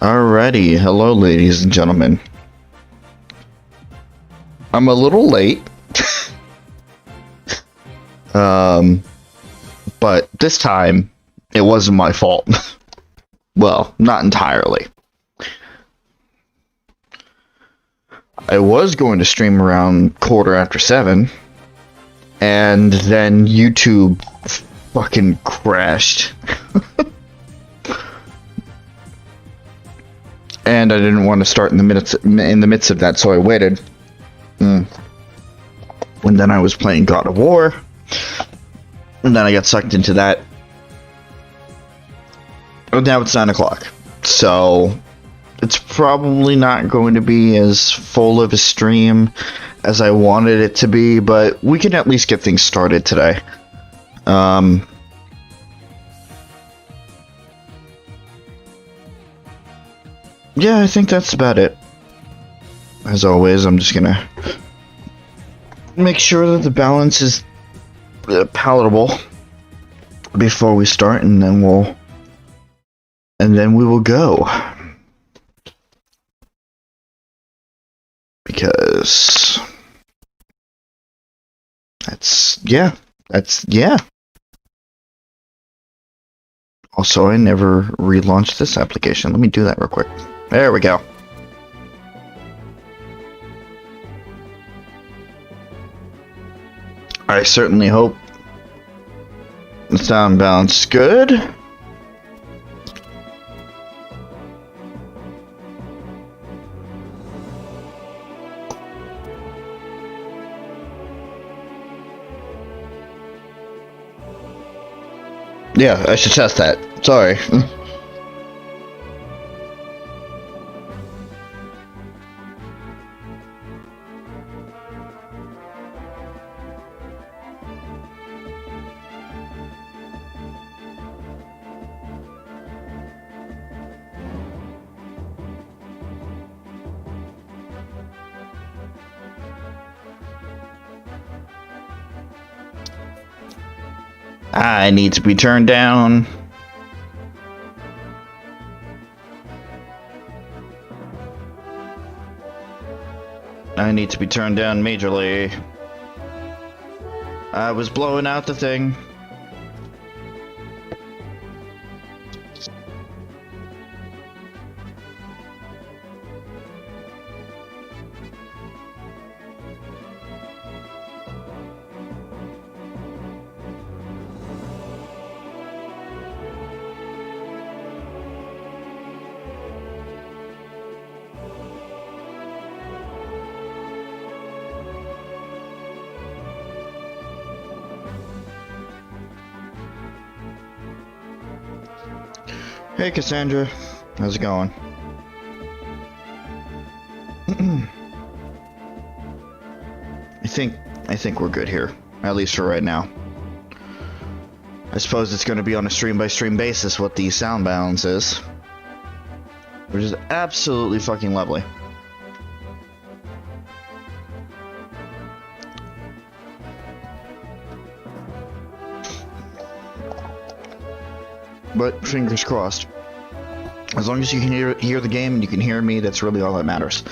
Alrighty, hello ladies and gentlemen. I'm a little late. But this time, it wasn't my fault. Well, not entirely. I was going to stream around 7:15, and then YouTube fucking crashed. And I didn't want to start in the midst of that, so I waited. And then I was playing God of War, and then I got sucked into that. And now it's 9 o'clock, so it's probably not going to be as full of a stream as I wanted it to be, but we can at least get things started today. Yeah, I think that's about it. As always, I'm just gonna make sure that the balance is palatable before we start, and then we will go. Because that's yeah. Also, I never relaunched this application. Let me do that real quick. There we go. I certainly hope the sound balance is good. Yeah, I should test that. Sorry. I need to be turned down. I need to be turned down majorly. I was blowing out the thing. Hey Cassandra, how's it going? I think we're good here, at least for right now. I suppose it's going to be on a stream-by-stream basis what the sound balance is, which is absolutely fucking lovely. But fingers crossed. As long as you can hear the game and you can hear me, that's really all that matters.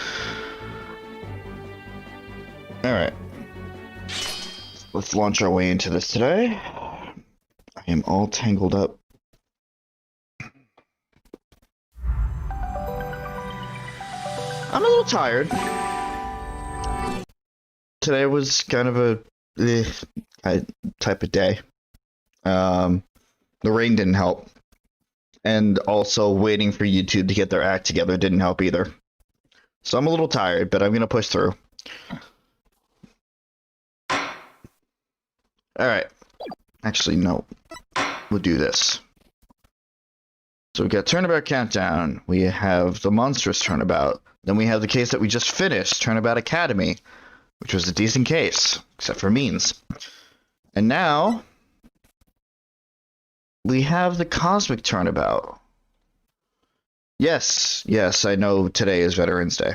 Alright. Let's launch our way into this today. I am all tangled up. I'm a little tired. Today was kind of a type of day. The rain didn't help. And also waiting for YouTube to get their act together didn't help either. So I'm a little tired, but I'm going to push through. Alright. Actually, no. We'll do this. So we got Turnabout Countdown. We have the Monstrous Turnabout. Then we have the case that we just finished, Turnabout Academy, which was a decent case, except for means. And now we have the Cosmic Turnabout. Yes, I know today is Veterans Day.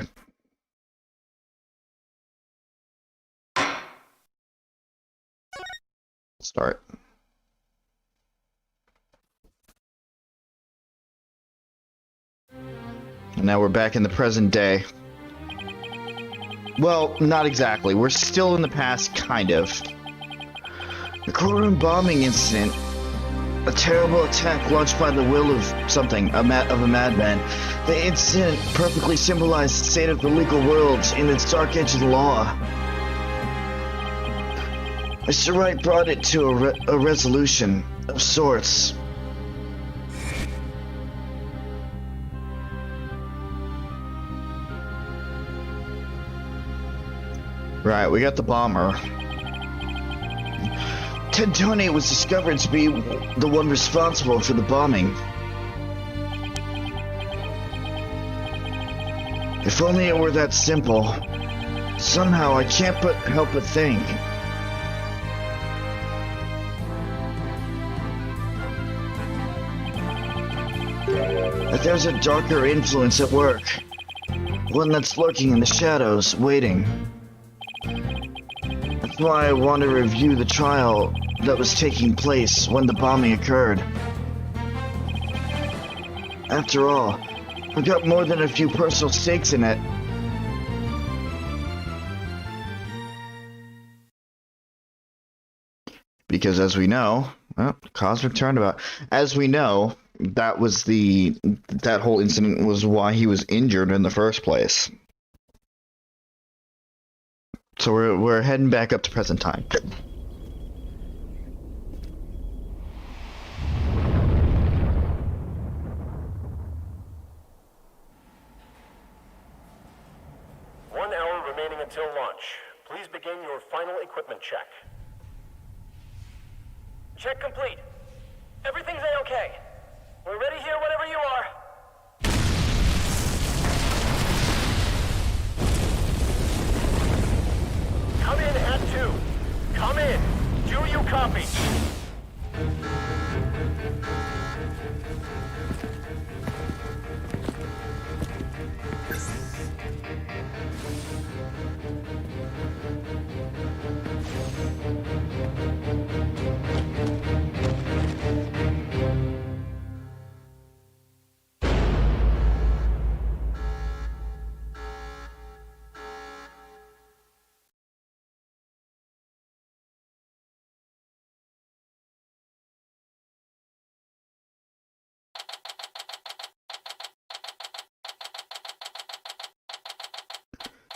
Start. Now we're back in the present day. Well, not exactly. We're still in the past, kind of. The courtroom bombing incident. A terrible attack launched by the will of something, of a madman. The incident perfectly symbolized the state of the legal world in its dark edge of the law. Mr. Wright brought it to a resolution of sorts. Right, we got the bomber. Ted Tony was discovered to be the one responsible for the bombing. If only it were that simple. Somehow I can't help but think. That there's a darker influence at work. One that's lurking in the shadows, waiting. That's why I want to review the trial that was taking place when the bombing occurred. After all, I've got more than a few personal stakes in it. Because as we know, well, cosmic turnabout. As we know, that whole incident was why he was injured in the first place. So we're heading back up to present time. Remaining until launch. Please begin your final equipment check. Check complete. Everything's A-okay. We're ready here whenever you are. Come in at 2. Come in. Do you copy?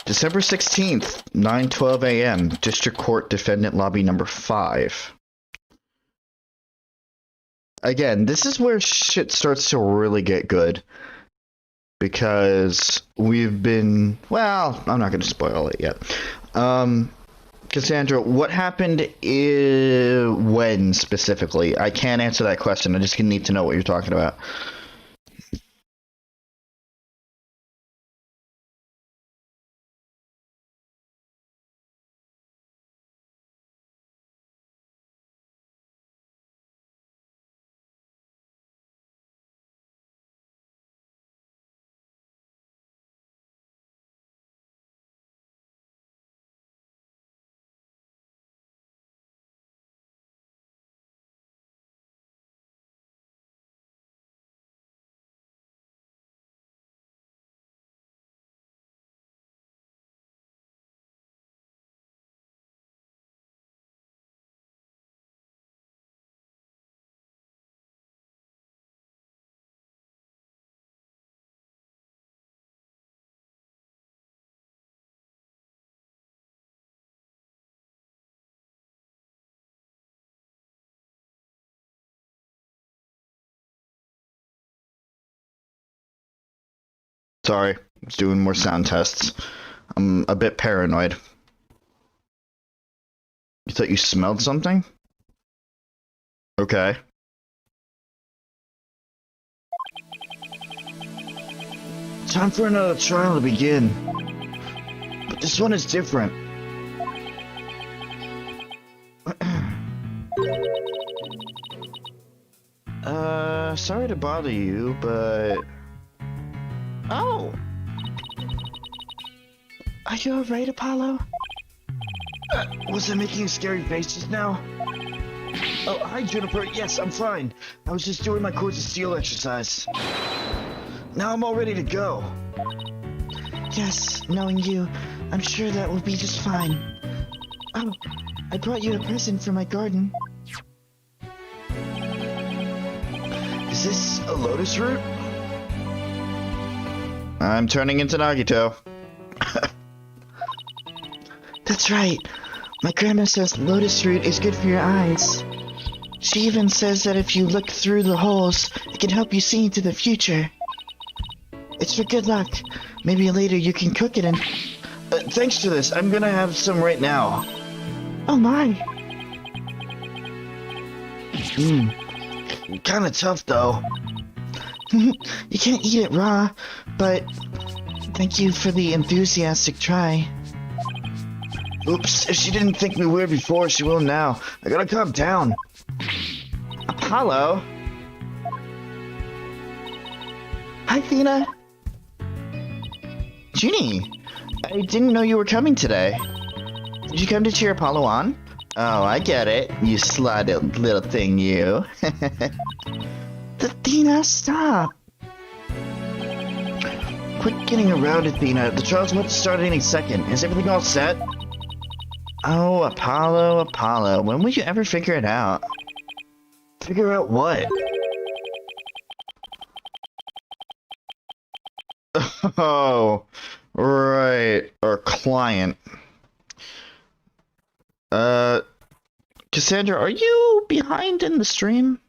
December 16th, 9:12 a.m., District Court Defendant Lobby number 5. Again, this is where shit starts to really get good. Because we've been... Well, I'm not going to spoil it yet. Cassandra, what happened when specifically? I can't answer that question. I just need to know what you're talking about. Sorry, I was doing more sound tests. I'm a bit paranoid. You thought you smelled something? Okay. Time for another trial to begin. But this one is different. Sorry to bother you, but... Oh! Are you alright, Apollo? Was I making a scary face just now? Oh, hi, Juniper. Yes, I'm fine. I was just doing my Course of Steel exercise. Now I'm all ready to go. Yes, knowing you, I'm sure that will be just fine. Oh, I brought you a present for my garden. Is this a lotus root? I'm turning into Nagito. That's right. My grandma says lotus root is good for your eyes. She even says that if you look through the holes, it can help you see into the future. It's for good luck. Maybe later you can cook it and... Thanks to this, I'm gonna have some right now. Oh my. Kinda tough though. You can't eat it raw, but thank you for the enthusiastic try. Oops, if she didn't think me weird before, she will now. I gotta calm down. Apollo? Hi, Athena. Jeannie, I didn't know you were coming today. Did you come to cheer Apollo on? Oh, I get it. You sly little thing, you. Athena, stop. Quit getting around, Athena. The trial's about to start any second. Is everything all set? Oh, Apollo, Apollo. When will you ever figure it out? Figure out what? Oh, right. Our client. Cassandra, are you behind in the stream?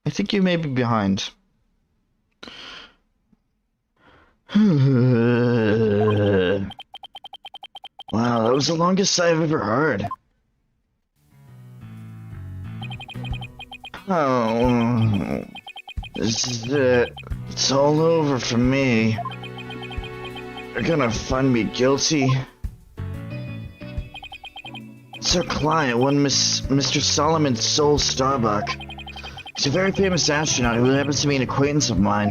I think you may be behind. Wow, that was the longest sigh I've ever heard. Oh, this is it. It's all over for me. They're gonna find me guilty. It's our client, one Mr. Solomon Soul Starbuck. He's a very famous astronaut who happens to be an acquaintance of mine.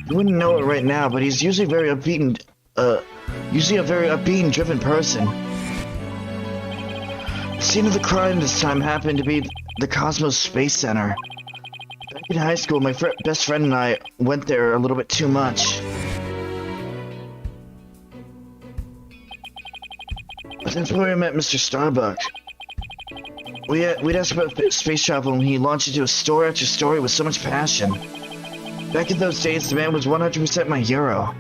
You wouldn't know it right now, but he's usually very upbeat and, usually a very upbeat and driven person. The scene of the crime this time happened to be the Cosmos Space Center. Back in high school, my best friend and I went there a little bit too much. But that's where I met Mr. Starbuck. We'd asked about space travel, and he launched into a story after story with so much passion. Back in those days, the man was 100% my hero.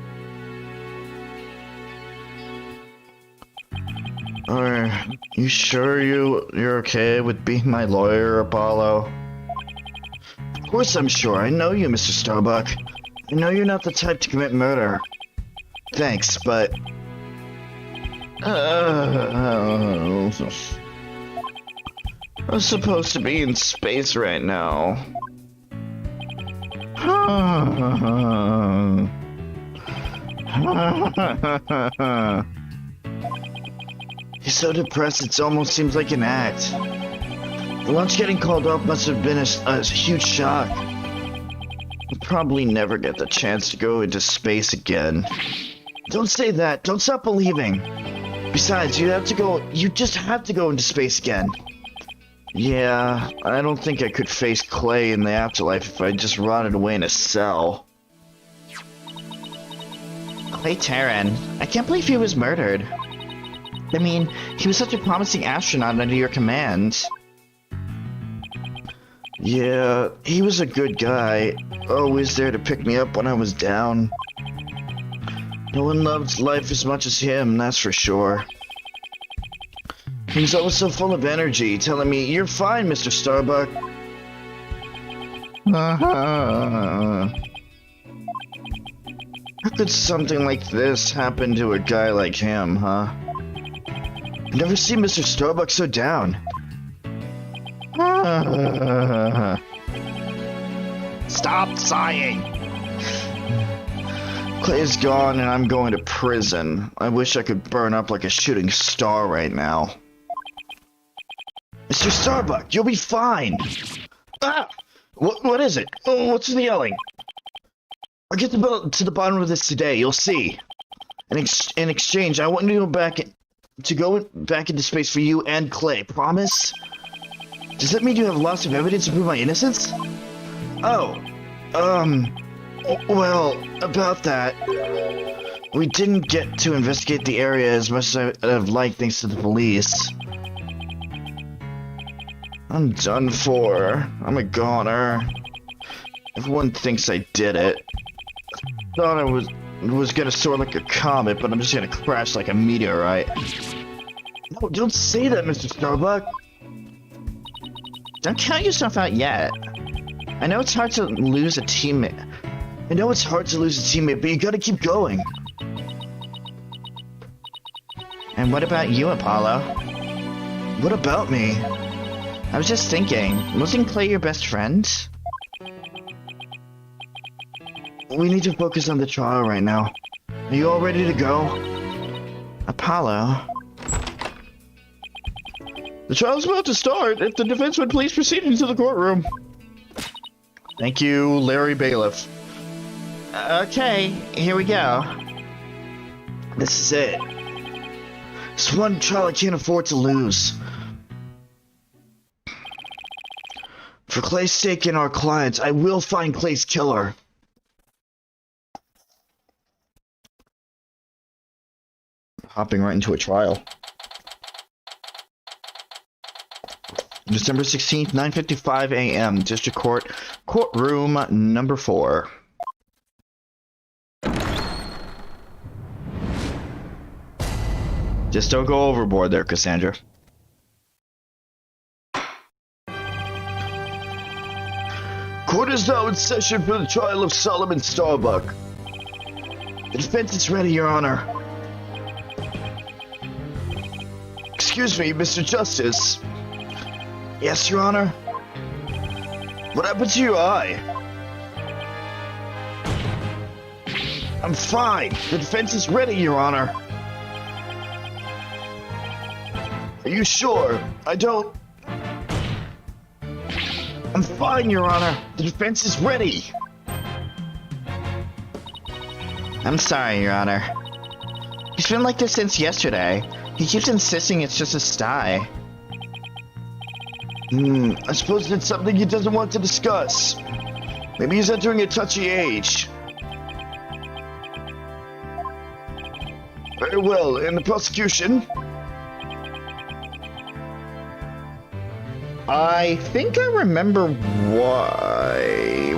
Are you sure you're okay with being my lawyer, Apollo? Of course I'm sure. I know you, Mr. Starbuck. I know you're not the type to commit murder. Thanks, but... I was supposed to be in space right now. He's so depressed, it almost seems like an act. The launch getting called off must have been a huge shock. We'll probably never get the chance to go into space again. Don't say that. Don't stop believing. Besides, you just have to go into space again. Yeah, I don't think I could face Clay in the afterlife if I just rotted away in a cell. Clay Terran, I can't believe he was murdered. I mean, he was such a promising astronaut under your command. Yeah, he was a good guy. Always there to pick me up when I was down. No one loved life as much as him, that's for sure. He was always so full of energy, telling me, "You're fine, Mr. Starbuck." How could something like this happen to a guy like him, huh? I've never seen Mr. Starbuck so down. Stop sighing! Clay is gone and I'm going to prison. I wish I could burn up like a shooting star right now. Mr. Starbuck, you'll be fine! Ah! What is it? Oh, what's the yelling? I'll get to the bottom of this today, you'll see. In exchange, I want to go back into space for you and Clay, promise? Does that mean you have lots of evidence to prove my innocence? Oh, Well, about that, we didn't get to investigate the area as much as I'd have liked thanks to the police. I'm done for. I'm a goner. Everyone thinks I did it. Thought I was gonna soar like a comet, but I'm just gonna crash like a meteorite. No, don't say that, Mr. Starbuck. Don't count yourself out yet. I know it's hard to lose a teammate. But you gotta keep going. And what about you, Apollo? What about me? I was just thinking, wasn't Clay your best friend? We need to focus on the trial right now. Are you all ready to go? Apollo? The trial's about to start. If the defense would please proceed into the courtroom. Thank you, Larry Bailiff. Okay, here we go. This is it. It's one trial I can't afford to lose. For Clay's sake and our clients, I will find Clay's killer. Hopping right into a trial. December 16th, 9:55 a.m. District Court, courtroom number 4. Just don't go overboard there, Cassandra. Court is now in session for the trial of Solomon Starbuck. The defense is ready, Your Honor. Excuse me, Mr. Justice. Yes, Your Honor? What happened to your eye? I'm fine. The defense is ready, Your Honor. Are you sure? I'm fine, Your Honor. The defense is ready. I'm sorry, Your Honor. He's been like this since yesterday. He keeps insisting it's just a sty. I suppose it's something he doesn't want to discuss. Maybe he's entering a touchy age. Very well, in the prosecution? I think I remember why.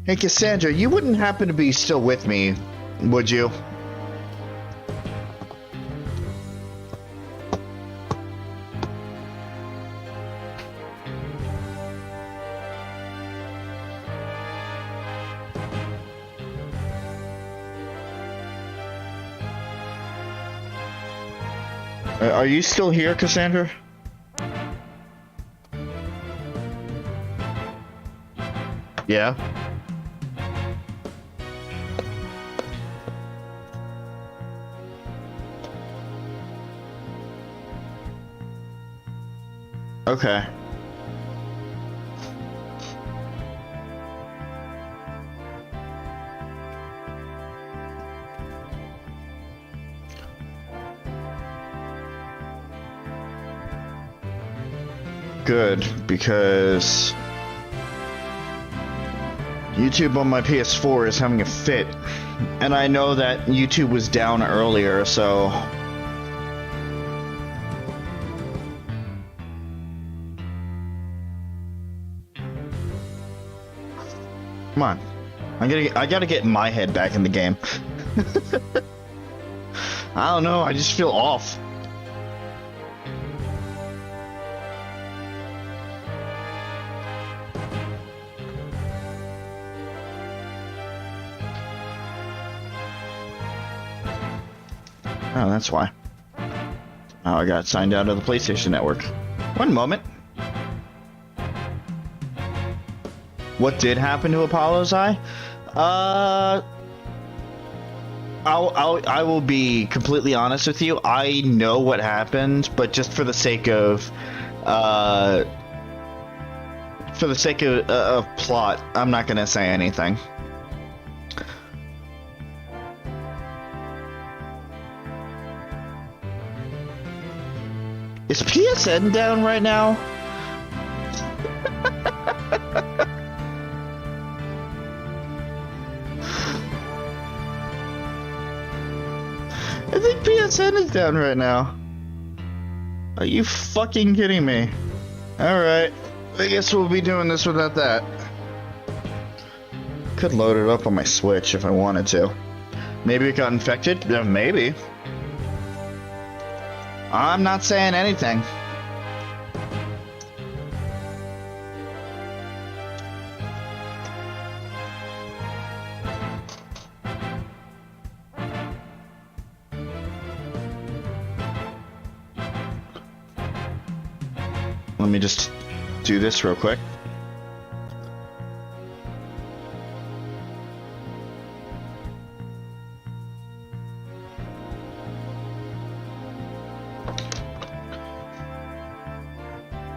Hey, Cassandra, you wouldn't happen to be still with me, would you? Are you still here, Cassandra? Yeah? Okay. Good, because YouTube on my PS4 is having a fit, and I know that YouTube was down earlier, so come on, I gotta get my head back in the game. I don't know, I just feel off. Oh, that's why. Oh, I got signed out of the PlayStation Network. One moment. What did happen to Apollo's eye? I will be completely honest with you. I know what happened, but just for the sake of plot, I'm not gonna say anything. Is PSN down right now? I think PSN is down right now. Are you fucking kidding me? Alright. I guess we'll be doing this without that. Could load it up on my Switch if I wanted to. Maybe it got infected? Yeah, maybe. I'm not saying anything. Let me just do this real quick.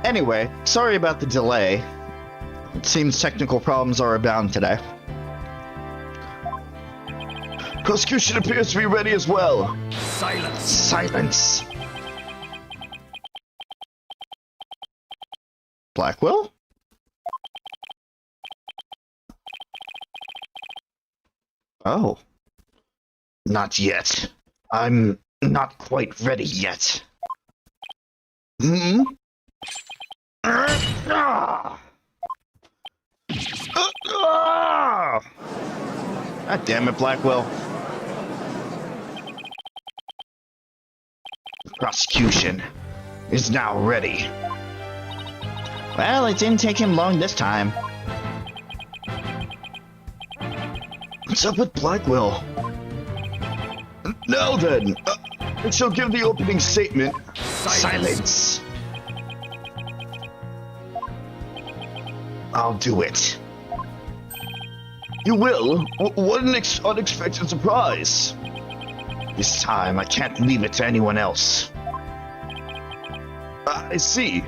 Anyway, sorry about the delay. It seems technical problems are abound today. Prosecution appears to be ready as well. Silence. Silence. Blackwell? Oh. Not yet. I'm not quite ready yet. Hmm? God damn it, Blackwell. The prosecution is now ready. Well, it didn't take him long this time. What's up with Blackwell? Now then, I shall give the opening statement. Silence. I'll do it. You will? What an unexpected surprise. This time, I can't leave it to anyone else. I see.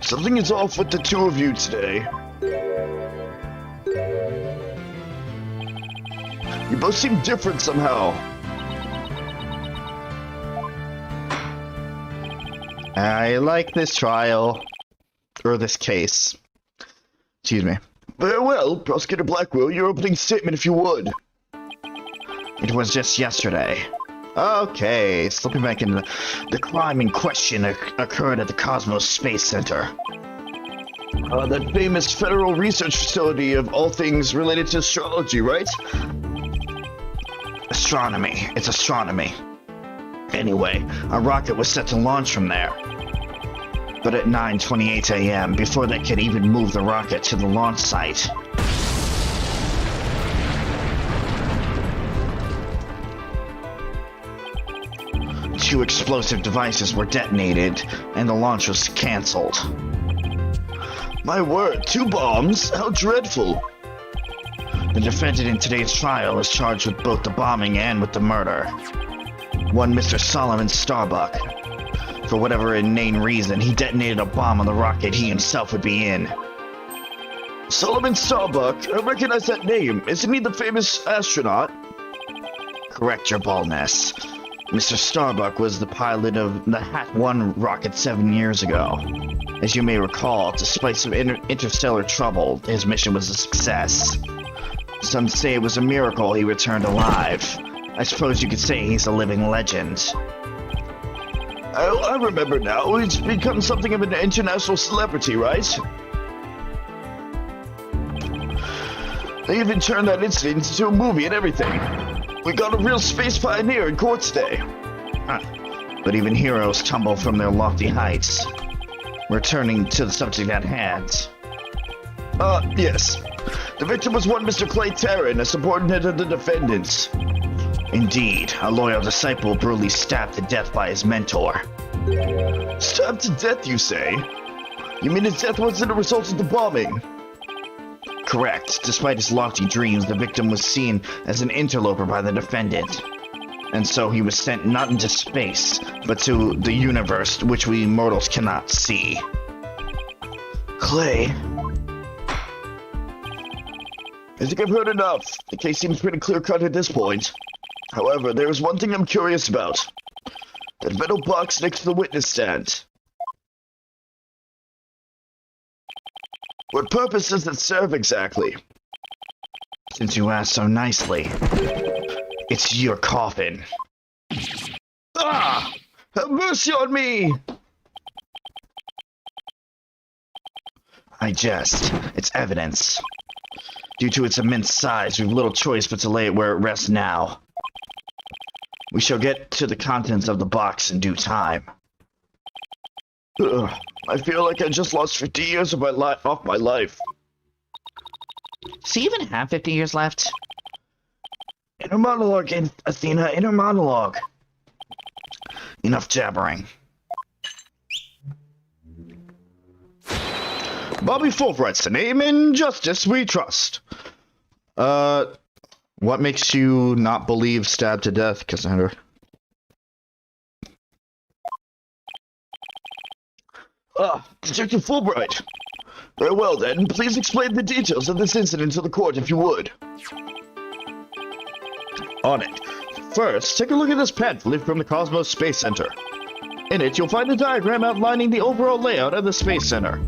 Something is off with the two of you today. You both seem different somehow. I like this trial. Or this case. Excuse me. Very well, Prosecutor Blackwell, your opening statement if you would. It was just yesterday. Okay, slipping back into the crime in question occurred at the Cosmos Space Center. That famous federal research facility of all things related to astrology, right? Astronomy. It's astronomy. Anyway, a rocket was set to launch from there. But at 9:28 a.m., before they could even move the rocket to the launch site, two explosive devices were detonated, and the launch was cancelled. My word, 2 bombs? How dreadful! The defendant in today's trial is charged with both the bombing and with the murder. One Mr. Solomon Starbuck. For whatever inane reason, he detonated a bomb on the rocket he himself would be in. Solomon Starbuck? I recognize that name. Isn't he the famous astronaut? Correct, your baldness. Mr. Starbuck was the pilot of the Hat 1 rocket 7 years ago. As you may recall, despite some interstellar trouble, his mission was a success. Some say it was a miracle he returned alive. I suppose you could say he's a living legend. I remember now. He's become something of an international celebrity, right? They even turned that incident into a movie and everything. We got a real space pioneer in court today. But even heroes tumble from their lofty heights. Returning to the subject at hand. Yes. The victim was one Mr. Clay Terran, a subordinate of the defendants. Indeed, a loyal disciple brutally stabbed to death by his mentor. Stabbed to death, you say? You mean his death wasn't a result of the bombing? Correct. Despite his lofty dreams, the victim was seen as an interloper by the defendant. And so he was sent not into space, but to the universe, which we mortals cannot see. Clay? I think I've heard enough. The case seems pretty clear-cut at this point. However, there is one thing I'm curious about. That metal box next to the witness stand. What purpose does it serve exactly? Since you asked so nicely, it's your coffin. Ah! Have mercy on me! I jest. It's evidence. Due to its immense size, we've little choice but to lay it where it rests now. We shall get to the contents of the box in due time. Ugh, I feel like I just lost 50 years of off my life. Does he even have 50 years left? Inner monologue, Athena, inner monologue. Enough jabbering. Bobby Fulbright's the name, in justice we trust. What makes you not believe stabbed to death, Cassandra? Ah, Detective Fulbright. Very well then, please explain the details of this incident to the court if you would. On it. First, take a look at this pamphlet from the Cosmos Space Center. In it, you'll find a diagram outlining the overall layout of the Space Center.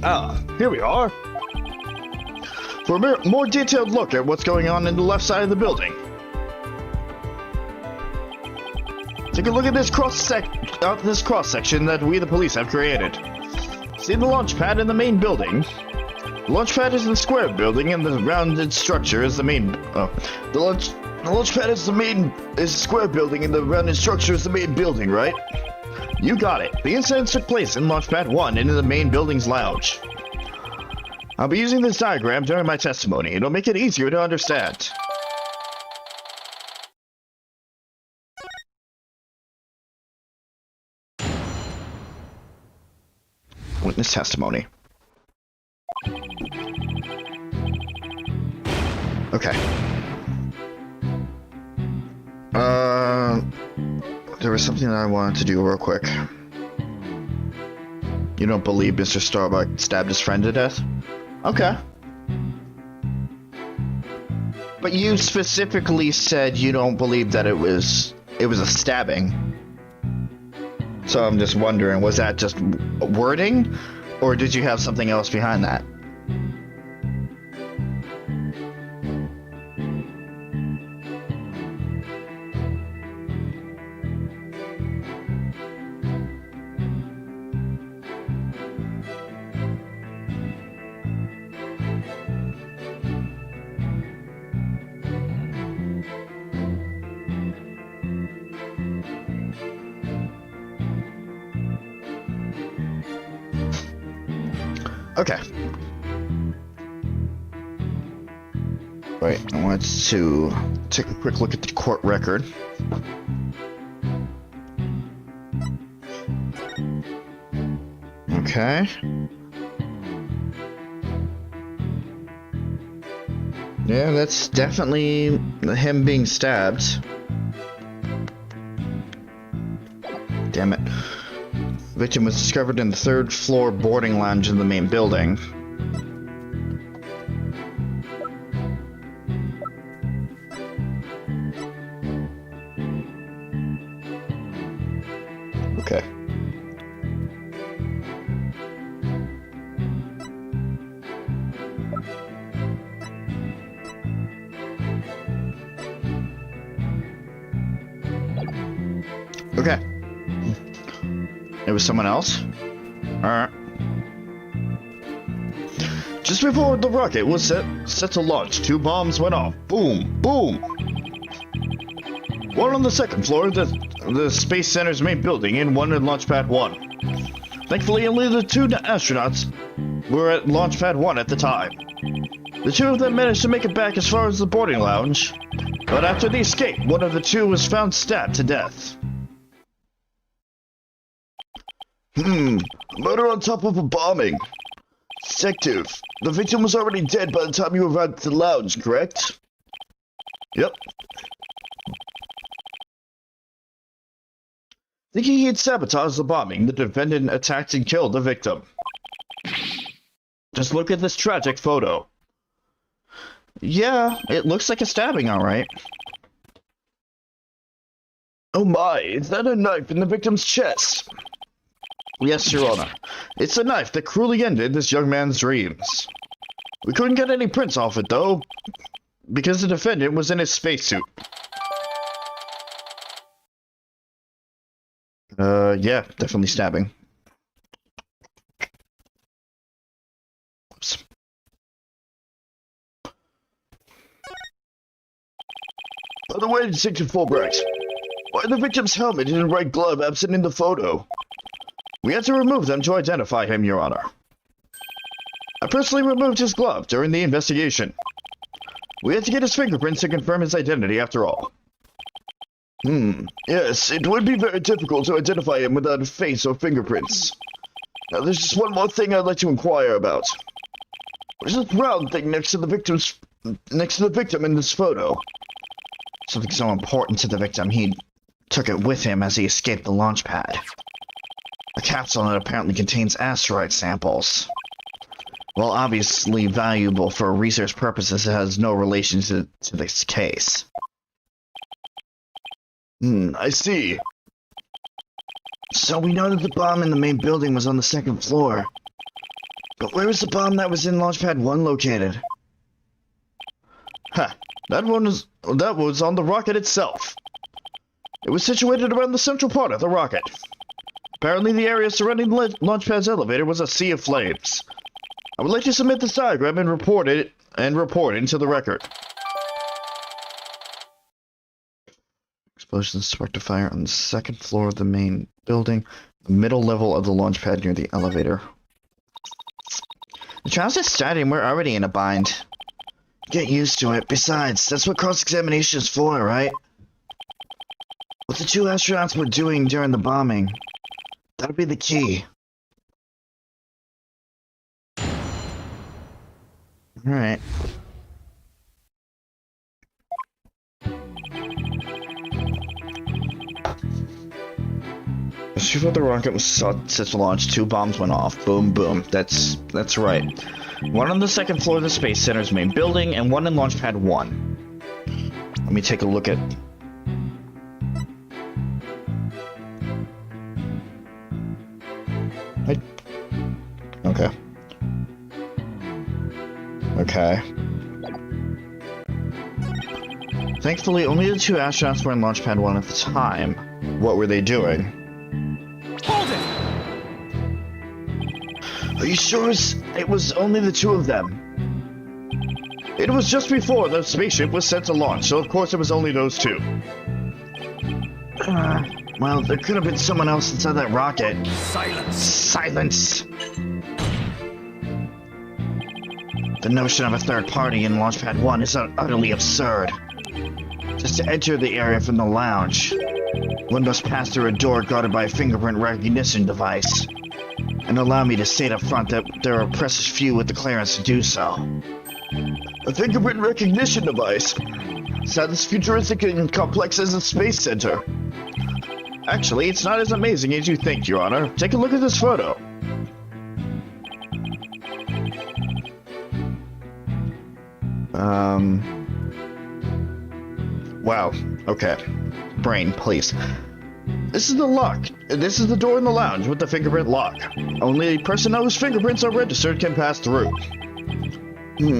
Ah, here we are. For a more detailed look at what's going on in the left side of the building. Take a look at this cross-section that we, the police, have created. See the launch pad in the main building? The launch pad is in the square building, and the rounded structure is the main. The launch pad is a square building, and the rounded structure is the main building, right? You got it. The incident took place in launch pad 1 and in the main building's lounge. I'll be using this diagram during my testimony. It'll make it easier to understand. Witness testimony. Okay. There was something that I wanted to do real quick. You don't believe Mr. Starbuck stabbed his friend to death? Okay. But you specifically said you don't believe that it was a stabbing. So I'm just wondering, was that just wording, or did you have something else behind that? Okay. Right, I wanted to take a quick look at the court record. Okay. Yeah, that's definitely him being stabbed. Damn it. Victim was discovered in the third floor boarding lounge in the main building. Okay. Okay. It was someone else? Alright. Just before the rocket was set to launch, 2 bombs went off. Boom, boom! One on the second floor of the Space Center's main building, and one in Launch Pad 1. Thankfully, only the 2 astronauts were at Launch Pad 1 at the time. The 2 of them managed to make it back as far as the boarding lounge, but after the escape, one of the 2 was found stabbed to death. Murder on top of a bombing. Detective, the victim was already dead by the time you arrived at the lounge, correct? Yep. Thinking he had sabotaged the bombing, the defendant attacked and killed the victim. Just look at this tragic photo. Yeah, it looks like a stabbing, alright. Oh my, is that a knife in the victim's chest? Yes, Your Honor. It's a knife that cruelly ended this young man's dreams. We couldn't get any prints off it, though, because the defendant was in his spacesuit. Yeah, definitely stabbing. Oops. By the way, Detective Fulbright, why are the victim's helmet and right glove absent in the photo? We had to remove them to identify him, Your Honor. I personally removed his glove during the investigation. We had to get his fingerprints to confirm his identity after all. Yes, it would be very difficult to identify him without a face or fingerprints. Now, there's just one more thing I'd like to inquire about. What is this round thing next to the victim in this photo? Something so important to the victim, he took it with him as he escaped the launch pad. A capsule that apparently contains asteroid samples. While obviously valuable for research purposes, it has no relation to this case. I see. So we know that the bomb in the main building was on the second floor. But where was the bomb that was in Launchpad 1 located? That was on the rocket itself. It was situated around the central part of the rocket. Apparently the area surrounding the Launchpad's elevator was a sea of flames. I would like to submit this diagram and report it into the record. Explosions sparked a fire on the second floor of the main building, the middle level of the launch pad near the elevator. The trial's just starting, we're already in a bind. Get used to it. Besides, that's what cross-examination is for, right? What the two astronauts were doing during the bombing. That'll be the key. Alright. Just before the rocket was set to launch, two bombs went off. Boom, boom. That's right. One on the second floor of the Space Center's main building, and one in Launchpad 1. Let me take a look at... Okay. Okay. Thankfully, only the two astronauts were in Launchpad 1 at the time. What were they doing? Hold it! Are you sure it was only the two of them? It was just before the spaceship was set to launch, so of course it was only those two. Well, there could have been someone else inside that rocket. Silence! Silence! The notion of a third party in Launchpad 1 is utterly absurd. Just to enter the area from the lounge, one must pass through a door guarded by a fingerprint recognition device. And allow me to state up front that there are precious few with the clearance to do so. A fingerprint recognition device? It's not as futuristic and complex as the Space Center. Actually, it's not as amazing as you think, Your Honor. Take a look at this photo. Wow. Okay. Brain, please. This is the lock. This is the door in the lounge with the fingerprint lock. Only personnel whose fingerprints are registered can pass through.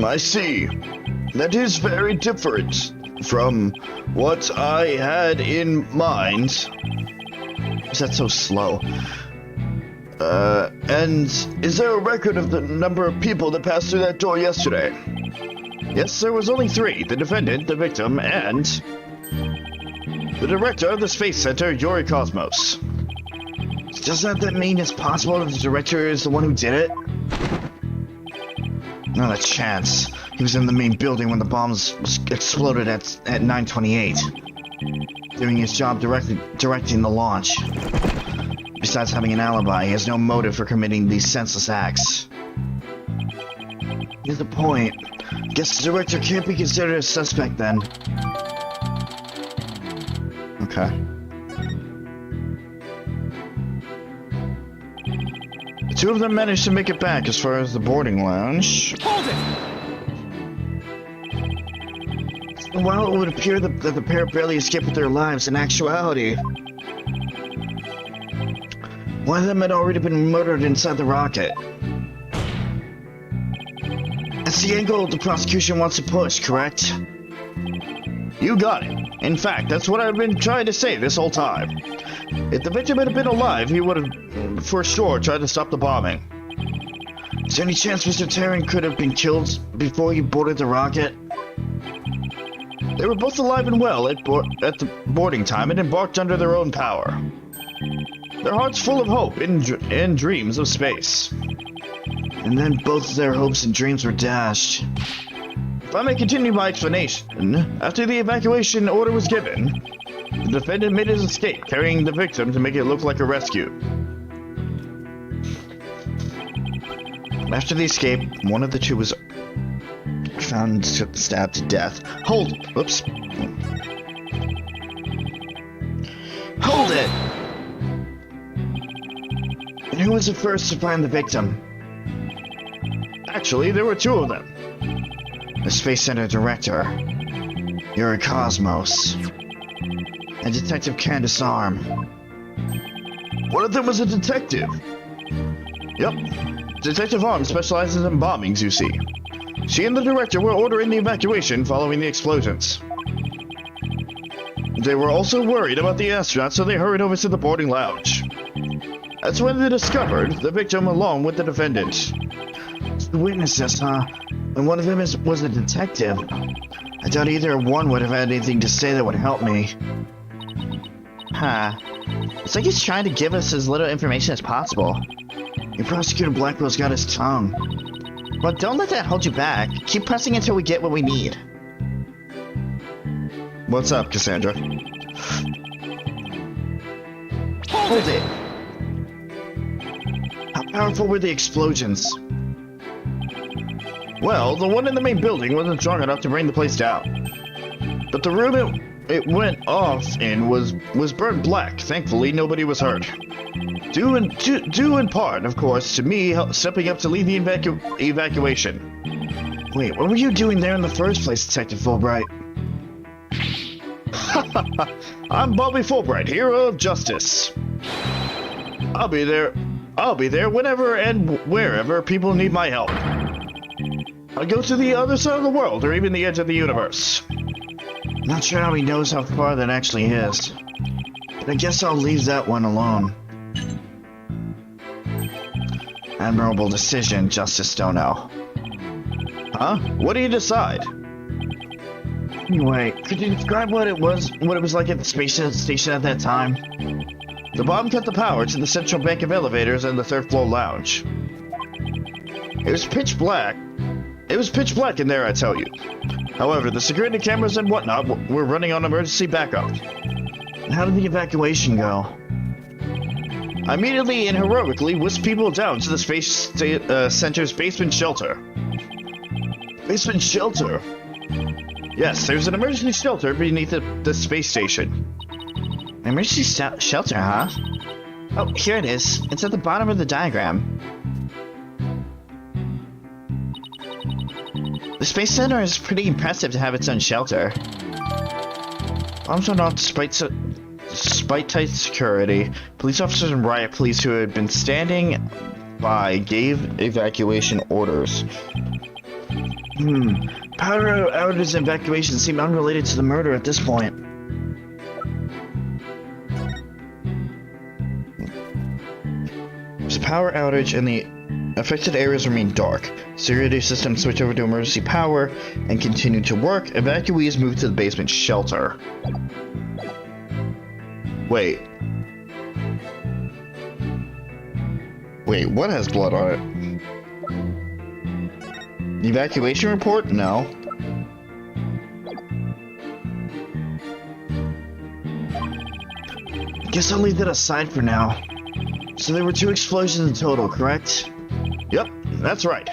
I see. That is very different from what I had in mind. Is that so slow? And is there a record of the number of people that passed through that door yesterday? Yes, there was only 3. The defendant, the victim, and... the director of the Space Center, Yuri Cosmos. Doesn't that mean it's possible that the director is the one who did it? Not a chance. He was in the main building when the bombs exploded at 9:28. Doing his job directing the launch. Besides having an alibi, he has no motive for committing these senseless acts. Here's the point. Guess the director can't be considered a suspect then. Okay. The two of them managed to make it back as far as the boarding lounge. Hold it! While it would appear that the pair barely escaped with their lives, in actuality, one of them had already been murdered inside the rocket. That's the angle the prosecution wants to push, correct? You got it. In fact, that's what I've been trying to say this whole time. If the victim had been alive, he would have for sure tried to stop the bombing. Is there any chance Mr. Terran could have been killed before he boarded the rocket? They were both alive and well at the boarding time and embarked under their own power. Their hearts full of hope and dreams of space. And then both their hopes and dreams were dashed. If I may continue my explanation, after the evacuation order was given, the defendant made his escape, carrying the victim to make it look like a rescue. After the escape, one of the two was found stabbed to death. Hold it! And who was the first to find the victim? Actually, there were two of them. The Space Center director, Yuri Cosmos, and Detective Candace Arm. One of them was a detective. Yep. Detective Arm specializes in bombings, you see. She and the director were ordering the evacuation following the explosions. They were also worried about the astronauts, so they hurried over to the boarding lounge. That's when they discovered the victim along with the defendant. The witnesses, huh? And one of them was a detective. I doubt either one would have had anything to say that would help me. Huh. It's like he's trying to give us as little information as possible. Your prosecutor Blackwell's got his tongue. Well, don't let that hold you back. Keep pressing until we get what we need. What's up, Cassandra? Hold it! How powerful were the explosions? Well, the one in the main building wasn't strong enough to bring the place down. But the room it went off in was burned black. Thankfully, nobody was hurt. Due in part, of course, to me stepping up to lead the evacuation. Wait, what were you doing there in the first place, Detective Fulbright? I'm Bobby Fulbright, hero of justice. I'll be there whenever and wherever people need my help. I'll go to the other side of the world, or even the edge of the universe. Not sure how he knows how far that actually is. But I guess I'll leave that one alone. Admirable decision, Justice Stono. Huh? What do you decide? Anyway, could you describe what it was like at the space station at that time? The bomb cut the power to the central bank of elevators and the third floor lounge. It was pitch black. It was pitch black in there, I tell you. However, the security cameras and whatnot were running on emergency backup. How did the evacuation go? I immediately and heroically whisked people down to the Space Center's basement shelter. Basement shelter? Yes, there's an emergency shelter beneath the space station. Emergency shelter, huh? Oh, here it is. It's at the bottom of the diagram. The Space Center is pretty impressive to have its own shelter. Bombs went off despite tight security. Police officers and riot police who had been standing by gave evacuation orders. Power outages and evacuation seem unrelated to the murder at this point. There's a power outage and the affected areas remain dark. Security systems switch over to emergency power and continue to work. Evacuees move to the basement shelter. Wait, what has blood on it? The evacuation report? No. Guess I'll leave that aside for now. So there were 2 explosions in total, correct? Yep, that's right.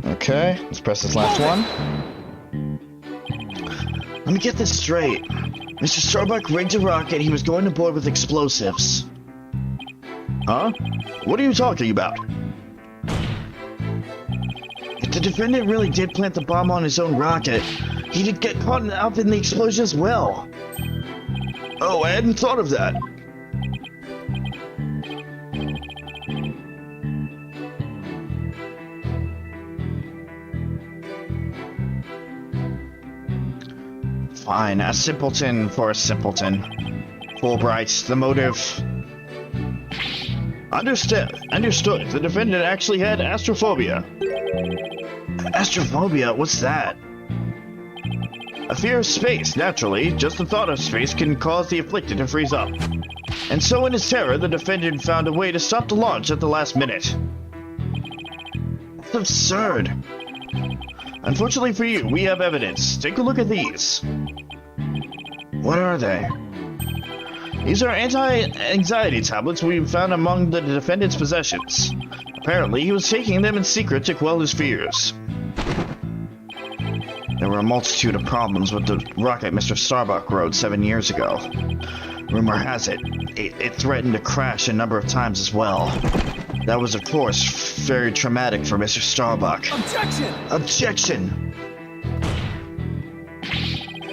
Okay, let's press this last one. Let me get this straight. Mr. Starbuck rigged a rocket he was going to board with explosives. Huh? What are you talking about? If the defendant really did plant the bomb on his own rocket, he did get caught up in the explosion as well. Oh, I hadn't thought of that. Fine, a simpleton for a simpleton. Fulbright, the motive. Understood. The defendant actually had astrophobia. Astrophobia? What's that? A fear of space, naturally. Just the thought of space can cause the afflicted to freeze up. And so in his terror, the defendant found a way to stop the launch at the last minute. That's absurd. Unfortunately for you, we have evidence. Take a look at these. What are they? These are anti-anxiety tablets we found among the defendant's possessions. Apparently, he was taking them in secret to quell his fears. There were a multitude of problems with the rocket Mr. Starbuck rode 7 years ago. Rumor has it, it threatened to crash a number of times as well. That was, of course, very traumatic for Mr. Starbuck. Objection! Objection!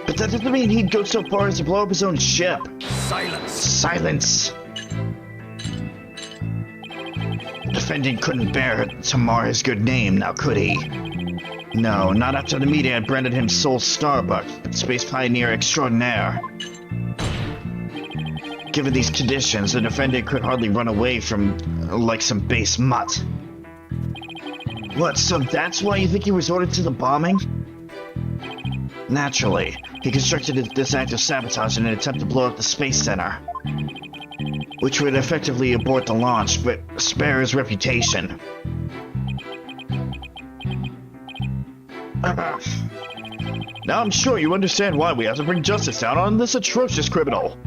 But that doesn't mean he'd go so far as to blow up his own ship. Silence! Silence! The defendant couldn't bear to mar his good name, now could he? No, not after the media had branded him Soul Starbuck, space pioneer extraordinaire. Given these conditions, the defendant could hardly run away from like some base mutt. What, so that's why you think he resorted to the bombing? Naturally, he constructed this act of sabotage in an attempt to blow up the Space Center, which would effectively abort the launch, but spare his reputation. Now I'm sure you understand why we have to bring justice down on this atrocious criminal.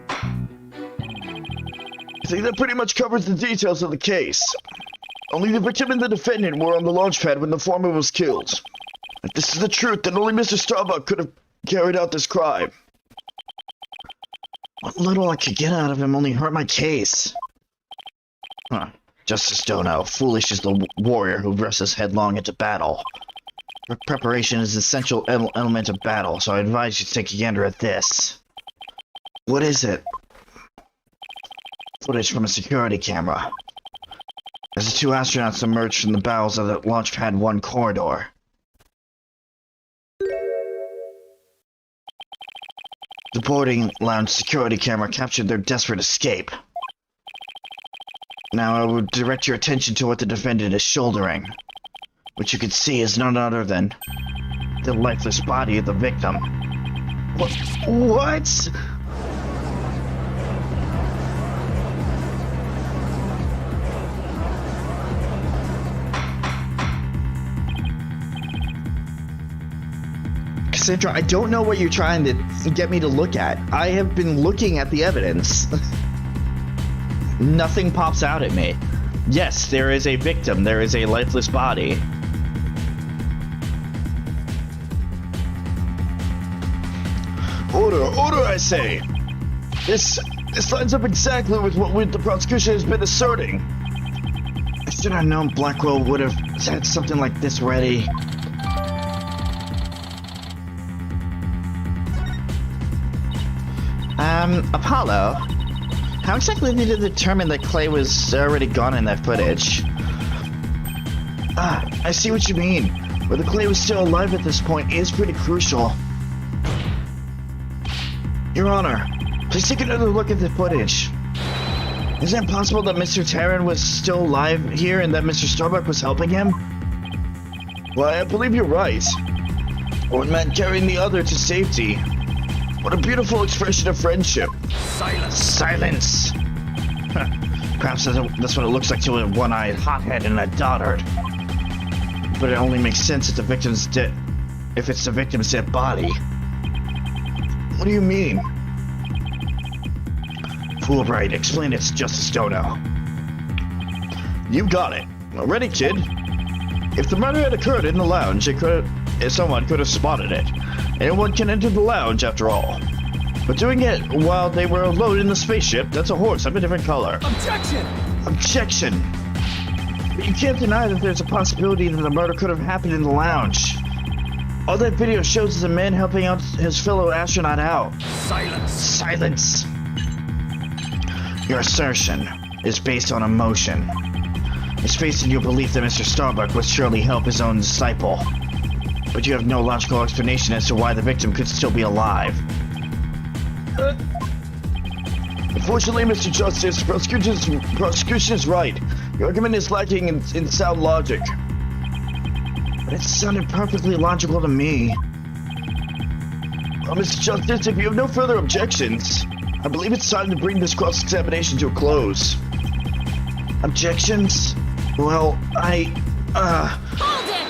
I think that pretty much covers the details of the case. Only the victim and the defendant were on the launch pad when the foreman was killed. If this is the truth, then only Mr. Starbuck could have carried out this crime. What little I could get out of him only hurt my case. Justice Dono, foolish is the warrior who rushes headlong into battle. Preparation is an essential element of battle, so I advise you to take a gander at this. What is it? Footage from a security camera. As the two astronauts emerged from the bowels of the launch pad 1 corridor. The boarding lounge security camera captured their desperate escape. Now I would direct your attention to what the defendant is shouldering, which you can see is none other than the lifeless body of the victim. What? Cassandra, I don't know what you're trying to get me to look at. I have been looking at the evidence. Nothing pops out at me. Yes, there is a victim. There is a lifeless body. Order, I say! This lines up exactly with what the prosecution has been asserting. I should have known Blackwell would have had something like this ready. Apollo, how exactly did you determine that Clay was already gone in that footage? I see what you mean. Whether Clay was still alive at this point is pretty crucial. Your Honor, please take another look at the footage. Is it possible that Mr. Tarrant was still alive here and that Mr. Starbuck was helping him? Why, I believe you're right. One man carrying the other to safety. What a beautiful expression of friendship. Silence! Silence! Perhaps that's what it looks like to a one-eyed hothead and a dotard. But it only makes sense if the victim's dead. If it's the victim's dead body. What do you mean? Wright, explain it to Justice Dono. You got it. Ready, kid? If the murder had occurred in the lounge, someone could have spotted it. Anyone can enter the lounge, after all. But doing it while they were alone in the spaceship, that's a horse of a different color. Objection! Objection! But you can't deny that there's a possibility that the murder could have happened in the lounge. All that video shows is a man helping out his fellow astronaut out. Silence! Your assertion is based on emotion. It's based on your belief that Mr. Starbuck would surely help his own disciple. But you have no logical explanation as to why the victim could still be alive. Unfortunately, Mr. Justice, prosecution is right. Your argument is lacking in sound logic. But it sounded perfectly logical to me. Well, Mr. Justice, if you have no further objections, I believe it's time to bring this cross-examination to a close. Objections? Well, Hold it!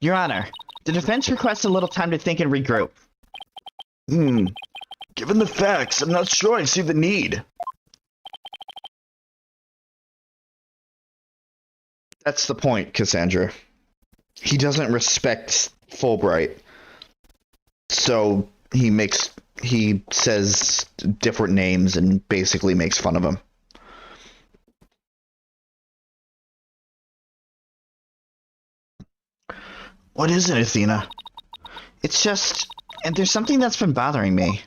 Your Honor, the defense requests a little time to think and regroup. Given the facts, I'm not sure I see the need. That's the point, Cassandra. He doesn't respect Fulbright. So he says different names and basically makes fun of him. What is it, Athena? It's just, and there's something that's been bothering me.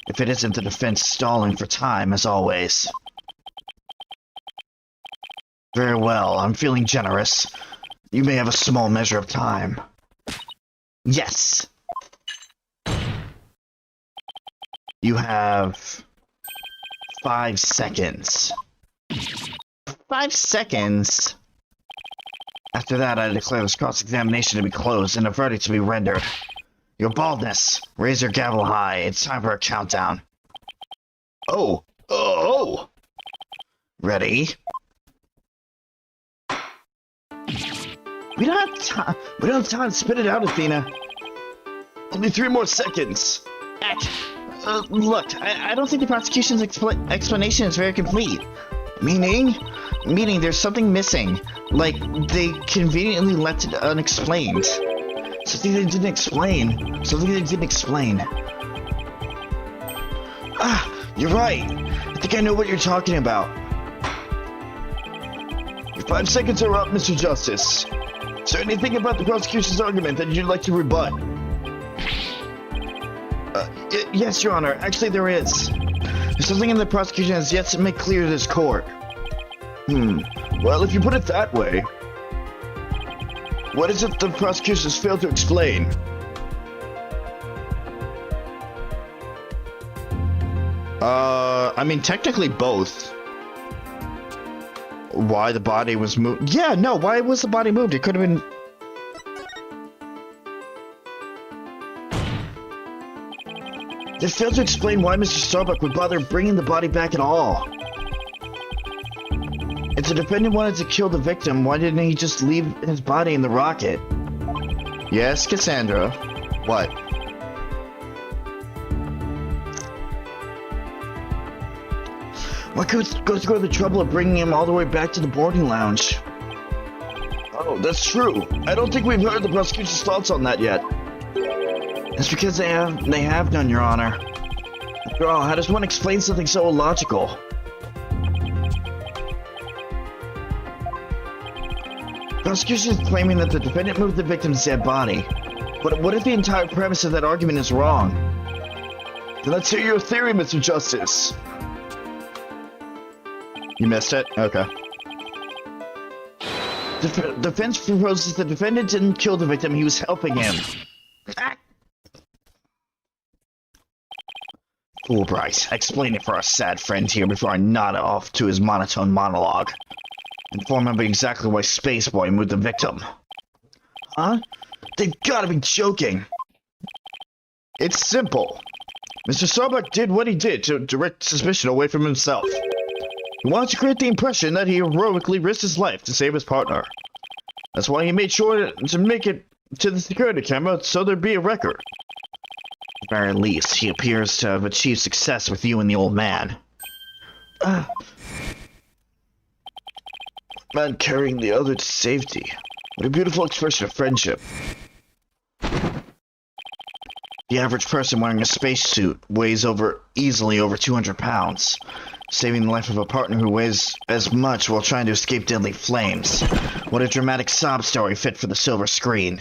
If it isn't the defense stalling for time, as always. Very well, I'm feeling generous. You may have a small measure of time. Yes. You have 5 seconds. 5 seconds? After that, I declare this cross-examination to be closed and a verdict to be rendered. Your baldness, raise your gavel high. It's time for a countdown. Oh! Ready? We don't have time. We don't have time. Spit it out, Athena. Only 3 more seconds. Look, I don't think the prosecution's explanation is very complete. Meaning there's something missing. Like, they conveniently left it unexplained. Something they didn't explain. You're right. I think I know what you're talking about. Your 5 seconds are up, Mr. Justice. Is there anything about the prosecution's argument that you'd like to rebut? Yes, Your Honor. Actually, there is. There's something in the prosecution has yet to make clear to this court. Well, if you put it that way, what is it the prosecution has failed to explain? I mean, technically both. Why the body was moved? Yeah, no, why was the body moved? It could have been... They failed to explain why Mr. Starbuck would bother bringing the body back at all. If the defendant wanted to kill the victim, why didn't he just leave his body in the rocket? Yes, Cassandra. What? Why go through the trouble of bringing him all the way back to the boarding lounge? Oh, that's true. I don't think we've heard the prosecution's thoughts on that yet. That's because they have none, Your Honor. After all, how does one explain something so illogical? Prosecution is claiming that the defendant moved the victim's dead body. But what if the entire premise of that argument is wrong? Then let's hear your theory, Mr. Justice. You missed it? Okay. Defense proposes the defendant didn't kill the victim, he was helping him. Fulbright, explain it for our sad friend here before I nod off to his monotone monologue. Inform him exactly why Spaceboy moved the victim. Huh? They've gotta be joking! It's simple. Mr. Starbuck did what he did to direct suspicion away from himself. He wanted to create the impression that he heroically risked his life to save his partner. That's why he made sure to make it to the security camera so there'd be a record. At the very least, he appears to have achieved success with you and the old man. Man carrying the other to safety. What a beautiful expression of friendship. The average person wearing a spacesuit weighs easily over 200 pounds, saving the life of a partner who weighs as much while trying to escape deadly flames. What a dramatic sob story fit for the silver screen.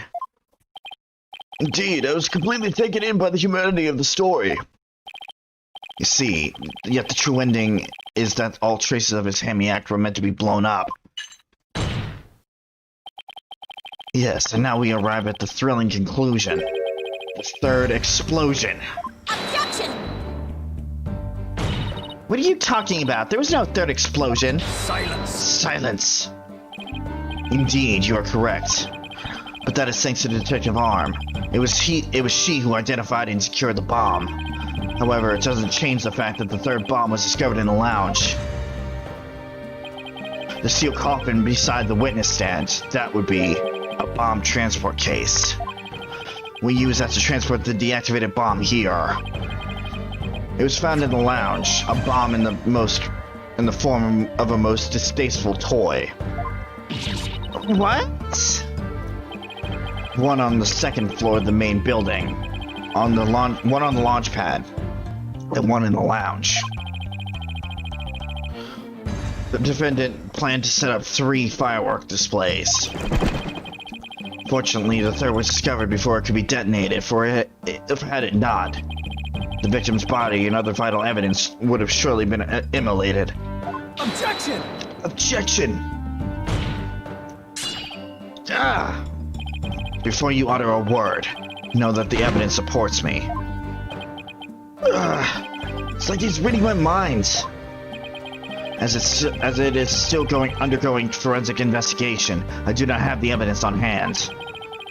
Indeed, I was completely taken in by the humanity of the story. You see, yet the true ending is that all traces of his hammy act were meant to be blown up. Yes, and now we arrive at the thrilling conclusion. The third explosion. Objection! What are you talking about? There was no third explosion. Silence. Silence. Indeed, you are correct. But that is thanks to Detective Arm. It was she who identified and secured the bomb. However, it doesn't change the fact that the third bomb was discovered in the lounge. The steel coffin beside the witness stand, that would be a bomb transport case. We use that to transport the deactivated bomb here. It was found in the lounge, a bomb in the form of a most distasteful toy. What? One on the second floor of the main building, one on the launch pad, and one in the lounge. The defendant planned to set up 3 firework displays. Fortunately, the third was discovered before it could be detonated, for had it not, the victim's body and other vital evidence would have surely been immolated. Objection! Objection! Ah! Before you utter a word, know that the evidence supports me. It's like he's reading my mind. As it is still undergoing forensic investigation, I do not have the evidence on hand.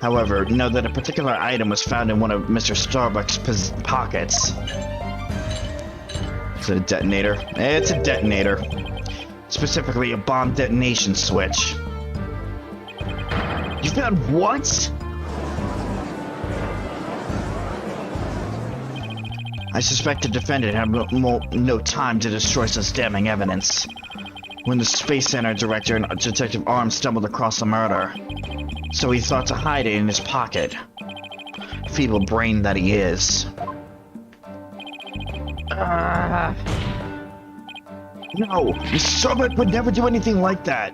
However, know that a particular item was found in one of Mr. Starbuck's pockets. Is it a detonator? It's a detonator. Specifically, a bomb detonation switch. You found what? I suspect the defendant had no time to destroy such damning evidence. When the Space Center director and Detective Arms stumbled across the murder, so he thought to hide it in his pocket. Feeble brain that he is. No, Mr. Starbuck would never do anything like that.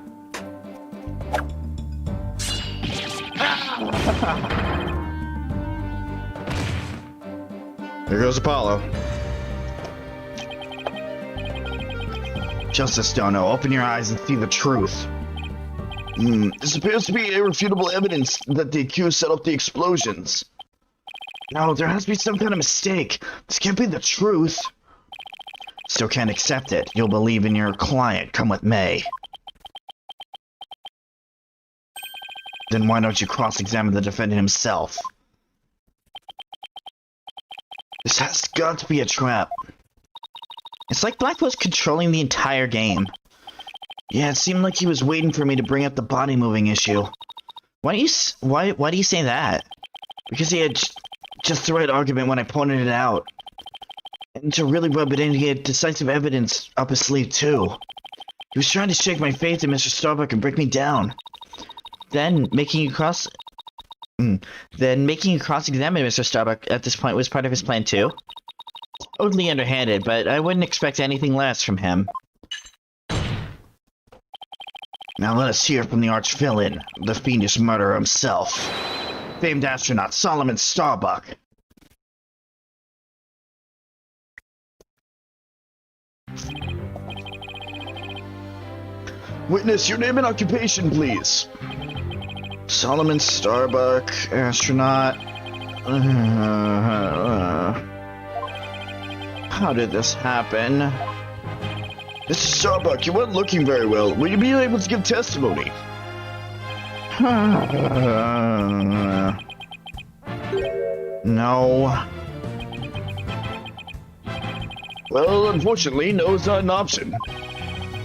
Here goes Apollo. Justice Dono, open your eyes and see the truth. This appears to be irrefutable evidence that the accused set up the explosions. No, there has to be some kind of mistake. This can't be the truth. Still can't accept it. You'll believe in your client. Come with me. Then why don't you cross-examine the defendant himself? This has got to be a trap. It's like Black was controlling the entire game. Yeah, it seemed like he was waiting for me to bring up the body moving issue. Why do you say that? Because he had just the right argument when I pointed it out. And to really rub it in, he had decisive evidence up his sleeve too. He was trying to shake my faith in Mr. Starbuck and break me down. Then making you cross-examine Mr. Starbuck at this point was part of his plan too. Totally underhanded, but I wouldn't expect anything less from him. Now let us hear from the arch-villain, the fiendish murderer himself. Famed astronaut Solomon Starbuck. Witness, your name and occupation, please. Solomon Starbuck, astronaut. How did this happen? Mr. Starbuck, you weren't looking very well. Will you be able to give testimony? No. Well, unfortunately, no is not an option.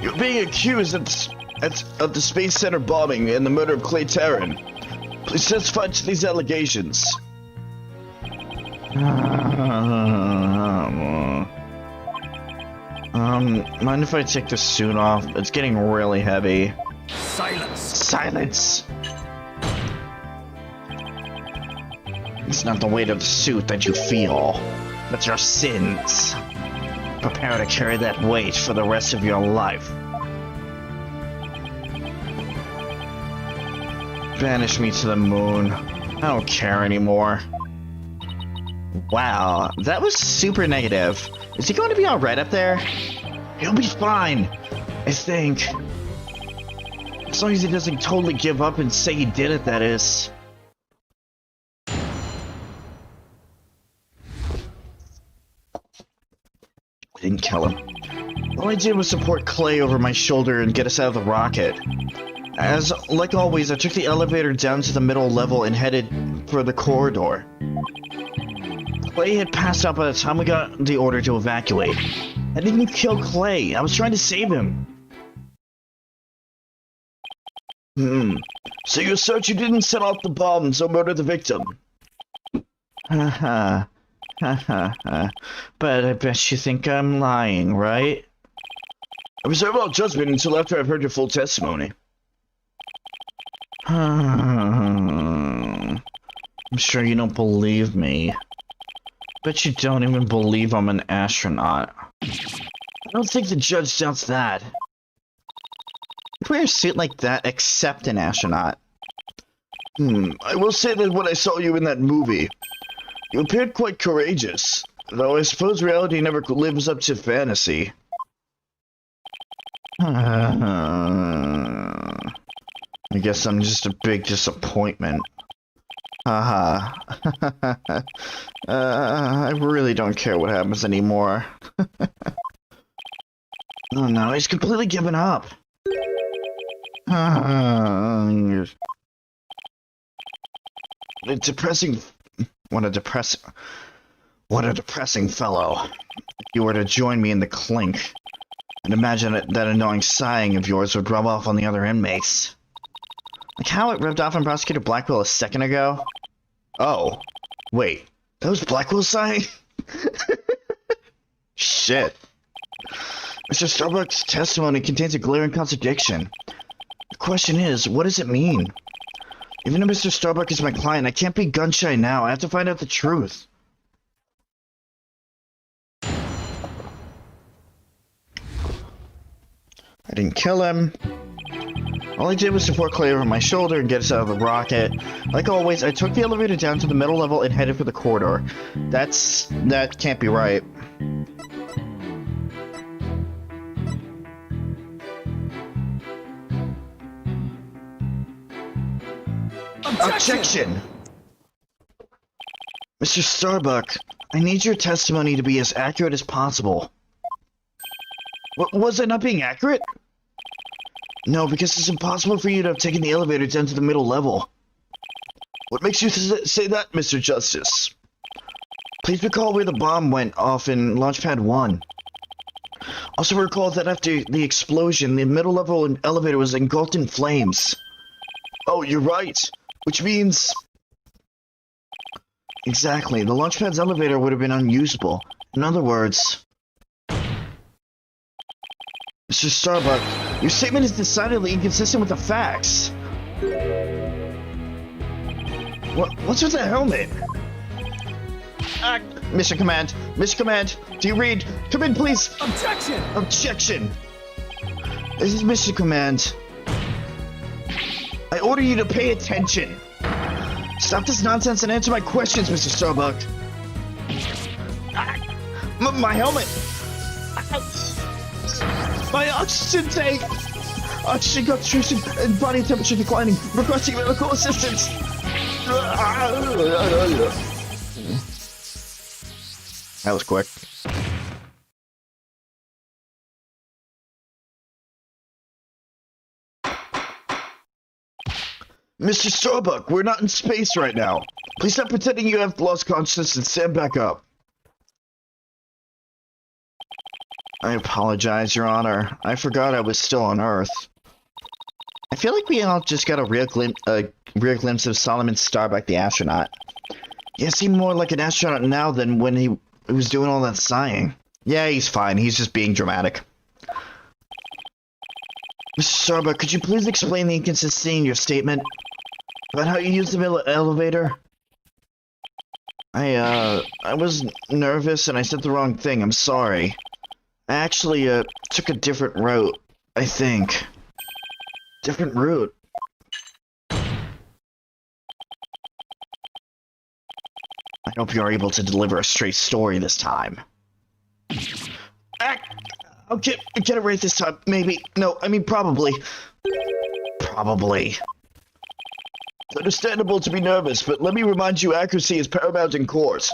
You're being accused of the Space Center bombing and the murder of Clay Terran. Please testify to these allegations. Mind if I take this suit off? It's getting really heavy. Silence. Silence! It's not the weight of the suit that you feel, but your sins. Prepare to carry that weight for the rest of your life. Banish me to the moon. I don't care anymore. Wow, that was super negative. Is he going to be alright up there? He'll be fine, I think. As long as he doesn't totally give up and say he did it, that is. I didn't kill him. All I did was support Clay over my shoulder and get us out of the rocket. As, like always, I took the elevator down to the middle level and headed for the corridor. Clay had passed out by the time we got the order to evacuate. I didn't kill Clay. I was trying to save him. So you assert you didn't set off the bombs or murder the victim? Haha. But I bet you think I'm lying, right? I reserve all judgment until after I've heard your full testimony. I'm sure you don't believe me. Bet you don't even believe I'm an astronaut. I don't think the judge doubts that. Wear a suit like that except an astronaut. I will say that when I saw you in that movie, you appeared quite courageous, though I suppose reality never lives up to fantasy. I guess I'm just a big disappointment. Haha. I really don't care what happens anymore. Oh no, he's completely given up. It's depressing. What a depressing fellow. If you were to join me in the clink, and imagine that annoying sighing of yours would rub off on the other inmates. Like how it rubbed off on Prosecutor Blackwell a second ago? Oh, wait, that was Blackwell sighing? Shit. Mr. Starbuck's testimony contains a glaring contradiction. The question is, what does it mean? Even though Mr. Starbuck is my client, I can't be gun-shy now. I have to find out the truth. I didn't kill him. All I did was support Clay over my shoulder and get us out of the rocket. Like always, I took the elevator down to the middle level and headed for the corridor. That can't be right. Objection! Mr. Starbuck, I need your testimony to be as accurate as possible. Was I not being accurate? No, because it's impossible for you to have taken the elevator down to the middle level. What makes you say that, Mr. Justice? Please recall where the bomb went off in Launchpad 1. Also recall that after the explosion, the middle level elevator was engulfed in flames. Oh, you're right. Which means... Exactly, the Launchpad's elevator would have been unusable. In other words... Mr. Starbuck, your statement is decidedly inconsistent with the facts. What's with the helmet? Mr. Command, do you read? Come in, please. Objection! Objection! This is Mr. Command. I order you to pay attention. Stop this nonsense and answer my questions, Mr. Starbuck. My helmet! My oxygen tank! Oxygen concentration and body temperature declining. Requesting medical assistance. That was quick. Mr. Starbuck, we're not in space right now. Please stop pretending you have lost consciousness and stand back up. I apologize, Your Honor. I forgot I was still on Earth. I feel like we all just got a real glimpse of Solomon Starbuck, the astronaut. Yeah, seemed more like an astronaut now than when he was doing all that sighing. Yeah, he's fine. He's just being dramatic. Mr. Starbuck, could you please explain the inconsistency in your statement about how you used the elevator? I was nervous and I said the wrong thing. I'm sorry. I actually, took a different route, I think. Different route. I hope you're able to deliver a straight story this time. I'll get it right this time. Maybe. No, I mean probably. Probably. It's understandable to be nervous, but let me remind you, accuracy is paramount in court.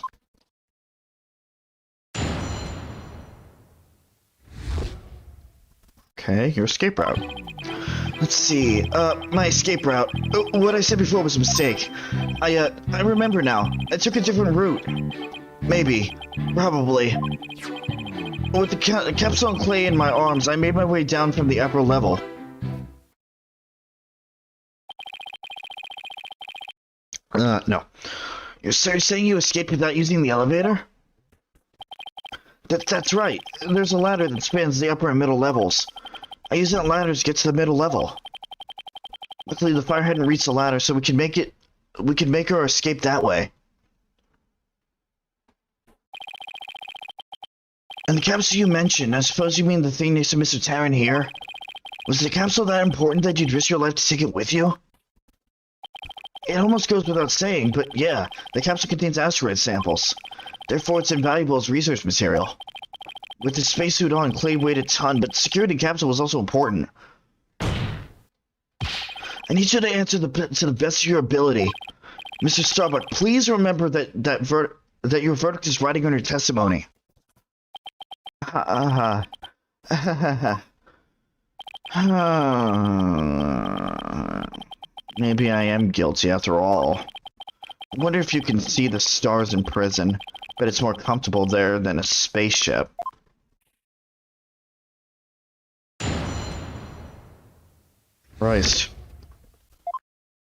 Okay, your escape route. Let's see, my escape route. What I said before was a mistake. I remember now. I took a different route. Maybe. Probably. With the capsule and clay in my arms, I made my way down from the upper level. No. You're saying you escaped without using the elevator? That's right. There's a ladder that spans the upper and middle levels. I used that ladder to get to the middle level. Luckily, the fire hadn't reached the ladder, so we can make our escape that way. And the capsule you mentioned, I suppose you mean the thing next to Mr. Tarrant here? Was the capsule that important that you'd risk your life to take it with you? It almost goes without saying, but yeah, the capsule contains asteroid samples. Therefore, it's invaluable as research material. With the spacesuit on, Clay weighed a ton, but security capsule was also important. I need you to answer to the best of your ability. Mr. Starbuck, please remember that your verdict is writing on your testimony. Maybe I am guilty after all. I wonder if you can see the stars in prison, but it's more comfortable there than a spaceship. Christ.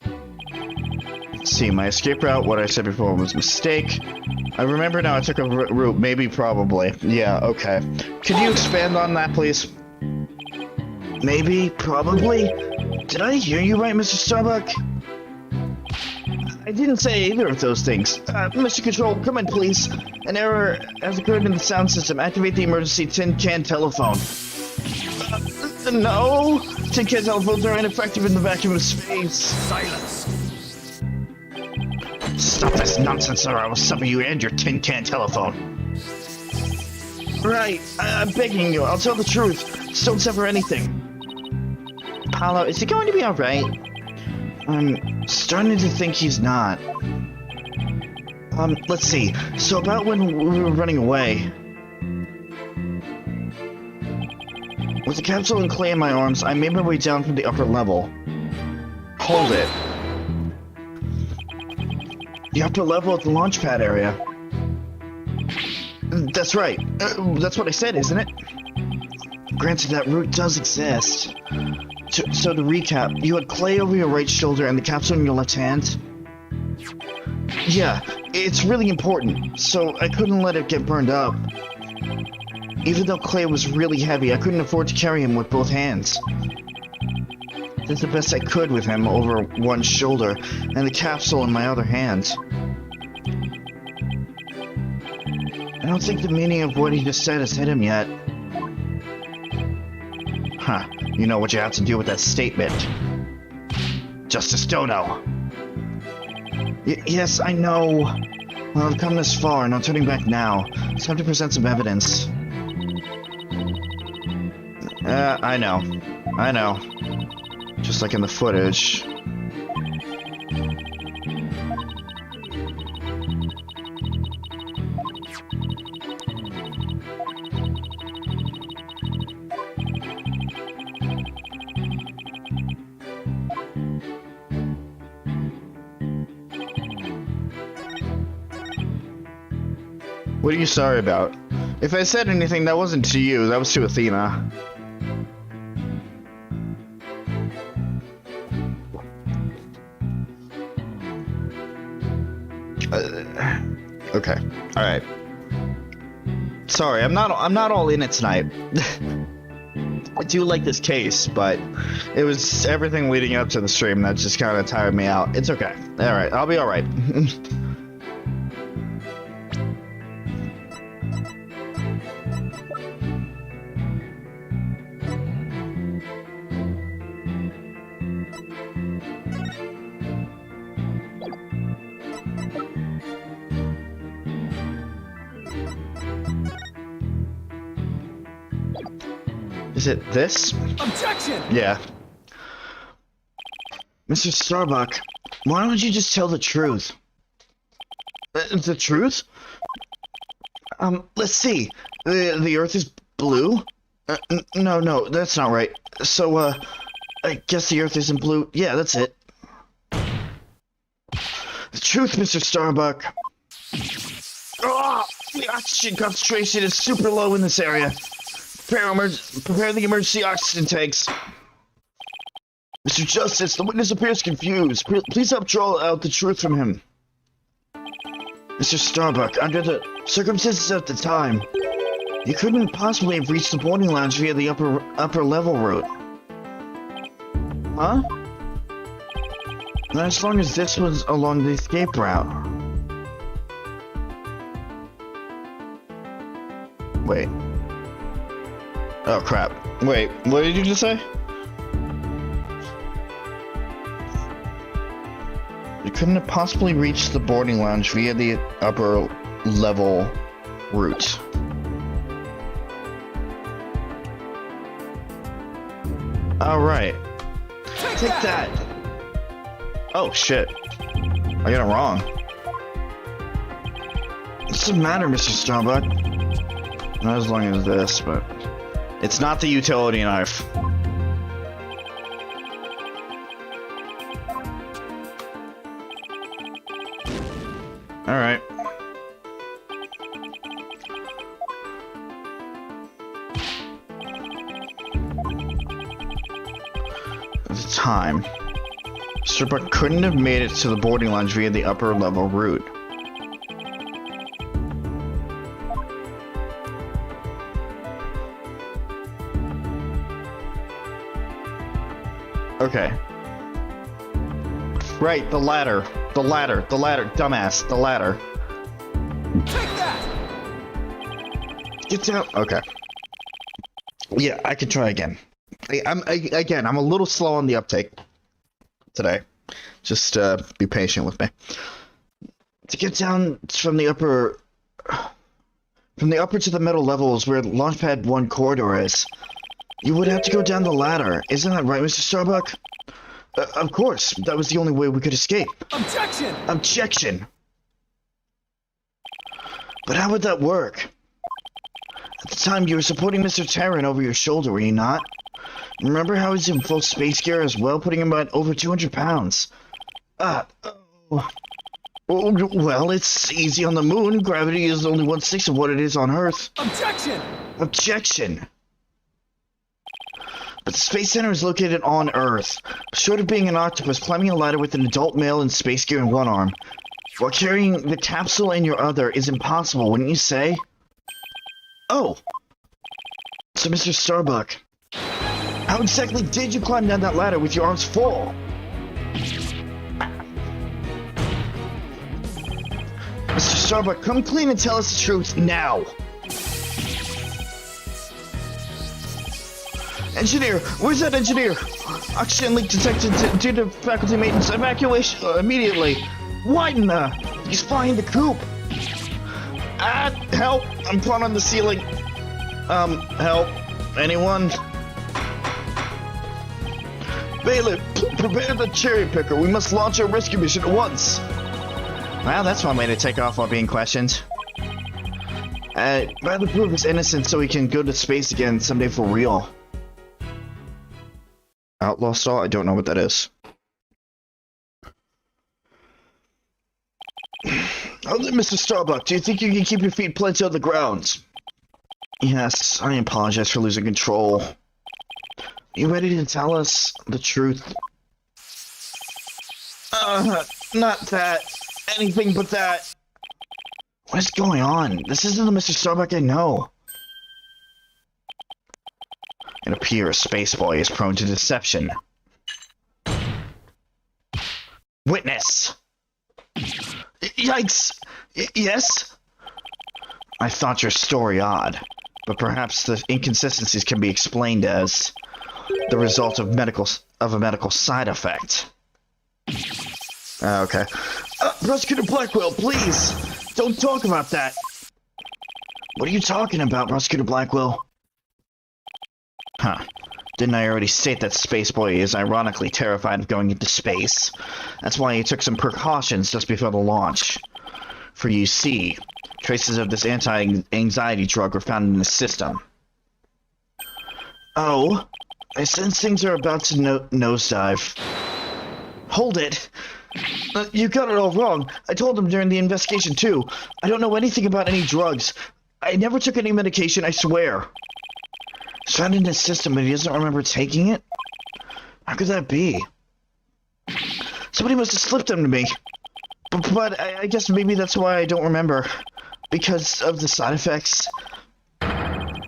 Let's see, my escape route, what I said before was a mistake. I remember now I took a route, maybe, probably. Yeah, okay. Could you expand on that, please? Maybe, probably. Did I hear you right, Mr. Starbuck? I didn't say either of those things. Mr. Control, come in, please. An error has occurred in the sound system. Activate the emergency tin can telephone. No! Tin can telephones are ineffective in the vacuum of space. Silence. Stop this nonsense, or I will summon you and your tin can telephone. Right, I'm begging you. I'll tell the truth. Just don't suffer anything. Paolo, is he going to be alright? I'm starting to think he's not. Let's see. So about when we were running away. With the capsule and clay in my arms, I made my way down from the upper level. Hold it. The upper level of the launch pad area. That's right. That's what I said, isn't it? Granted, that route does exist. So to recap, you had clay over your right shoulder and the capsule in your left hand? Yeah, it's really important, so I couldn't let it get burned up. Even though clay was really heavy, I couldn't afford to carry him with both hands. Did the best I could with him over one shoulder, and the capsule in my other hand. I don't think the meaning of what he just said has hit him yet. Huh. You know what you have to do with that statement. Justice Dono. Yes, I know. Well, I've come this far, no turning back now. It's time to present some evidence. I know. I know. Just like in the footage. What are you sorry about? If I said anything, that wasn't to you, that was to Athena. Okay. All right. Sorry, I'm not all in it tonight. I do like this case, but it was everything leading up to the stream that just kind of tired me out. It's okay. All right, I'll be all right. Is it this? Objection! Yeah. Mr. Starbuck, why don't you just tell the truth? The truth? Let's see. The Earth is blue? No, that's not right. So, I guess the Earth isn't blue. Yeah, that's it. The truth, Mr. Starbuck. Oh, the oxygen concentration is super low in this area. Prepare the emergency oxygen tanks. Mr. Justice, the witness appears confused. Please help draw out the truth from him. Mr. Starbuck, under the circumstances at the time, you couldn't possibly have reached the boarding lounge via the upper level route. Huh? Not as long as this was along the escape route. Wait. Oh crap. Wait, what did you just say? You couldn't have possibly reached the boarding lounge via the upper level route. Alright. Take that! Oh shit. I got it wrong. What's the matter, Mr. Starbuck? Not as long as this, but... It's not the utility knife. Alright. At the time, Starbuck couldn't have made it to the boarding lounge via the upper level route. Okay. Right, the ladder, dumbass, the ladder. Take that! Get down. Okay. Yeah, I can try again. I'm a little slow on the uptake today. Just be patient with me. To get down from the upper to the middle levels where Launchpad 1 corridor is, you would have to go down the ladder. Isn't that right, Mr. Starbuck? Of course. That was the only way we could escape. Objection! Objection! But how would that work? At the time, you were supporting Mr. Terran over your shoulder, were you not? Remember how he's in full space gear as well, putting him at over 200 pounds? Well, it's easy on the moon. Gravity is only 1/6 of what it is on Earth. Objection! Objection! But the Space Center is located on Earth. Short of being an octopus, climbing a ladder with an adult male in space gear in one arm, while carrying the capsule in your other, is impossible, wouldn't you say? Oh! So, Mr. Starbuck, how exactly did you climb down that ladder with your arms full? Mr. Starbuck, come clean and tell us the truth now! Engineer! Where's that engineer? Oxygen leak detected due to faculty maintenance. Evacuation immediately! Widen he's flying the coop! Help! I'm caught on the ceiling. Help. Anyone? Bailiff, prepare the cherry picker. We must launch a rescue mission at once. Well, that's one way to take off while being questioned. Rather prove his innocence so he can go to space again someday for real. Outlaw stall? I don't know what that is. Mr. Starbuck, do you think you can keep your feet planted on the ground? Yes, I apologize for losing control. You ready to tell us the truth? Not that. Anything but that. What is going on? This isn't the Mr. Starbuck I know. It appears Space Boy is prone to deception. Witness! Yikes! Yes? I thought your story odd. but perhaps the inconsistencies can be explained as the result of a medical side effect. Okay. Prosecutor Blackwell, please! Don't talk about that! What are you talking about, Prosecutor Blackwell? Huh. Didn't I already state that Spaceboy is ironically terrified of going into space? That's why he took some precautions just before the launch. For you see, traces of this anti-anxiety drug were found in his system. Oh, I sense things are about to nosedive. Hold it! You got it all wrong. I told him during the investigation too. I don't know anything about any drugs. I never took any medication, I swear. It's found in his system, but he doesn't remember taking it? How could that be? Somebody must have slipped them to me. But I guess maybe that's why I don't remember. Because of the side effects.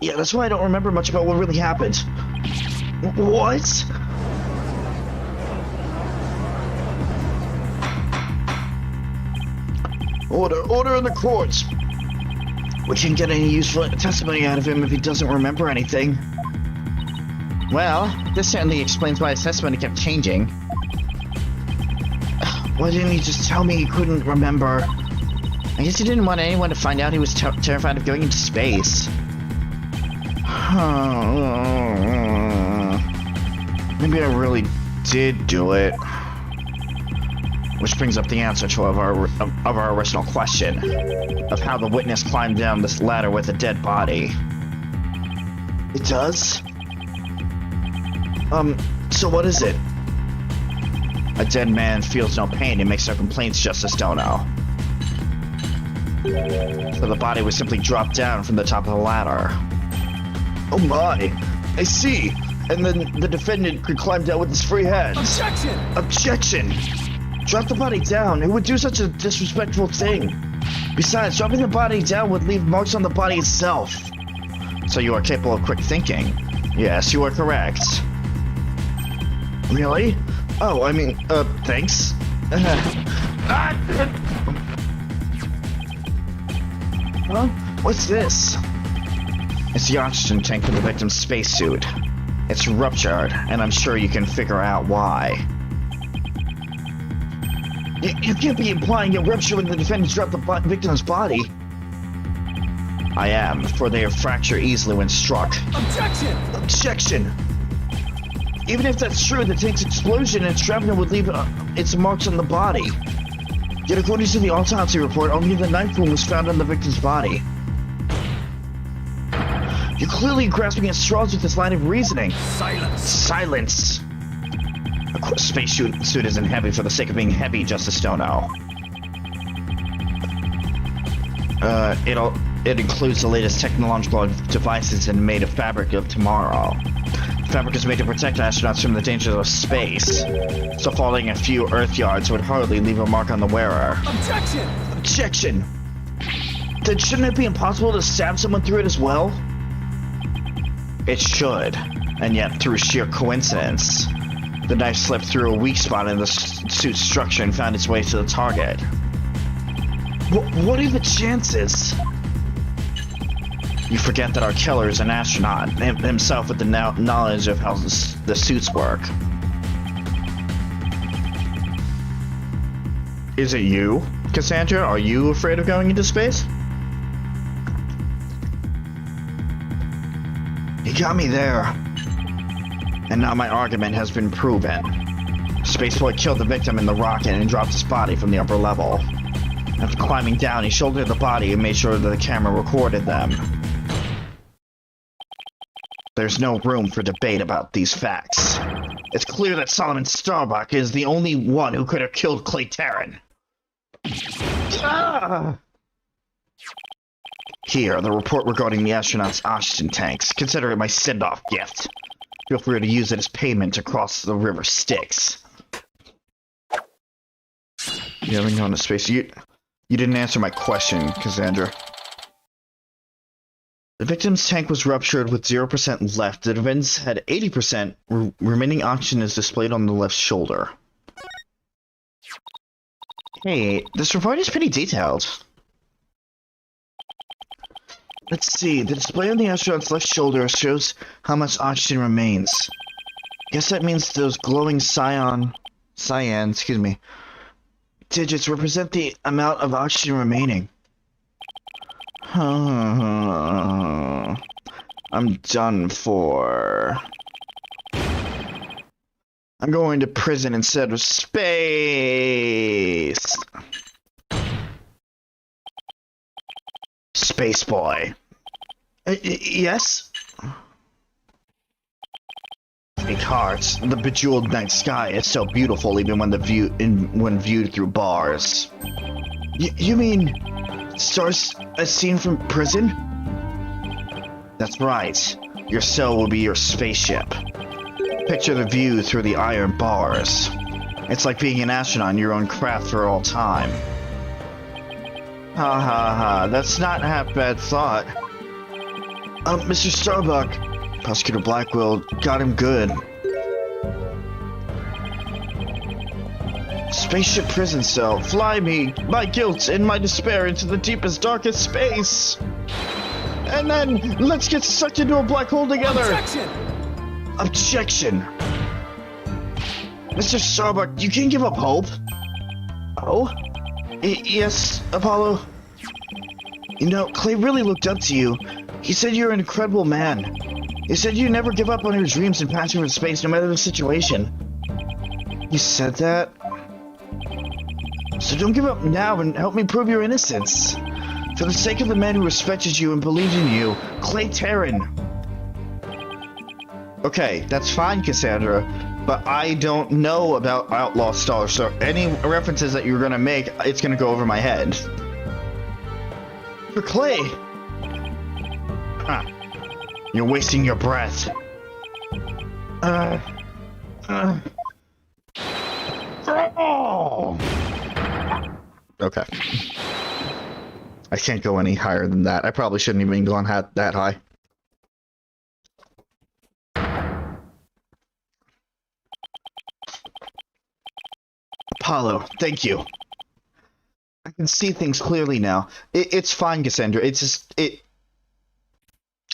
Yeah, that's why I don't remember much about what really happened. What? Order in the courts. We can't get any useful testimony out of him if he doesn't remember anything. Well, this certainly explains why his testimony kept changing. Why didn't he just tell me he couldn't remember? I guess he didn't want anyone to find out he was terrified of going into space. Maybe I really did do it. Which brings up the answer to our original question of how the witness climbed down this ladder with a dead body. It does? So what is it? A dead man feels no pain and makes no complaints, Justice Dono. So the body was simply dropped down from the top of the ladder. Oh my! I see! And then the defendant could climb down with his free hands. Objection! Objection! Drop the body down. Who would do such a disrespectful thing? Besides, dropping the body down would leave marks on the body itself. So you are capable of quick thinking? Yes, you are correct. Really? Oh, I mean, thanks. Huh? What's this? It's the oxygen tank for the victim's spacesuit. It's ruptured, and I'm sure you can figure out why. You can't be implying a rupture when the defendants dropped the victim's body. I am, for they fracture easily when struck. Objection! Objection! Even if that's true, the tank's explosion and shrapnel would leave its marks on the body. Yet according to the autopsy report, only the knife wound was found on the victim's body. You're clearly grasping at straws with this line of reasoning. Silence! Silence! Of course, spacesuit isn't heavy for the sake of being heavy, Justice Dono. It includes the latest technological devices and made of fabric of tomorrow. The fabric is made to protect astronauts from the dangers of space, so falling a few Earth yards would hardly leave a mark on the wearer. Objection! Objection! Then shouldn't it be impossible to stab someone through it as well? It should, and yet through sheer coincidence, the knife slipped through a weak spot in the suit's structure and found its way to the target. What are the chances? You forget that our killer is an astronaut, himself with the knowledge of how the suits work. Is it you, Cassandra? Are you afraid of going into space? You got me there. And now my argument has been proven. Spaceboy killed the victim in the rocket and dropped his body from the upper level. After climbing down, he shouldered the body and made sure that the camera recorded them. There's no room for debate about these facts. It's clear that Solomon Starbuck is the only one who could have killed Clay Terran. Ah! Here, the report regarding the astronauts' oxygen tanks. Consider it my send-off gift. Feel free to use it as payment to cross the river Styx. You haven't gone to space. You didn't answer my question, Cassandra. The victim's tank was ruptured with 0% left. The defendants had 80%. Remaining oxygen is displayed on the left shoulder. Hey, this report is pretty detailed. Let's see. The display on the astronaut's left shoulder shows how much oxygen remains. Guess that means those glowing cyan, digits represent the amount of oxygen remaining. I'm done for. I'm going to prison instead of space. Space boy. Yes? Because the bejeweled night sky is so beautiful even when when viewed through bars. You mean stars as seen from prison? That's right. Your cell will be your spaceship. Picture the view through the iron bars. It's like being an astronaut in your own craft for all time. Ha ha ha, that's not half bad thought. Mr. Starbuck, Prosecutor Blackwell got him good. Spaceship prison cell, fly me, my guilt and my despair into the deepest, darkest space. And then, let's get sucked into a black hole together. Objection! Mr. Starbuck, you can't give up hope. Oh? Yes, Apollo? You know, Clay really looked up to you. He said you're an incredible man. He said you never give up on your dreams and passion for space, no matter the situation. You said that? So don't give up now and help me prove your innocence. For the sake of the man who respected you and believed in you, Clay Terran. Okay, that's fine, Cassandra, but I don't know about Outlaw Stars, so any references that you're gonna make, it's gonna go over my head. For Clay! Huh. You're wasting your breath. Oh! Okay. I can't go any higher than that. I probably shouldn't even gone that high. Apollo, thank you. I can see things clearly now. It's fine, Cassandra. It's just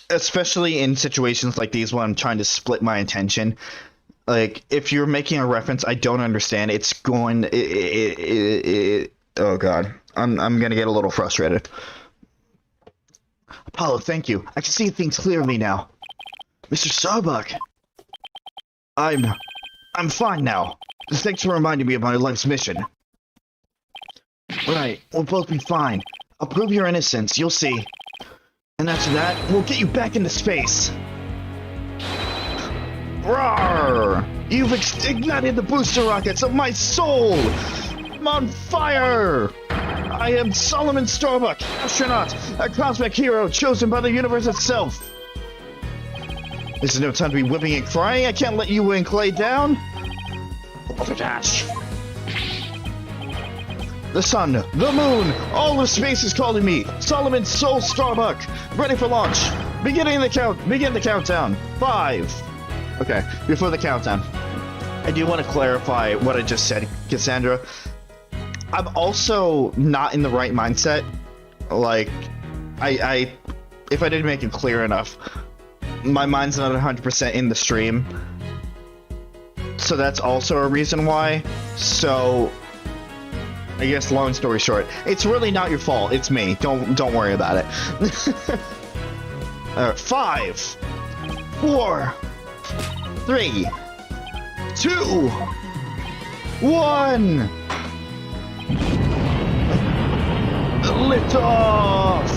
especially in situations like these when I'm trying to split my attention. Like, if you're making a reference I don't understand, it's going. Oh God, I'm gonna get a little frustrated. Apollo, thank you. I can see things clearly now. Mr. Starbuck, I'm fine now. Thanks for reminding me of my life's mission. Right, we'll both be fine. I'll prove your innocence, you'll see. And after that, we'll get you back into space. Roar! You've ignited the booster rockets of my soul! I'm on fire! I am Solomon Starbuck, astronaut, a cosmic hero chosen by the universe itself. This is no time to be whipping and crying. I can't let you and Clay down. Overdash. The sun, the moon, all of space is calling me. Solomon Soul Starbuck, ready for launch. Begin the countdown. 5. Okay, before the countdown, I do want to clarify what I just said, Cassandra. I'm also not in the right mindset. Like, if I didn't make it clear enough, my mind's not 100% in the stream. So that's also a reason why. So, I guess long story short, it's really not your fault. It's me. Don't worry about it. 5, 4, 3, 2, 1. Lift off.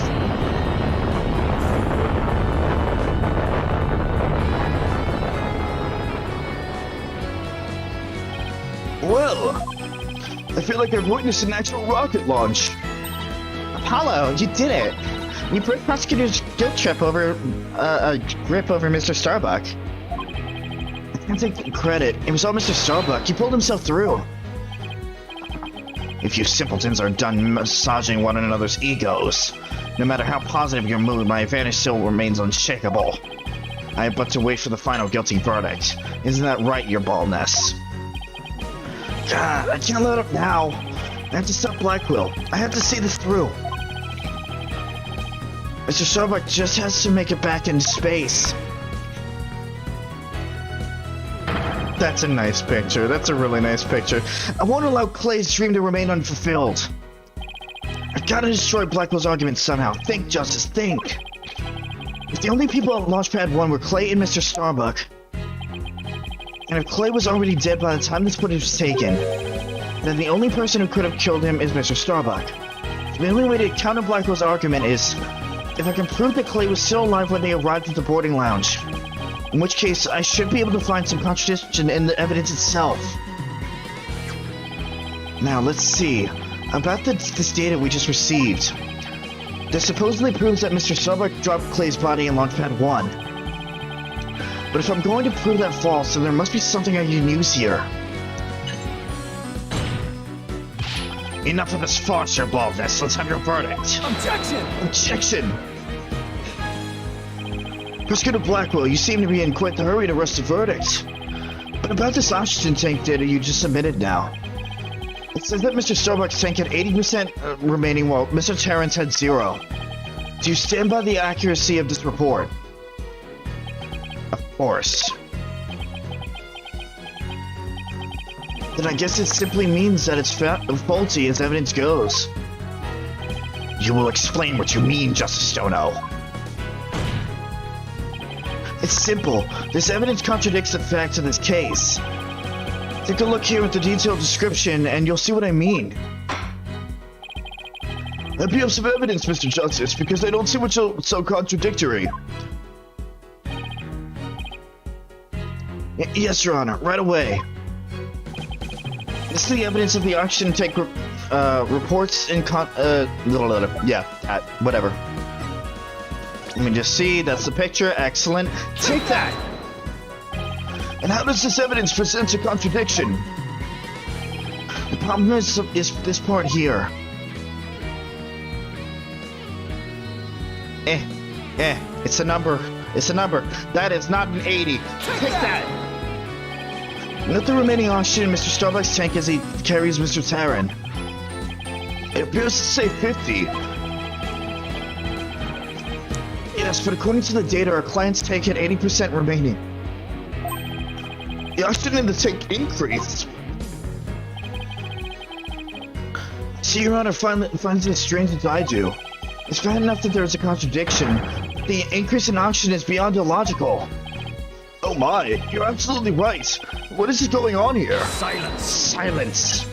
Well, I feel like I've witnessed an actual rocket launch. Apollo, you did it. You broke Prosecutor's guilt trip over a grip over Mr. Starbuck. I can't take the credit. It was all Mr. Starbuck. He pulled himself through. If you simpletons are done massaging one another's egos, no matter how positive your mood, my advantage still remains unshakable. I have but to wait for the final guilty verdict. Isn't that right, your baldness? God, I can't let up now. I have to stop Blackwell. I have to see this through. Mr. Starbuck just has to make it back into space. That's a nice picture. That's a really nice picture. I won't allow Clay's dream to remain unfulfilled. I've gotta destroy Blackwell's argument somehow. Think, Justice, think. If the only people at Launchpad 1 were Clay and Mr. Starbuck, and if Clay was already dead by the time this footage was taken, then the only person who could have killed him is Mr. Starbuck. The only way to counter Blackwell's argument is if I can prove that Clay was still alive when they arrived at the boarding lounge. In which case, I should be able to find some contradiction in the evidence itself. Now, let's see. About this data we just received. This supposedly proves that Mr. Starbuck dropped Clay's body in Launchpad 1. But if I'm going to prove that false, then there must be something I can use here. Enough of this farce, your baldness. Let's have your verdict. Objection! Objection! Prosecutor Blackwell, you seem to be in quite the hurry to rush the verdict. But about this oxygen tank data you just submitted now. It says that Mr. Starbuck's tank had 80% remaining while Mr. Terrence had 0. Do you stand by the accuracy of this report? Of course. Then I guess it simply means that it's faulty as evidence goes. You will explain what you mean, Justice Stono. It's simple. This evidence contradicts the facts of this case. Take a look here at the detailed description, and you'll see what I mean. That'd be some evidence, Mr. Justice, because I don't see what's so contradictory. Yes, Your Honor, right away. This is the evidence of the oxygen tank reports in whatever. Let me just see, that's the picture, excellent. Take that! And how does this evidence present a contradiction? The problem is this part here. It's a number. It's a number. That is not an 80. Take that! Note the remaining oxygen in Mr. Starbuck's tank as he carries Mr. Taryn. It appears to say 50. Yes, but according to the data, our client's tank had 80% remaining. The oxygen in the tank increased. See, Your Honor finds it as strange as I do. It's bad enough that there is a contradiction. The increase in oxygen is beyond illogical. Oh my, you're absolutely right. What is going on here? Silence. Silence.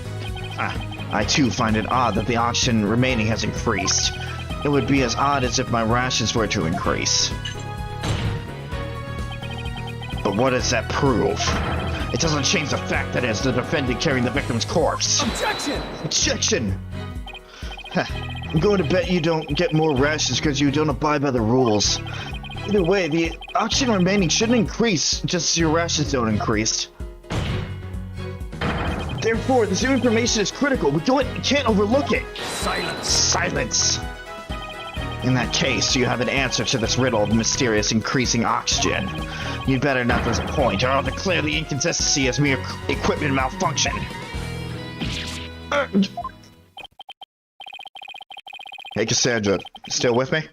I too find it odd that the oxygen remaining has increased. It would be as odd as if my rations were to increase. But what does that prove? It doesn't change the fact that it's the defendant carrying the victim's corpse. Objection! Objection! I'm going to bet you don't get more rations because you don't abide by the rules. Either way, the oxygen remaining shouldn't increase just as your rations don't increase. Therefore, this new information is critical. We can't overlook it. Silence. Silence. In that case, you have an answer to this riddle of mysterious increasing oxygen. You'd better not disappoint, or I'll declare the inconsistency as mere equipment malfunction. Hey, Cassandra, still with me?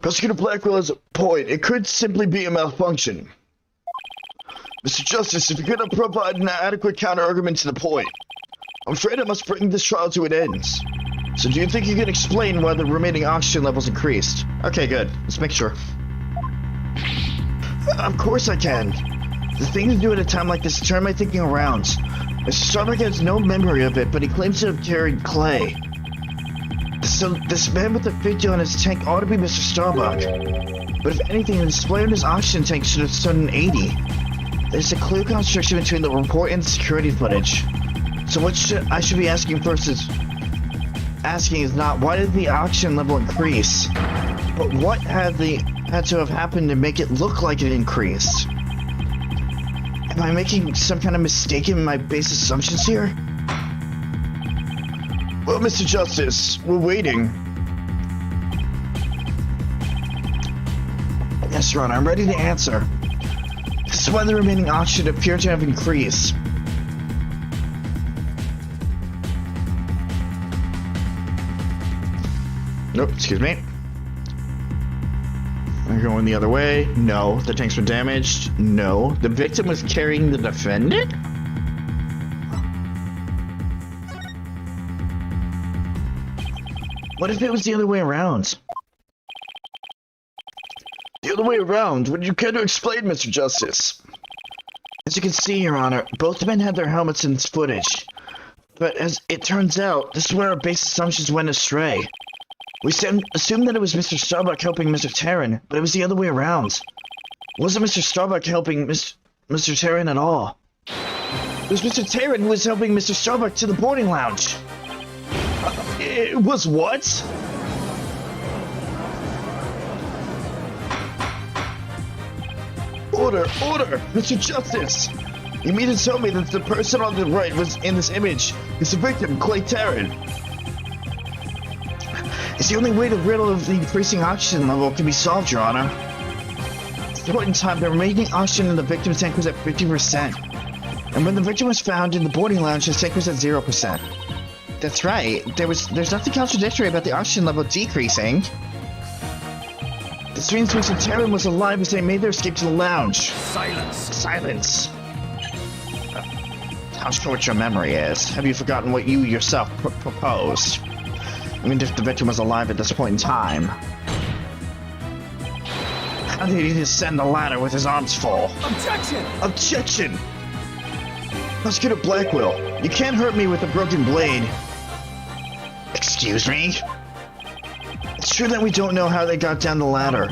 Prosecutor Blackwell has a point. It could simply be a malfunction. Mr. Justice, if you could provide an adequate counter-argument to the point, I'm afraid I must bring this trial to an end. So do you think you can explain why the remaining oxygen levels increased? Okay, good. Let's make sure. Of course I can. The thing to do at a time like this is turn my thinking around. Mr. Starbuck has no memory of it, but he claims to have carried Clay. So this man with the 50 on his tank ought to be Mr. Starbuck. But if anything, the display on his oxygen tank should have stood an 80. There's a clear contradiction between the report and the security footage. So what I should be asking first is not why did the oxygen level increase, but what had to have happened to make it look like it increased? Am I making some kind of mistake in my base assumptions here? Well, Mr. Justice, we're waiting. Yes, Your Honor, I'm ready to answer. This is why the remaining oxygen appear to have increased. Nope, excuse me. We're going the other way. No. The tanks were damaged. No. The victim was carrying the defendant? What if it was the other way around? The other way around? Would you care to explain, Mr. Justice? As you can see, Your Honor, both men had their helmets in this footage. But as it turns out, this is where our base assumptions went astray. We assumed that it was Mr. Starbuck helping Mr. Terran, but it was the other way around. It wasn't Mr. Starbuck helping Mr. Terran at all. It was Mr. Terran who was helping Mr. Starbuck to the boarding lounge. It was what? Order! Order! Mr. Justice! You mean to tell me that the person on the right was in this image is the victim, Clay Terran? It's the only way the riddle of the increasing oxygen level can be solved, Your Honor. At this point in time, the remaining oxygen in the victim's tank was at 50%. And when the victim was found in the boarding lounge, his tank was at 0%. That's right. There's nothing contradictory about the oxygen level decreasing. This means Mr. Terran was alive as they made their escape to the lounge. Silence. Silence. How short your memory is. Have you forgotten what you yourself proposed? I mean, if the victim was alive at this point in time. How did he descend the ladder with his arms full? Objection! Objection! Prosecutor Blackwell, you can't hurt me with a broken blade. Excuse me? It's true that we don't know how they got down the ladder.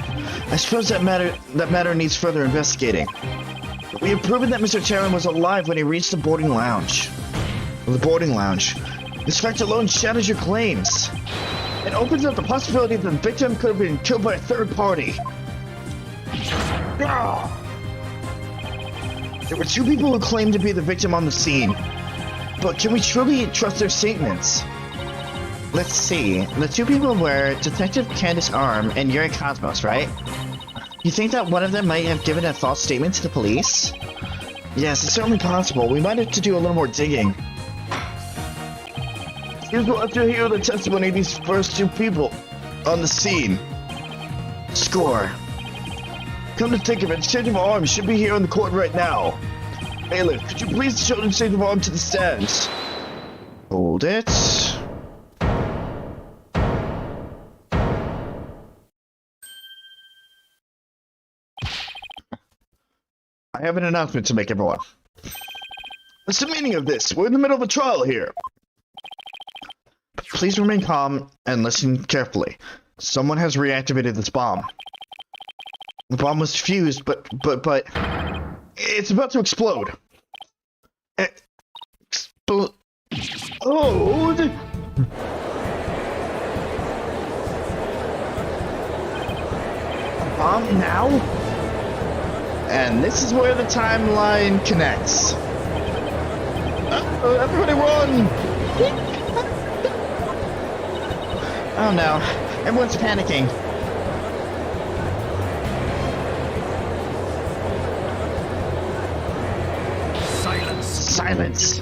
I suppose that matter needs further investigating. But we have proven that Mr. Terran was alive when he reached the boarding lounge. The boarding lounge. This fact alone shatters your claims. It opens up the possibility that the victim could have been killed by a third party. There were two people who claimed to be the victim on the scene. But can we truly trust their statements? Let's see. The two people were Detective Candace Arm and Yuri Cosmos, right? You think that one of them might have given a false statement to the police? Yes, it's certainly possible. We might have to do a little more digging. Here's what have to hear the testimony of these first two people on the scene. Score. Come to think of it, Change of Arms should be here in the court right now. Bailiff, could you please show the Change of Arms to the stands? Hold it. I have an announcement to make, everyone. What's the meaning of this? We're in the middle of a trial here. Please remain calm and listen carefully. Someone has reactivated this bomb. The bomb was fused, but it's about to explode. Explode. A bomb now? And this is where the timeline connects. Everybody run! Oh no, everyone's panicking. Silence!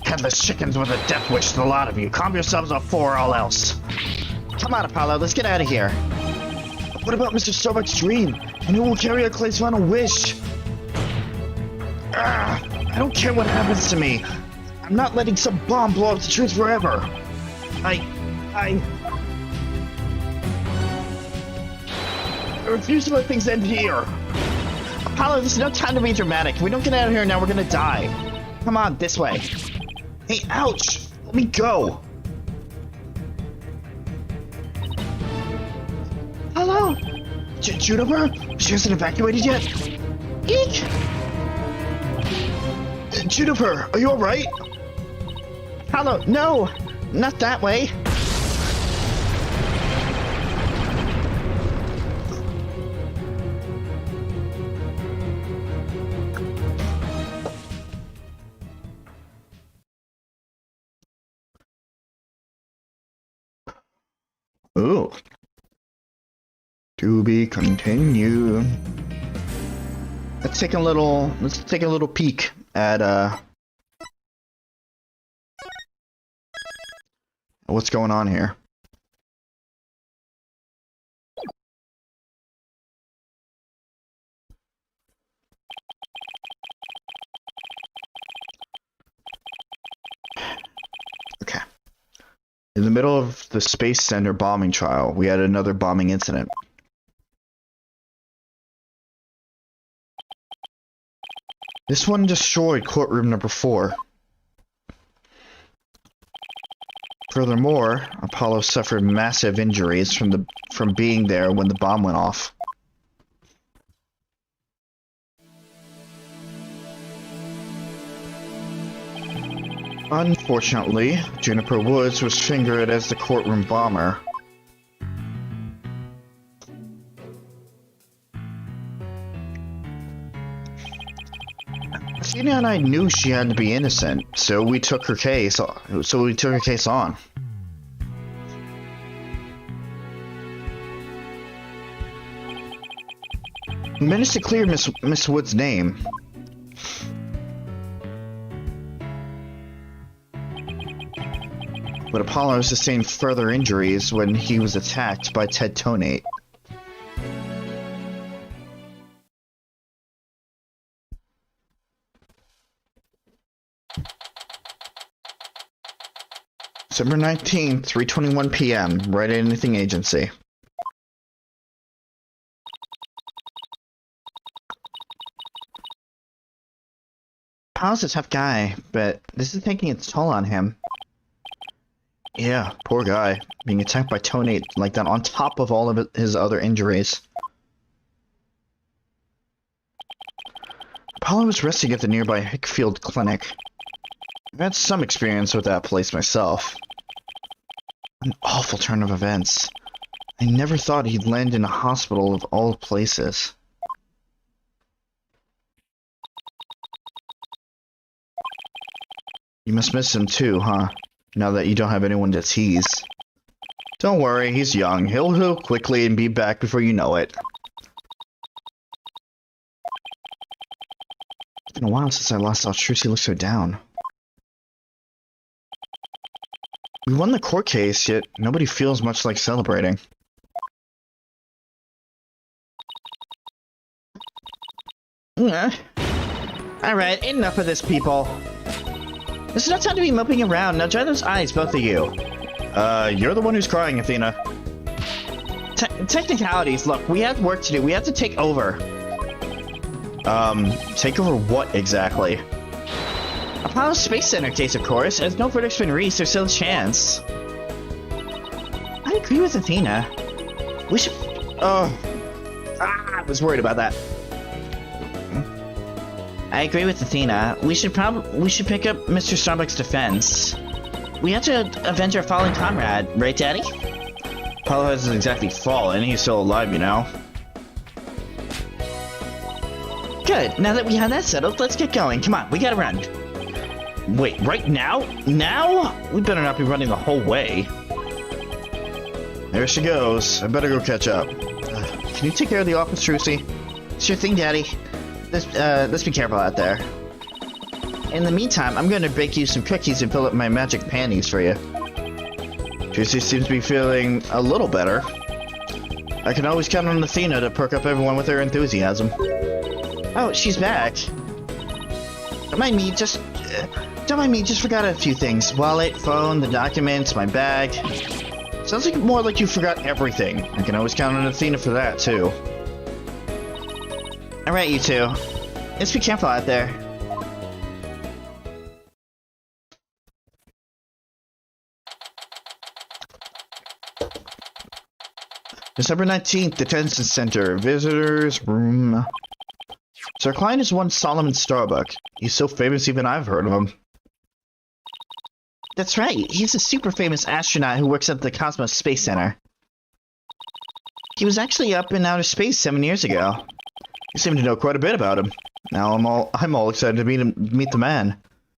Headless chickens with a death wish to the lot of you. Calm yourselves before all else. Come on, Apollo, let's get out of here. What about Mr. Starbuck's dream? And who will carry out Clay's final wish? I don't care what happens to me. I'm not letting some bomb blow up the truth forever. I refuse to let things end here. Apollo, there's no time to be dramatic. If we don't get out of here now, we're gonna die. Come on, this way. Hey, ouch! Let me go. Hello? Juniper? She hasn't evacuated yet? Eek! Juniper, are you alright? Hello? No! Not that way! Ooh. To be continued. Let's take a little peek at What's going on here? Okay. In the middle of the Space Center bombing trial, we had another bombing incident. This one destroyed courtroom number 4. Furthermore, Apollo suffered massive injuries from being there when the bomb went off. Unfortunately, Juniper Woods was fingered as the courtroom bomber. Athena and I knew she had to be innocent, so we took her case on. We managed to clear Miss Wood's name. But Apollo sustained further injuries when he was attacked by Ted Tonate. December 19th, 3:21 p.m. Wright Anything Agency. Apollo's a tough guy, but this is taking its toll on him. Yeah, poor guy. Being attacked by Tonate like that on top of all of his other injuries. Apollo was resting at the nearby Hickfield Clinic. I've had some experience with that place myself. An awful turn of events. I never thought he'd land in a hospital of all places. You must miss him too, huh? Now that you don't have anyone to tease. Don't worry, he's young. He'll heal quickly and be back before you know it. It's been a while since I last saw Suzie look so down. We won the court case, yet nobody feels much like celebrating. Alright, enough of this, people. This is not time to be moping around. Now dry those eyes, both of you. You're the one who's crying, Athena. Technicalities. Look, we have work to do. We have to take over. Take over what exactly? Apollo Space Center case, of course. As no verdict's been reached, there's still a chance. I agree with Athena. We should... I was worried about that. I agree with Athena. We should pick up Mr. Starbuck's defense. We have to avenge our fallen comrade, right, Daddy? Apollo hasn't exactly fallen. He's still alive, you know. Good. Now that we have that settled, let's get going. Come on, we gotta run. Wait, right now? Now? We better not be running the whole way. There she goes. I better go catch up. Can you take care of the office, Suzie? Sure thing, Daddy. Let's be careful out there. In the meantime, I'm going to bake you some cookies and fill up my magic panties for you. Suzie seems to be feeling a little better. I can always count on Athena to perk up everyone with her enthusiasm. Oh, she's back. Don't mind me, just forgot a few things. Wallet, phone, the documents, my bag. Sounds like more like you forgot everything. I can always count on Athena for that, too. Alright, you two. Let's be careful out there. December 19th, Detention Center, Visitors Room. So our client is one Solomon Starbuck. He's so famous even I've heard of him. That's right. He's a super famous astronaut who works at the Cosmos Space Center. He was actually up in outer space 7 years ago. You seem to know quite a bit about him. Now I'm all excited to meet the man.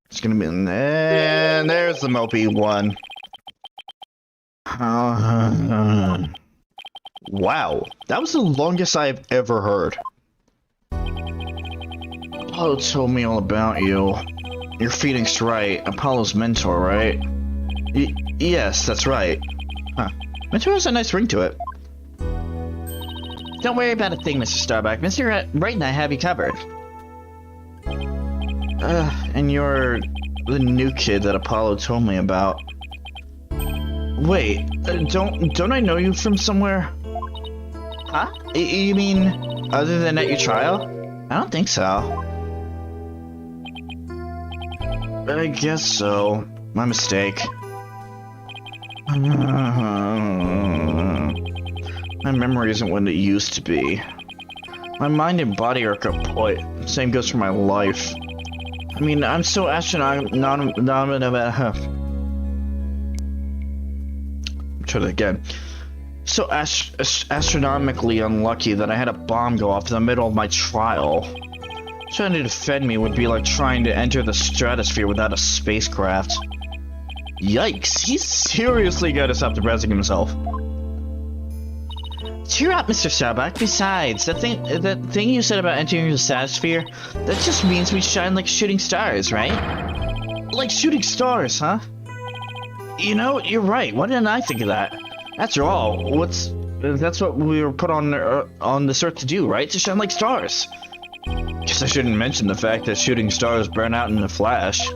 It's gonna be, and there's the mopey one. Wow, that was the longest I've ever heard. Apollo told me all about you. You're Phoenix Wright, Apollo's mentor, right? Yes, that's right. Huh. Mentor has a nice ring to it. Don't worry about a thing, Mr. Starbuck. Mr. Wright and I have you covered. And you're the new kid that Apollo told me about. Wait, don't I know you from somewhere? Huh? You mean, other than at your trial? I don't think so. I guess so. My mistake. My memory isn't what it used to be. My mind and body are kaput. Same goes for my life. I mean, I'm so Try that again. So astronomically unlucky that I had a bomb go off in the middle of my trial. Trying to defend me would be like trying to enter the stratosphere without a spacecraft. Yikes, he's seriously got to stop depressing himself. Cheer up, Mr. Starbuck. Besides, that thing you said about entering the stratosphere, that just means we shine like shooting stars, right? Like shooting stars, huh? You know, you're right. Why didn't I think of that? After all, that's what we were put on this earth to do, right? To shine like stars. Guess I shouldn't mention the fact that shooting stars burn out in a flash.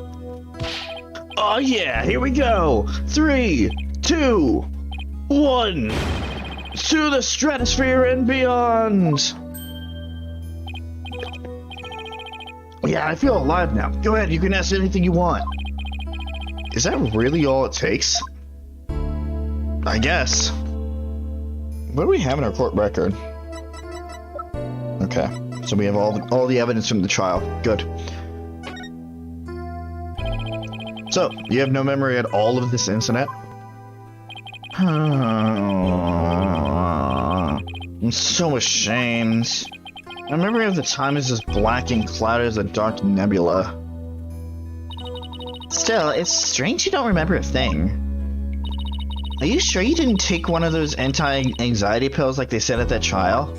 Oh yeah, here we go. 3, 2, 1. To the stratosphere and beyond! Yeah, I feel alive now. Go ahead, you can ask anything you want. Is that really all it takes? I guess. What do we have in our court record? Okay, so we have all the evidence from the trial. Good. So, you have no memory at all of this incident? I'm so ashamed. My memory of the time is as black and clouded as a dark nebula. Still, it's strange you don't remember a thing. Are you sure you didn't take one of those anti-anxiety pills like they said at that trial?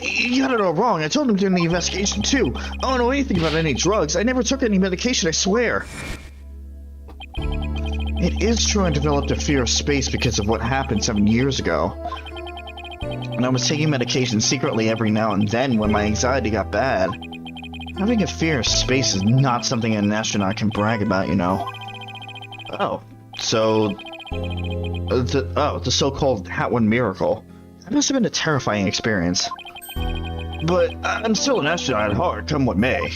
You got it all wrong. I told him during the investigation, too. I don't know anything about any drugs. I never took any medication, I swear. It is true I developed a fear of space because of what happened 7 years ago. And I was taking medication secretly every now and then when my anxiety got bad. Having a fear of space is not something an astronaut can brag about, you know. Oh, so... the so-called Hat One miracle. That must have been a terrifying experience. But I'm still an astronaut at heart, come what may.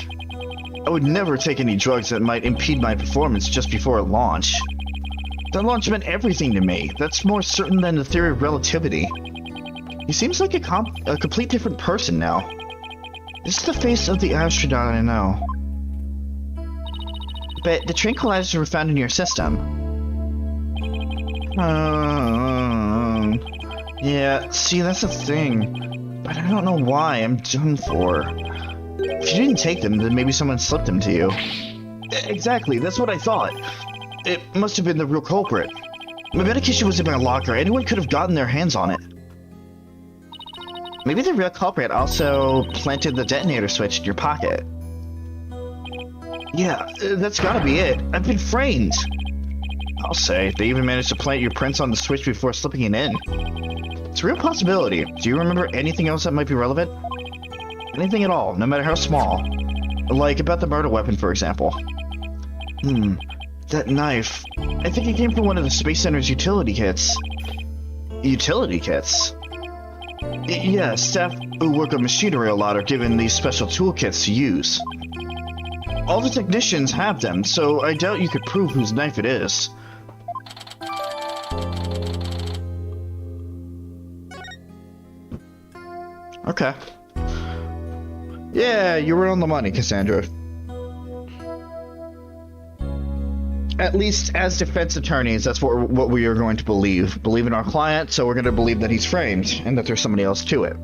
I would never take any drugs that might impede my performance just before a launch. That launch meant everything to me. That's more certain than the theory of relativity. He seems like a complete different person now. This is the face of the astronaut I know. But the tranquilizers were found in your system. Yeah, see, that's the thing. But I don't know why. I'm done for. If you didn't take them, then maybe someone slipped them to you. Exactly, that's what I thought. It must have been the real culprit. My medication was in my locker. Anyone could have gotten their hands on it. Maybe the real culprit also planted the detonator switch in your pocket. Yeah, that's gotta be it. I've been framed. I'll say, they even managed to plant your prints on the switch before slipping it in. It's a real possibility. Do you remember anything else that might be relevant? Anything at all, no matter how small. Like about the murder weapon, for example. That knife. I think it came from one of the Space Center's utility kits. Utility kits? Yeah, staff who work on machinery a lot are given these special toolkits to use. All the technicians have them, so I doubt you could prove whose knife it is. Okay. Yeah, you were on the money, Cassandra. At least as defense attorneys, that's what we are going to believe. Believe in our client, so we're going to believe that he's framed and that there's somebody else to it.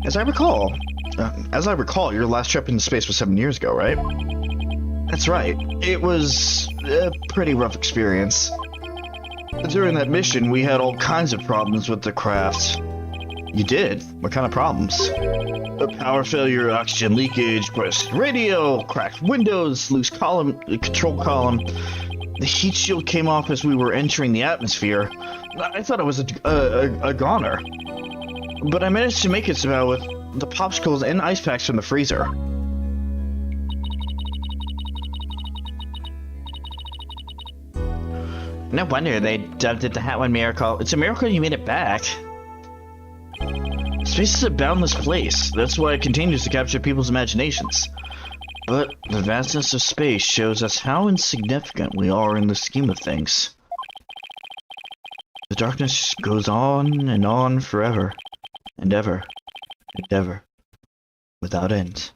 As I recall, your last trip into space was 7 years ago, right? That's right. It was a pretty rough experience. During that mission, we had all kinds of problems with the craft. You did? What kind of problems? A power failure, oxygen leakage, burst radio, cracked windows, loose column, control column. The heat shield came off as we were entering the atmosphere. I thought it was a goner. But I managed to make it somehow with the popsicles and ice packs from the freezer. No wonder they dubbed it the Hat One Miracle. It's a miracle you made it back. Space is a boundless place. That's why it continues to capture people's imaginations. But the vastness of space shows us how insignificant we are in the scheme of things. The darkness just goes on forever, and ever, and ever, without end.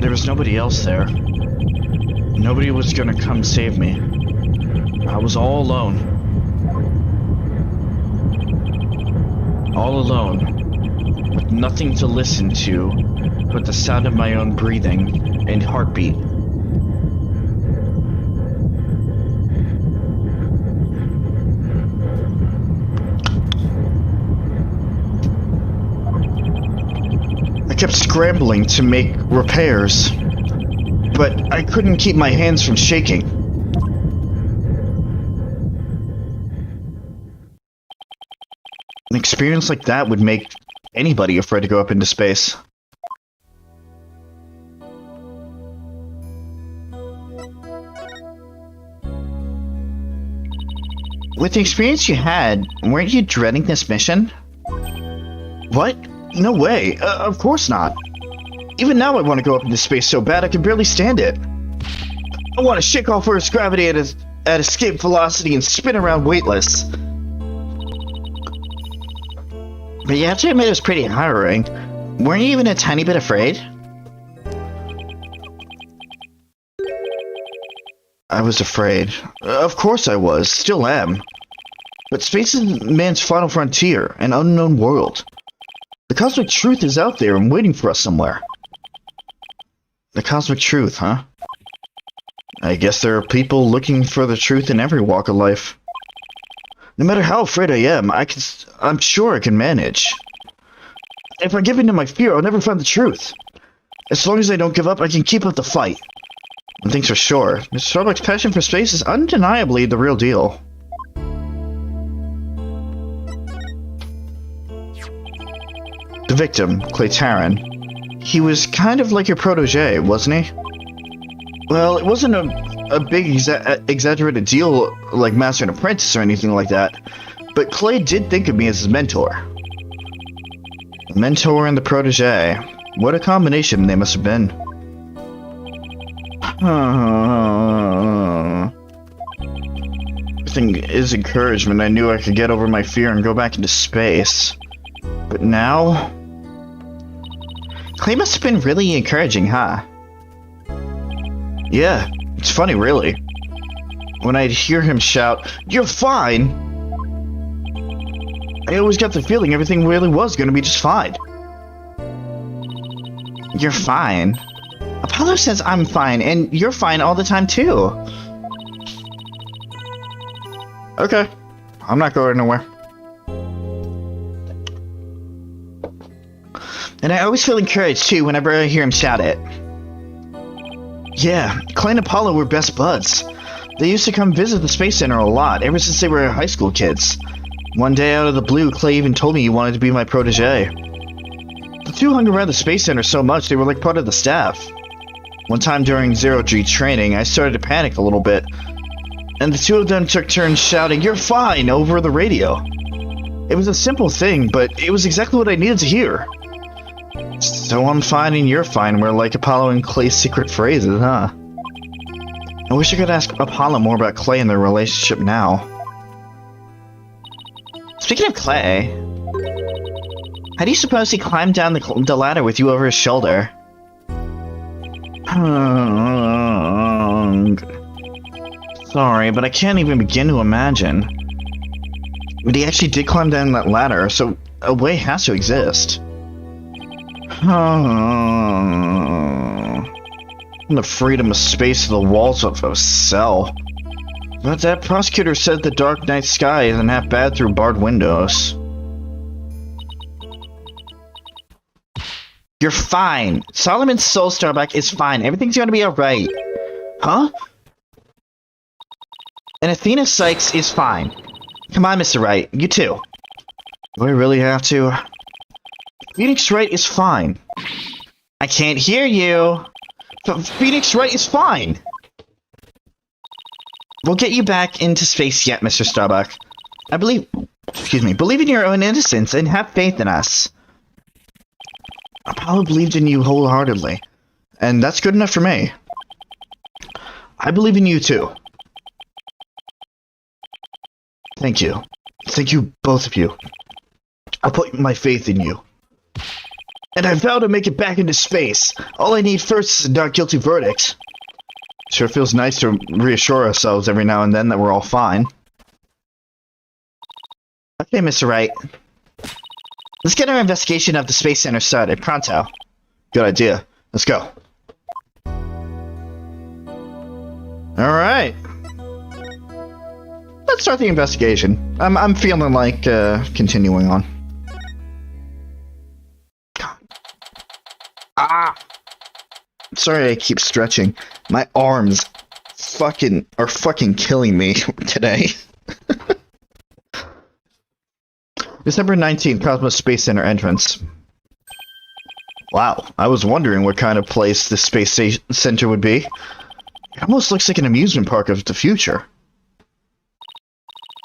There was nobody else there. Nobody was gonna come save me. I was all alone. All alone, with nothing to listen to but the sound of my own breathing and heartbeat. I kept scrambling to make repairs, but I couldn't keep my hands from shaking. An experience like that would make anybody afraid to go up into space. With the experience you had, weren't you dreading this mission? What? No way. Of course not. Even now I want to go up into space so bad I can barely stand it. I want to shake off Earth's gravity at escape velocity and spin around weightless. But you have to admit it was pretty harrowing. Weren't you even a tiny bit afraid? I was afraid. Of course I was. Still am. But space is man's final frontier, an unknown world. The cosmic truth is out there and waiting for us somewhere. The cosmic truth, huh? I guess there are people looking for the truth in every walk of life. No matter how afraid I am, I'm sure I can manage. If I give in to my fear, I'll never find the truth. As long as I don't give up, I can keep up the fight. One thing's for sure, Mr. Starbuck's passion for space is undeniably the real deal. The victim, Clay Taryn, he was kind of like your protege, wasn't he? Well, it wasn't a big exaggerated deal like Master and Apprentice or anything like that, but Clay did think of me as his mentor. The mentor and the protege. What a combination they must have been. Everything is encouragement. I knew I could get over my fear and go back into space. But now... Clay must have been really encouraging, huh? Yeah, it's funny, really. When I'd hear him shout, "You're fine!" I always got the feeling everything really was gonna be just fine. You're fine? Apollo says I'm fine, and you're fine all the time, too. Okay, I'm not going nowhere. And I always feel encouraged, too, whenever I hear him shout it. Yeah, Clay and Apollo were best buds. They used to come visit the Space Center a lot, ever since they were high school kids. One day out of the blue, Clay even told me he wanted to be my protege. The two hung around the Space Center so much they were like part of the staff. One time during Zero-G training, I started to panic a little bit, and the two of them took turns shouting, "You're fine!" over the radio. It was a simple thing, but it was exactly what I needed to hear. So I'm fine and you're fine were like Apollo and Clay's secret phrases, huh? I wish I could ask Apollo more about Clay and their relationship now. Speaking of Clay, how do you suppose he climbed down the ladder with you over his shoulder? Sorry, but I can't even begin to imagine. But he actually did climb down that ladder, so a way has to exist. The freedom of space to the walls of a cell. But that prosecutor said the dark night sky isn't half bad through barred windows. You're fine. Solomon's Soul Starbuck is fine. Everything's gonna be alright. Huh? And Athena Sykes is fine. Come on, Mr. Wright. You too. Do I really have to? Phoenix Wright is fine. I can't hear you. Phoenix Wright is fine. We'll get you back into space yet, Mr. Starbuck. Believe in your own innocence and have faith in us. Apollo believed in you wholeheartedly, and that's good enough for me. I believe in you too. Thank you. Thank you, both of you. I put my faith in you. And I vow to make it back into space. All I need first is a not guilty verdict. Sure feels nice to reassure ourselves every now and then that we're all fine. Okay, Mr. Wright. Let's get our investigation of the Space Center started. Pronto. Good idea. Let's go. Alright. Let's start the investigation. I'm feeling like continuing on. Ah! Sorry I keep stretching. My arms are fucking killing me today. December 19th, Cosmos Space Center entrance. Wow, I was wondering what kind of place this space center would be. It almost looks like an amusement park of the future.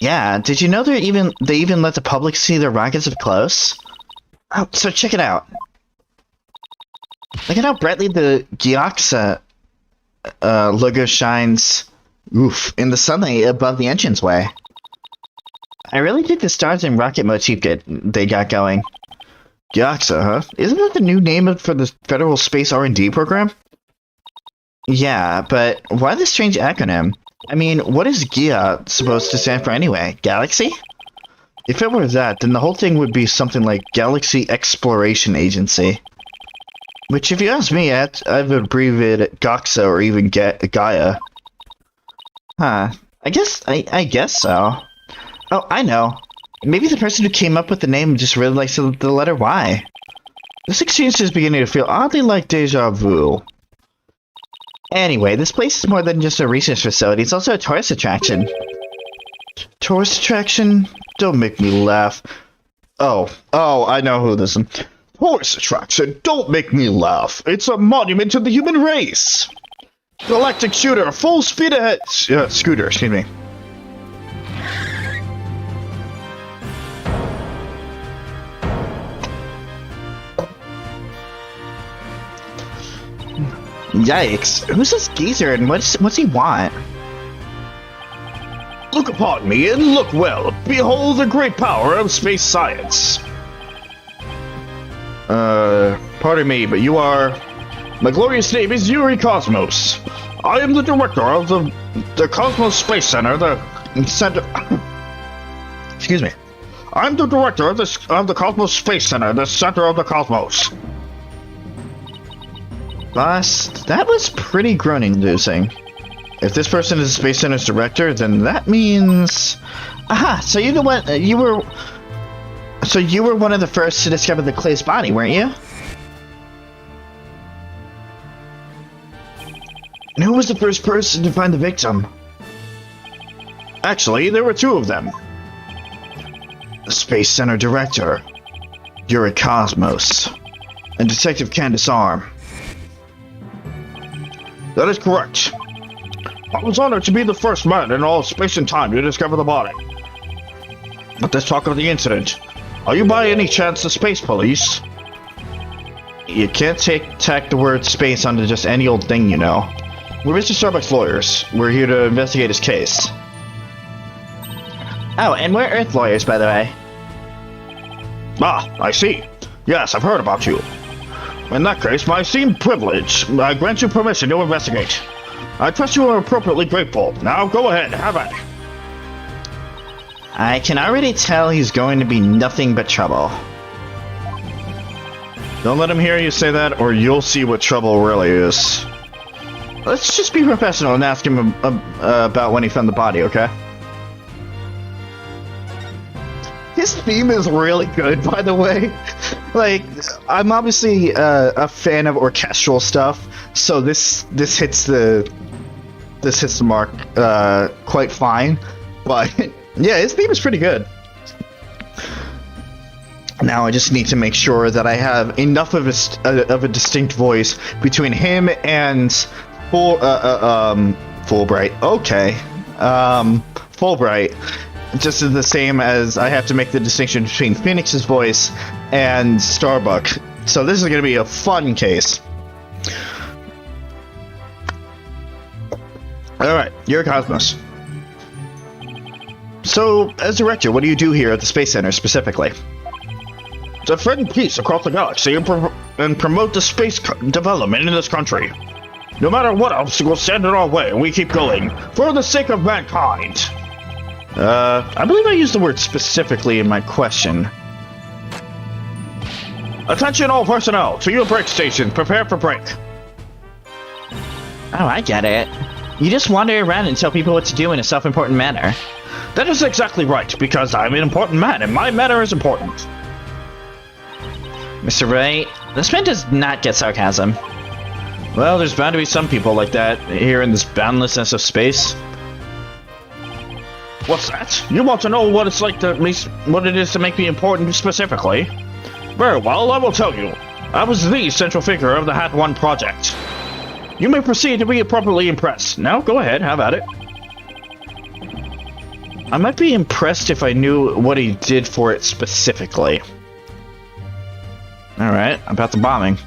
Yeah, did you know they even let the public see their rockets up close? Oh, so check it out. Look at how brightly the Gyoxa logo shines in the sunlight above the entranceway. I really think the stars and rocket motif they got going. Gyoxa, huh? Isn't that the new name for the Federal Space R&D program? Yeah, but why the strange acronym? I mean, what is GIA supposed to stand for anyway? Galaxy? If it were that, then the whole thing would be something like Galaxy Exploration Agency. Which, if you ask me, I've abbreviated it Goxa or even Gaia. Huh. I guess so. Oh, I know. Maybe the person who came up with the name just really likes the letter Y. This exchange is beginning to feel oddly like deja vu. Anyway, this place is more than just a research facility. It's also a tourist attraction. Tourist attraction? Don't make me laugh. Oh, I know who this is. Tourist attraction, don't make me laugh. It's a monument to the human race. Galactic shooter, full speed ahead. Scooter, excuse me. Yikes. Who's this geezer and what's he want? Look upon me and look well. Behold the great power of space science. Pardon me, but you are... My glorious name is Yuri Cosmos. I am the director of the Cosmos Space Center, Excuse me. I'm the director of the Cosmos Space Center, the center of the cosmos. Boss, that was pretty groan-inducing. If this person is the Space Center's director, then that means... Aha, so you were one of the first to discover the Clay's body, weren't you? And who was the first person to find the victim? Actually, there were two of them. The Space Center director, Yuri Cosmos, and Detective Candace Arm. That is correct. I was honored to be the first man in all of space and time to discover the body. But let's talk of the incident. Are you by any chance the space police? You can't tack the word space onto just any old thing, you know. We're Mr. Starbuck's lawyers. We're here to investigate his case. Oh, and we're Earth lawyers, by the way. Ah, I see. Yes, I've heard about you. In that case, my esteemed privilege, I grant you permission to investigate. I trust you are appropriately grateful. Now go ahead, have at it. I can already tell he's going to be nothing but trouble. Don't let him hear you say that, or you'll see what trouble really is. Let's just be professional and ask him about when he found the body, okay? His theme is really good, by the way. Like, I'm obviously a fan of orchestral stuff, so this hits the mark quite fine. But yeah, his theme is pretty good. Now I just need to make sure that I have enough of a distinct voice between him and Fulbright. Okay, Fulbright. Just as the same as I have to make the distinction between Phoenix's voice and Starbuck. So this is going to be a fun case. Alright, you're Cosmos. So, as director, what do you do here at the Space Center specifically? Defend peace across the galaxy and promote the space development in this country. No matter what obstacles stand in our way, we keep going, for the sake of mankind. I believe I used the word specifically in my question. Attention all personnel, to your break stations, prepare for break. Oh, I get it. You just wander around and tell people what to do in a self-important manner. That is exactly right, because I'm an important man, and my manner is important. Mr. Wright, this man does not get sarcasm. Well, there's bound to be some people like that here in this boundlessness of space. What's that? You want to know what it's like to what it is to make me important specifically? Very well, I will tell you. I was the central figure of the Hat 1 project. You may proceed to be appropriately impressed. Now, go ahead, have at it. I might be impressed if I knew what he did for it specifically. Alright, about the bombing.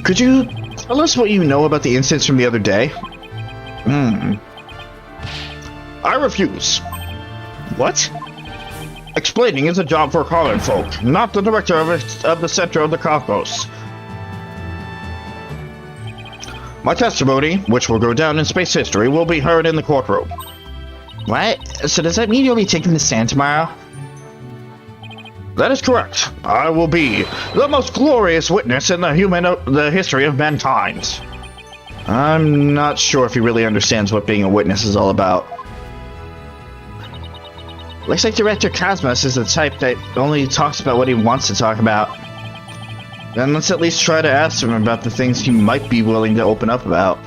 Could you tell us what you know about the incidents from the other day? I refuse. What? Explaining is a job for common folk, not the director of the center of the cosmos. My testimony, which will go down in space history, will be heard in the courtroom. What? So does that mean you'll be taking the stand tomorrow? That is correct. I will be the most glorious witness in the history of mankind. I'm not sure if he really understands what being a witness is all about. Looks like Director Cosmos is the type that only talks about what he wants to talk about. Then let's at least try to ask him about the things he might be willing to open up about.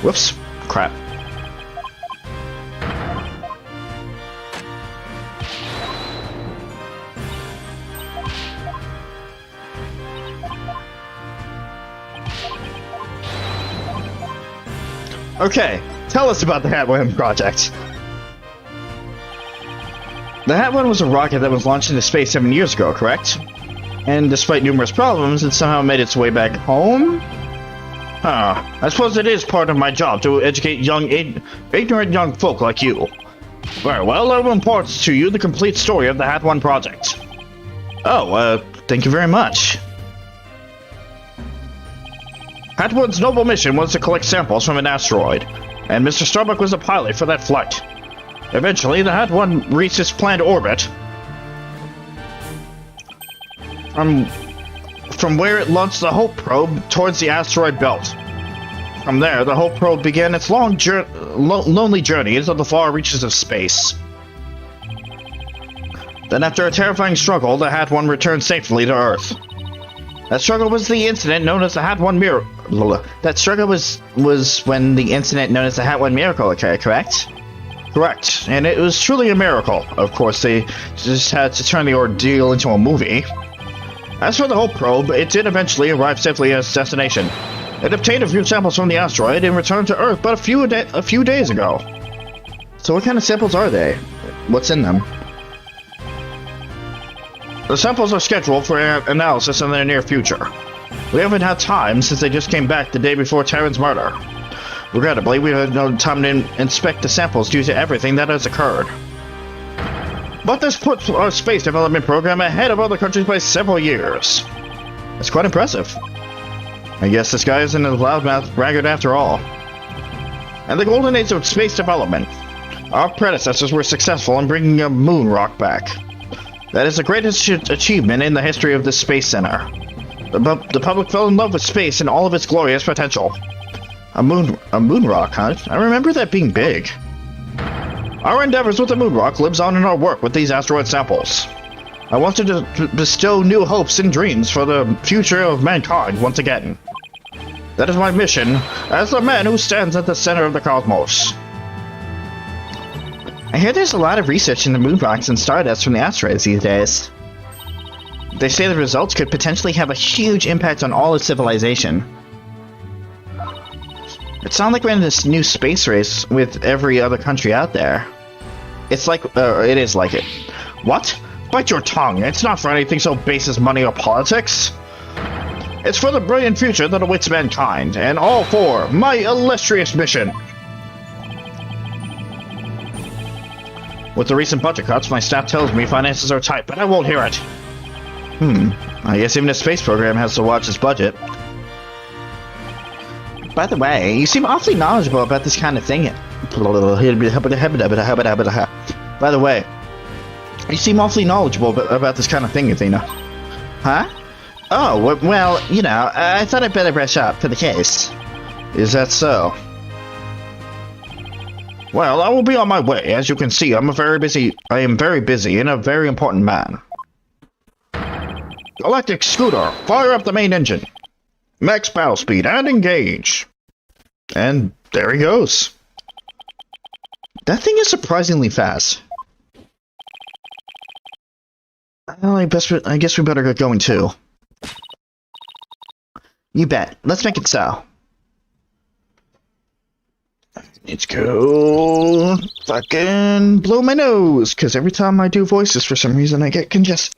Whoops. Crap. Okay, tell us about the Hat 1 project. The Hat 1 was a rocket that was launched into space 7 years ago, correct? And despite numerous problems, it somehow made its way back home? Huh. I suppose it is part of my job to educate ignorant young folk like you. Very well, I will impart to you the complete story of the Hat 1 project. Oh, thank you very much. Hat 1's noble mission was to collect samples from an asteroid, and Mr. Starbuck was a pilot for that flight. Eventually, the Hat 1 reached its planned orbit. From where it launched the Hope probe towards the asteroid belt. From there, the Hope probe began its lonely journey into the far reaches of space. Then, after a terrifying struggle, the Hat 1 returned safely to Earth. That struggle was the incident known as the Hat 1 miracle. That struggle was when the incident known as the Hat 1 miracle occurred, correct? Correct, and it was truly a miracle. Of course, they just had to turn the ordeal into a movie. As for the Hope probe, it did eventually arrive safely at its destination. It obtained a few samples from the asteroid and returned to Earth but a few days ago. So what kind of samples are they? What's in them? The samples are scheduled for analysis in the near future. We haven't had time since they just came back the day before Terran's murder. Regrettably, we had no time to inspect the samples due to everything that has occurred. But this puts our space development program ahead of other countries by several years. That's quite impressive. I guess this guy isn't a loudmouth braggart after all. In the golden age of space development, our predecessors were successful in bringing a moon rock back. That is the greatest achievement in the history of the Space Center. The public fell in love with space and all of its glorious potential. A moon rock, huh? I remember that being big. Our endeavors with the moon rock lives on in our work with these asteroid samples. I wanted to bestow new hopes and dreams for the future of mankind once again. That is my mission as the man who stands at the center of the cosmos. I hear there's a lot of research into moon rocks and stardust from the asteroids these days. They say the results could potentially have a huge impact on all of civilization. It sounds like we're in this new space race with every other country out there. It's like, it is like it. What? Bite your tongue. It's not for anything so base as money or politics. It's for the brilliant future that awaits mankind, and all for my illustrious mission. With the recent budget cuts, my staff tells me finances are tight, but I won't hear it. I guess even a space program has to watch its budget. By the way, you seem awfully knowledgeable about this kind of thing. By the way, you seem awfully knowledgeable about this kind of thing, Athena. Huh? Oh, well, you know, I thought I'd better brush up for the case. Is that so? Well, I will be on my way. As you can see, I am very busy and a very important man. Galactic Scooter, fire up the main engine. Max battle speed and engage. And there he goes. That thing is surprisingly fast. Well, I guess we better get going too. You bet. Let's make it so. Let's go. Fucking blow my nose, because every time I do voices for some reason I get congested.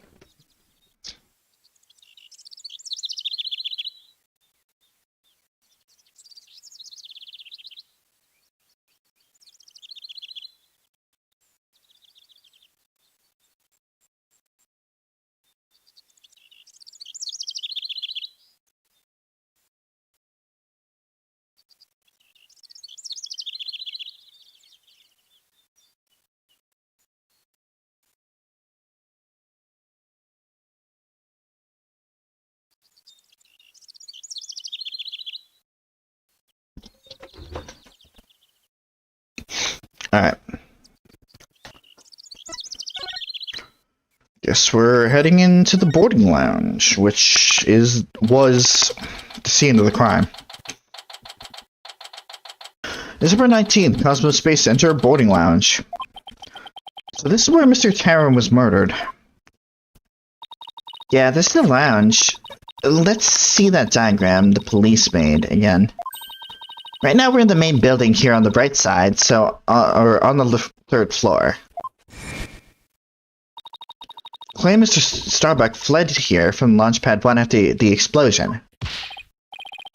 Alright. Guess we're heading into the boarding lounge, which was the scene of the crime. December 19th, Cosmos Space Center boarding lounge. So this is where Mr. Taran was murdered. Yeah, this is the lounge. Let's see that diagram the police made again. Right now we're in the main building here on the right side, so, or on the third floor. Claim Mr. Starbuck fled here from Launchpad 1 after the explosion.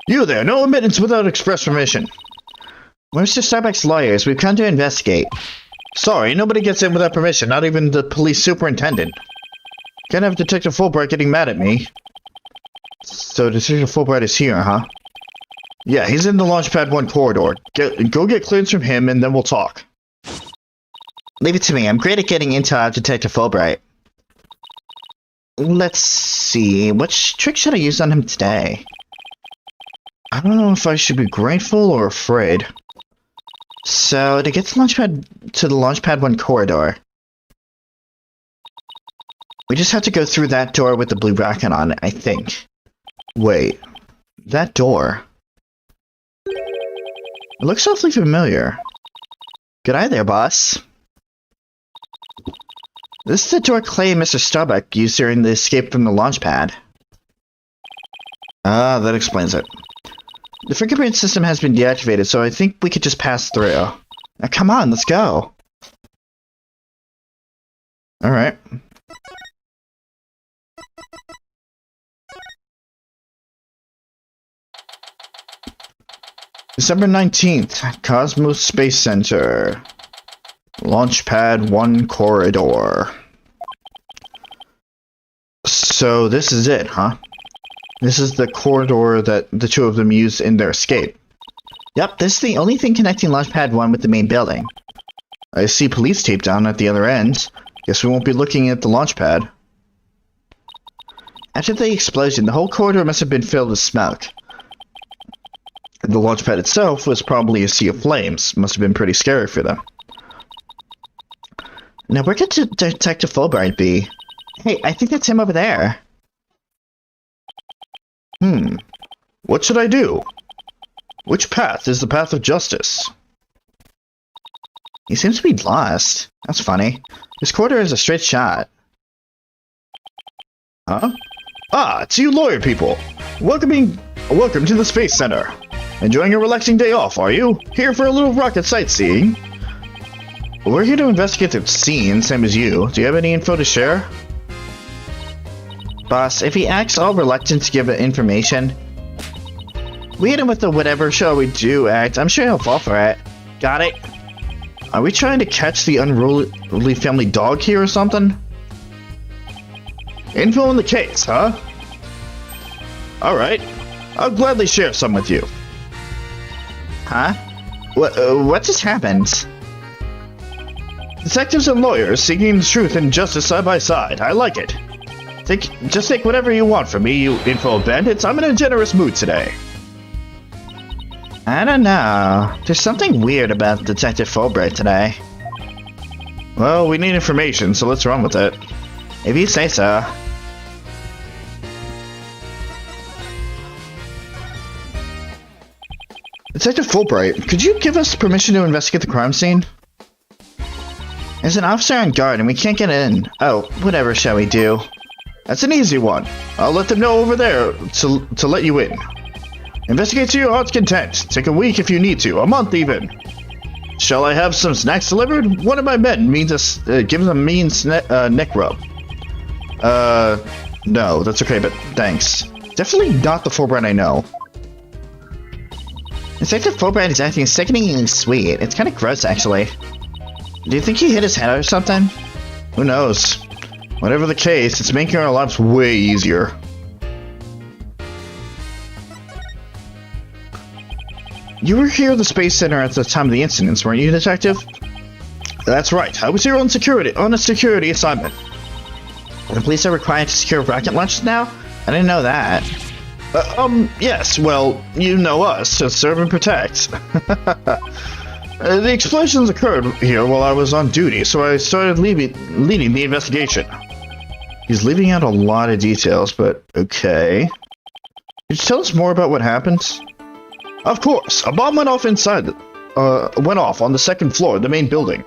You there, no admittance without express permission. We're Mr. Starbuck's lawyers, we've come to investigate. Sorry, nobody gets in without permission, not even the police superintendent. Can't have Detective Fulbright getting mad at me. So Detective Fulbright is here, huh? Yeah, he's in the Launchpad 1 corridor. Go get clearance from him, and then we'll talk. Leave it to me. I'm great at getting intel out of Detective Fulbright. Let's see. Which trick should I use on him today? I don't know if I should be grateful or afraid. So, to get to the Launchpad 1 corridor, we just have to go through that door with the blue bracket on it, I think. Wait. That door... It looks awfully familiar. Good eye there, boss. This is the door Clay and Mr. Starbuck used during the escape from the launch pad. Ah, that explains it. The fingerprint system has been deactivated, so I think we could just pass through. Now come on, let's go. Alright. December 19th, Cosmos Space Center. Launchpad 1 corridor. So this is it, huh? This is the corridor that the two of them used in their escape. Yep, this is the only thing connecting Launchpad 1 with the main building. I see police tape down at the other end. Guess we won't be looking at the launchpad. After the explosion, the whole corridor must have been filled with smoke. The launch pad itself was probably a sea of flames. Must have been pretty scary for them. Now, where could Detective Fulbright be? Hey, I think that's him over there. What should I do? Which path is the path of justice? He seems to be lost. That's funny. This corridor is a straight shot. Huh? Ah, it's you lawyer people. Welcome to the Space Center. Enjoying a relaxing day off, are you? Here for a little rocket sightseeing? We're here to investigate the scene, same as you. Do you have any info to share? Boss, if he acts all reluctant to give information, we hit him with the whatever shall we do act. I'm sure he'll fall for it. Got it? Are we trying to catch the unruly family dog here or something? Info in the case, huh? Alright, I'll gladly share some with you. Huh? What just happened? Detectives and lawyers seeking truth and justice side by side. I like it. Just take whatever you want from me, you info bandits. I'm in a generous mood today. I don't know. There's something weird about Detective Fulbright today. Well, we need information, so let's run with it. If you say so. Detective Fulbright, could you give us permission to investigate the crime scene? There's an officer on guard and we can't get in. Oh, whatever shall we do? That's an easy one. I'll let them know over there to let you in. Investigate to your heart's content. Take a week if you need to, a month even. Shall I have some snacks delivered? One of my men gives a mean neck rub. No, that's okay, but thanks. Definitely not the Fulbright I know. Detective Fulbright is acting sickeningly sweet. It's kind of gross, actually. Do you think he hit his head or something? Who knows? Whatever the case, it's making our lives way easier. You were here at the Space Center at the time of the incidents, weren't you, Detective? That's right. I was here on a security assignment. The police are required to secure rocket launches now? I didn't know that. Yes, well, you know us, to serve and protect. The explosions occurred here while I was on duty, so I started leading the investigation. He's leaving out a lot of details, but okay. Could you tell us more about what happened? Of course, a bomb went off on the second floor of the main building.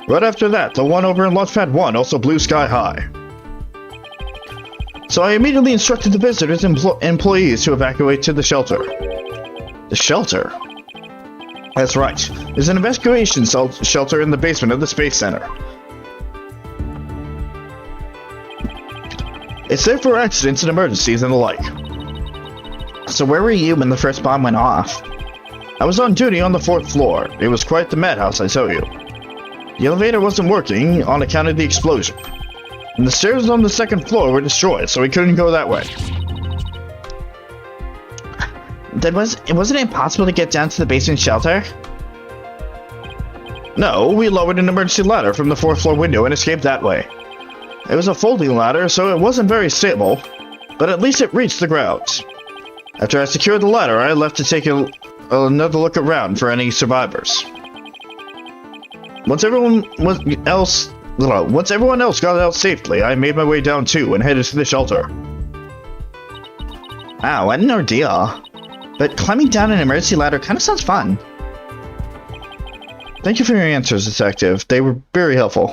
Right after that, the one over in Launch Pad 1 also blew sky high. So I immediately instructed the visitors and employees to evacuate to the shelter. The shelter? That's right. There's an evacuation shelter in the basement of the Space Center. It's there for accidents and emergencies and the like. So where were you when the first bomb went off? I was on duty on the 4th floor. It was quite the madhouse, I tell you. The elevator wasn't working on account of the explosion. And the stairs on the 2nd floor were destroyed, so we couldn't go that way. Wasn't it impossible to get down to the basement shelter? No, we lowered an emergency ladder from the 4th floor window and escaped that way. It was a folding ladder, so it wasn't very stable, but at least it reached the ground. After I secured the ladder, I left to take another look around for any survivors. Once everyone else got out safely, I made my way down too and headed to the shelter. Wow, what an ordeal. But climbing down an emergency ladder kind of sounds fun. Thank you for your answers, Detective. They were very helpful.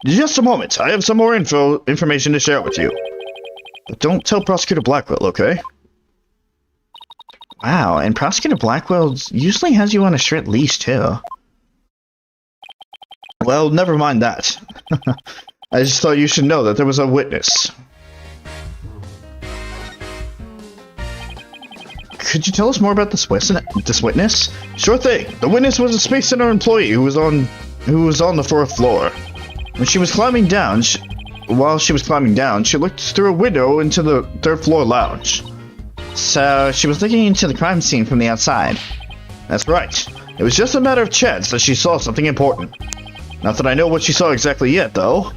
Just a moment. I have some more information to share with you. But don't tell Prosecutor Blackwell, okay? Wow, and Prosecutor Blackwell usually has you on a strict leash, too. Well, never mind that. I just thought you should know that there was a witness. Could you tell us more about this witness? Sure thing. The witness was a Space Center employee who was on the 4th floor. When she was climbing down, while she was climbing down, she looked through a window into the 3rd floor lounge. So she was looking into the crime scene from the outside. That's right. It was just a matter of chance that she saw something important. Not that I know what she saw exactly yet, though.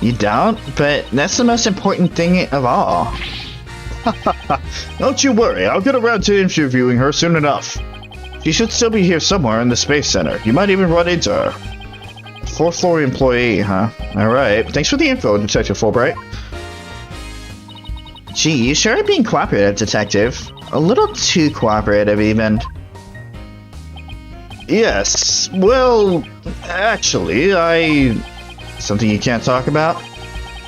You don't? But that's the most important thing of all. Don't you worry, I'll get around to interviewing her soon enough. She should still be here somewhere in the Space Center. You might even run into her. 4th floor employee, huh? Alright. Thanks for the info, Detective Fulbright. Gee, you sure are being cooperative, Detective. A little too cooperative, even. Yes, well, actually, Something you can't talk about?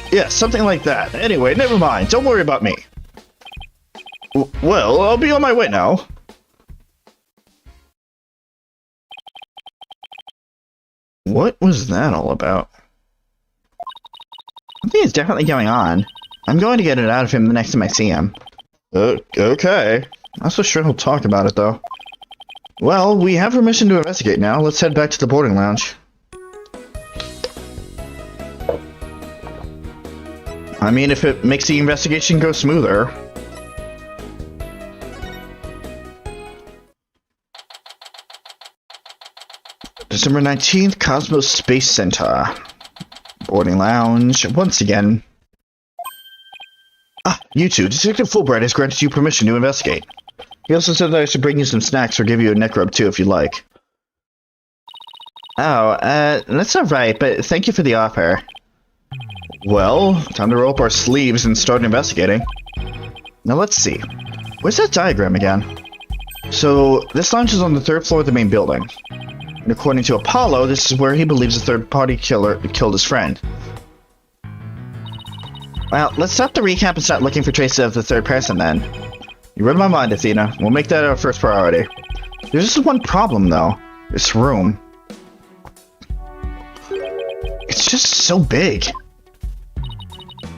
Yeah, something like that. Anyway, never mind. Don't worry about me. Well, I'll be on my way now. What was that all about? Something is definitely going on. I'm going to get it out of him the next time I see him. Okay. Not so sure he'll talk about it, though. Well, we have permission to investigate now. Let's head back to the boarding lounge. I mean, if it makes the investigation go smoother. December 19th, Cosmos Space Center. Boarding lounge, once again. Ah, you two, Detective Fulbright has granted you permission to investigate. He also said that I should bring you some snacks or give you a neck rub too if you'd like. Oh, that's alright, but thank you for the offer. Well, time to roll up our sleeves and start investigating. Now let's see. Where's that diagram again? So, this lounge is on the 3rd floor of the main building. And according to Apollo, this is where he believes the third-party killer killed his friend. Well, let's stop the recap and start looking for traces of the third person then. You read my mind, Athena. We'll make that our first priority. There's just one problem, though. This room. It's just so big.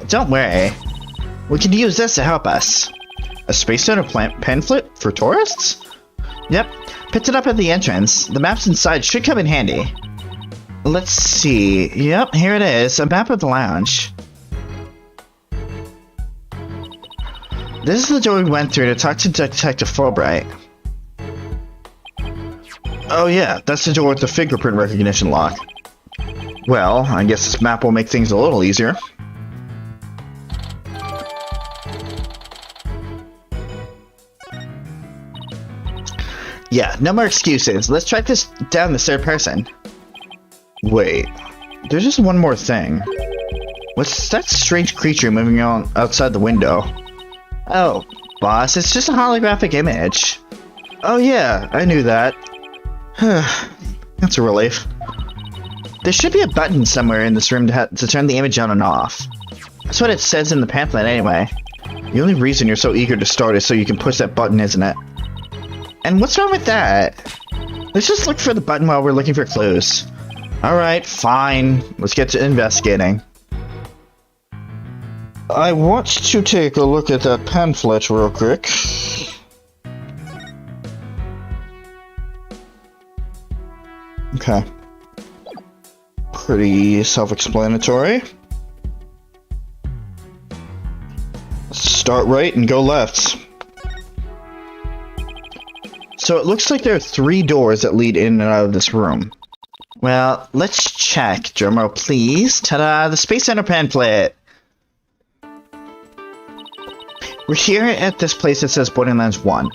Don't worry. We can use this to help us. A Space Center pamphlet for tourists? Yep. Picked it up at the entrance. The maps inside should come in handy. Let's see. Yep, here it is. A map of the lounge. This is the door we went through to talk to Detective Fulbright. Oh yeah, that's the door with the fingerprint recognition lock. Well, I guess this map will make things a little easier. Yeah, no more excuses. Let's track this down the third person. Wait, there's just one more thing. What's that strange creature moving on outside the window? Oh, boss, it's just a holographic image. Oh yeah, I knew that. That's a relief. There should be a button somewhere in this room to turn the image on and off. That's what it says in the pamphlet anyway. The only reason you're so eager to start is so you can push that button, isn't it? And what's wrong with that? Let's just look for the button while we're looking for clues. Alright, fine. Let's get to investigating. I want to take a look at that pamphlet real quick. Okay. Pretty self-explanatory. Start right and go left. So it looks like there are 3 doors that lead in and out of this room. Well, let's check. Drumroll, please. Ta-da! The Space Center pamphlet! We're here at this place that says Boarding Lounge 1.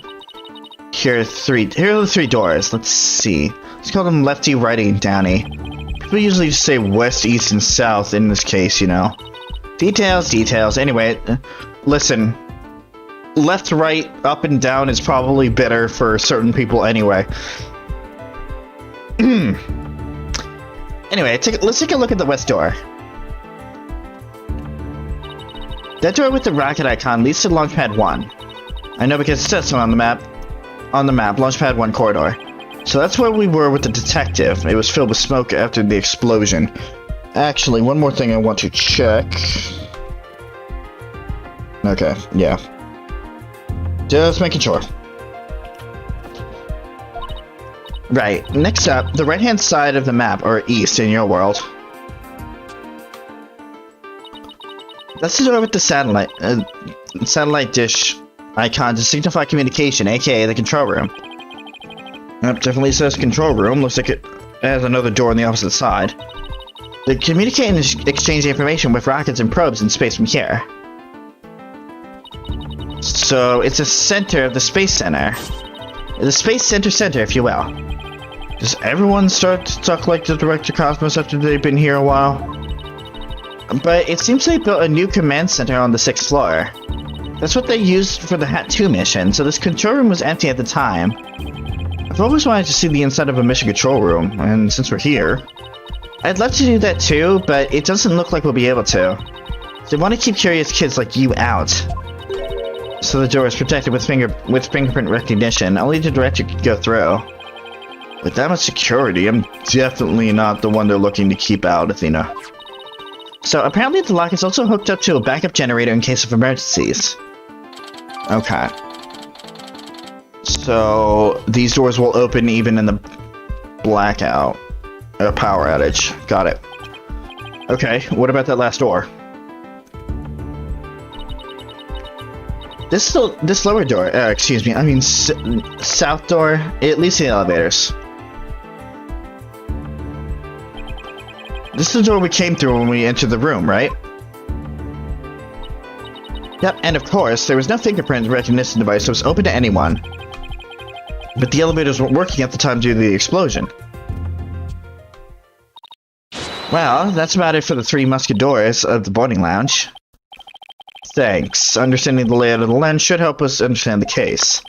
Here are the 3 doors. Let's see. Let's call them lefty, righty, and downy. People usually just say west, east, and south in this case, you know. Details. Anyway, listen. Left, right, up, and down is probably better for certain people anyway. Anyway, let's take a look at the west door. That door with the rocket icon leads to Launchpad 1. I know because it says so on the map. Launchpad 1 corridor. So that's where we were with the detective. It was filled with smoke after the explosion. Actually, one more thing I want to check. Okay, yeah. Just making sure. Right, next up, the right-hand side of the map, or east in your world. That's the door with the satellite dish icon to signify communication, aka the control room. Yep, definitely says control room. Looks like it has another door on the opposite side. They communicate and exchange information with rockets and probes in space from here. So it's a center of the Space Center. The Space Center, if you will. Does everyone start to talk like the Director Cosmos after they've been here a while? But it seems they built a new command center on the 6th floor. That's what they used for the Hat 2 mission, so this control room was empty at the time. I've always wanted to see the inside of a mission control room, and since we're here, I'd love to do that too, but it doesn't look like we'll be able to. They want to keep curious kids like you out. So the door is protected with fingerprint recognition. Only the director could go through. With that much security, I'm definitely not the one they're looking to keep out, Athena. So apparently the lock is also hooked up to a backup generator in case of emergencies. Okay. So these doors will open even in the blackout. Power outage. Got it. Okay, what about that last door? This lower door, excuse me, I mean south door, at least the elevators. This is the door we came through when we entered the room, right? Yep, and of course, there was no fingerprint recognition device that was open to anyone. But the elevators weren't working at the time due to the explosion. Well, that's about it for the 3 musket doors of the boarding lounge. Thanks. Understanding the layout of the lens should help us understand the case.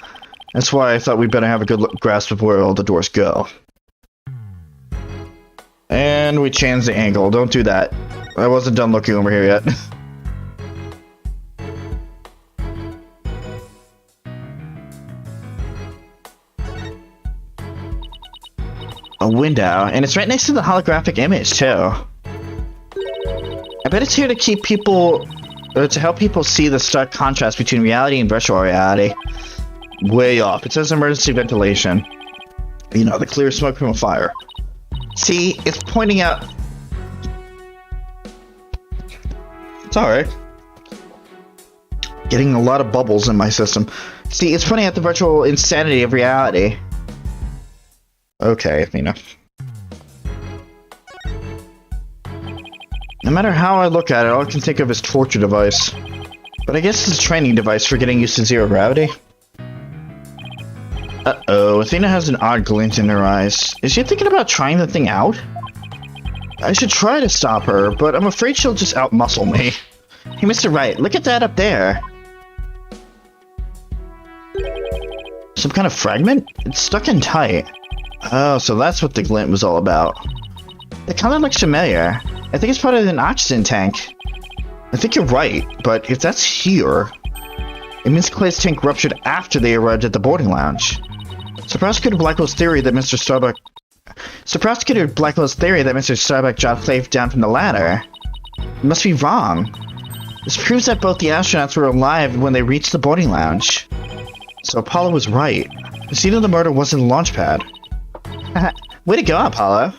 That's why I thought we'd better have a good grasp of where all the doors go. And we changed the angle. Don't do that. I wasn't done looking over here yet. A window, and it's right next to the holographic image too. I bet it's here to keep people, to help people see the stark contrast between reality and virtual reality. Way off. It says emergency ventilation. You know, the clear smoke from a fire. See, it's pointing out. It's alright. Getting a lot of bubbles in my system. See, it's pointing out the virtual insanity of reality. Okay, Athena. No matter how I look at it, all I can think of is torture device. But I guess it's a training device for getting used to zero gravity. Uh-oh, Athena has an odd glint in her eyes. Is she thinking about trying the thing out? I should try to stop her, but I'm afraid she'll just outmuscle me. Hey, Mr. Wright, look at that up there. Some kind of fragment? It's stuck in tight. Oh, so that's what the glint was all about. It kind of looks familiar. I think it's part of an oxygen tank. I think you're right, but if that's here, it means Clay's tank ruptured after they arrived at the boarding lounge. So Prosecutor Blackwell's theory that Mr. Starbuck dropped Clay down from the ladder must be wrong. This proves that both the astronauts were alive when they reached the boarding lounge. So Apollo was right. The scene of the murder wasn't the launch pad. Way to go, Apollo.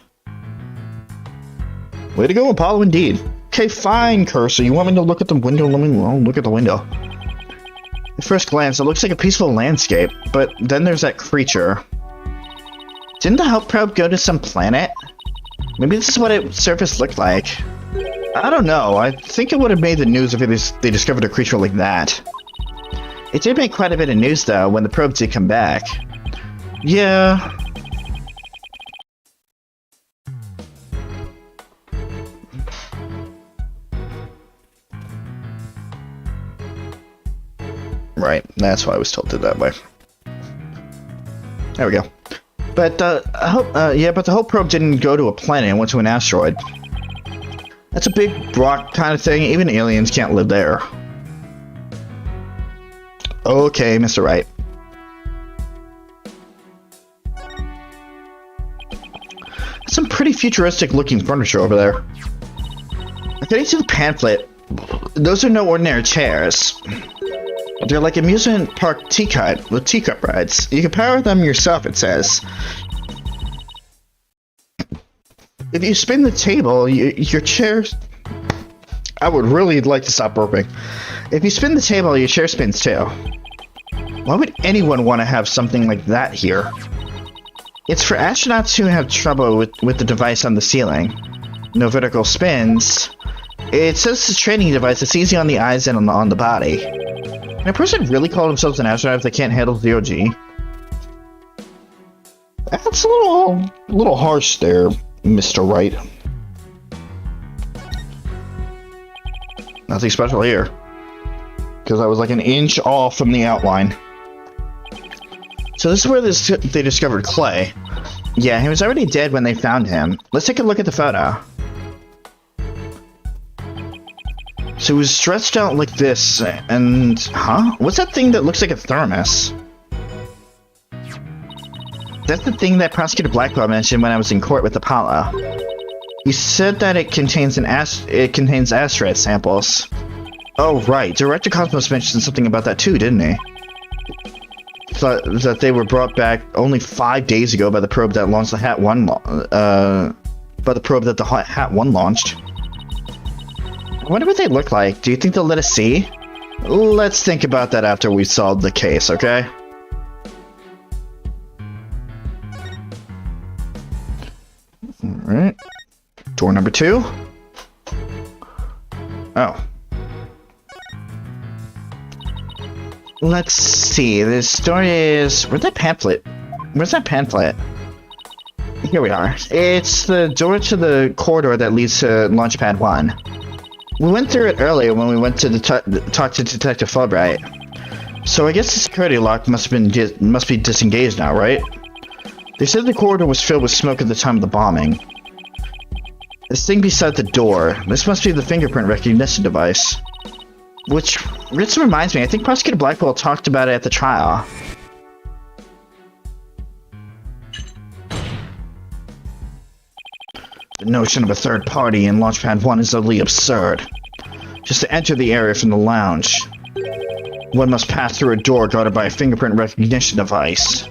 Way to go, Apollo, indeed. Okay, fine, Cursor. You want me to look at the window? Let me look at the window. At first glance, it looks like a peaceful landscape, but then there's that creature. Didn't the help probe go to some planet? Maybe this is what its surface looked like. I don't know. I think it would have made the news if they discovered a creature like that. It did make quite a bit of news, though, when the probe did come back. Yeah. Right, that's why I was tilted that way. There we go. But the whole probe didn't go to a planet, it went to an asteroid. That's a big rock kind of thing, even aliens can't live there. Okay, Mr. Wright. That's some pretty futuristic looking furniture over there. According to the pamphlet, those are no ordinary chairs. They're like amusement park teacup rides. You can power them yourself, it says. If you spin the table, your chair... I would really like to stop burping. If you spin the table, your chair spins too. Why would anyone want to have something like that here? It's for astronauts who have trouble with the device on the ceiling. no vertical spins. It says it's a training device that's easy on the eyes and on the body. Can a person really call themselves an astronaut if they can't handle zero G? That's a little harsh there, Mr. Wright. Nothing special here. Because I was like an inch off from the outline. So this is where they discovered Clay. Yeah, he was already dead when they found him. Let's take a look at the photo. So he was stretched out like this, and... Huh? What's that thing that looks like a thermos? That's the thing that Prosecutor Blackwell mentioned when I was in court with Apollo. He said that it contains asteroid samples. Oh, right. Director Cosmos mentioned something about that too, didn't he? Thought that they were brought back only 5 days ago by the probe that launched the Hat 1 Hat 1 launched. I wonder what they look like. Do you think they'll let us see? Let's think about that after we solve the case, okay? Alright. Door number 2. Oh. Let's see. The story is... Where's that pamphlet? Where's that pamphlet? Here we are. It's the door to the corridor that leads to Launchpad 1. We went through it earlier when we went to talk to Detective Fulbright. So I guess the security lock must be disengaged now, right? They said the corridor was filled with smoke at the time of the bombing. This thing beside the door. This must be the fingerprint recognition device. Which reminds me, I think Prosecutor Blackwell talked about it at the trial. The notion of a third party in Launchpad 1 is utterly absurd. Just to enter the area from the lounge, one must pass through a door guarded by a fingerprint recognition device.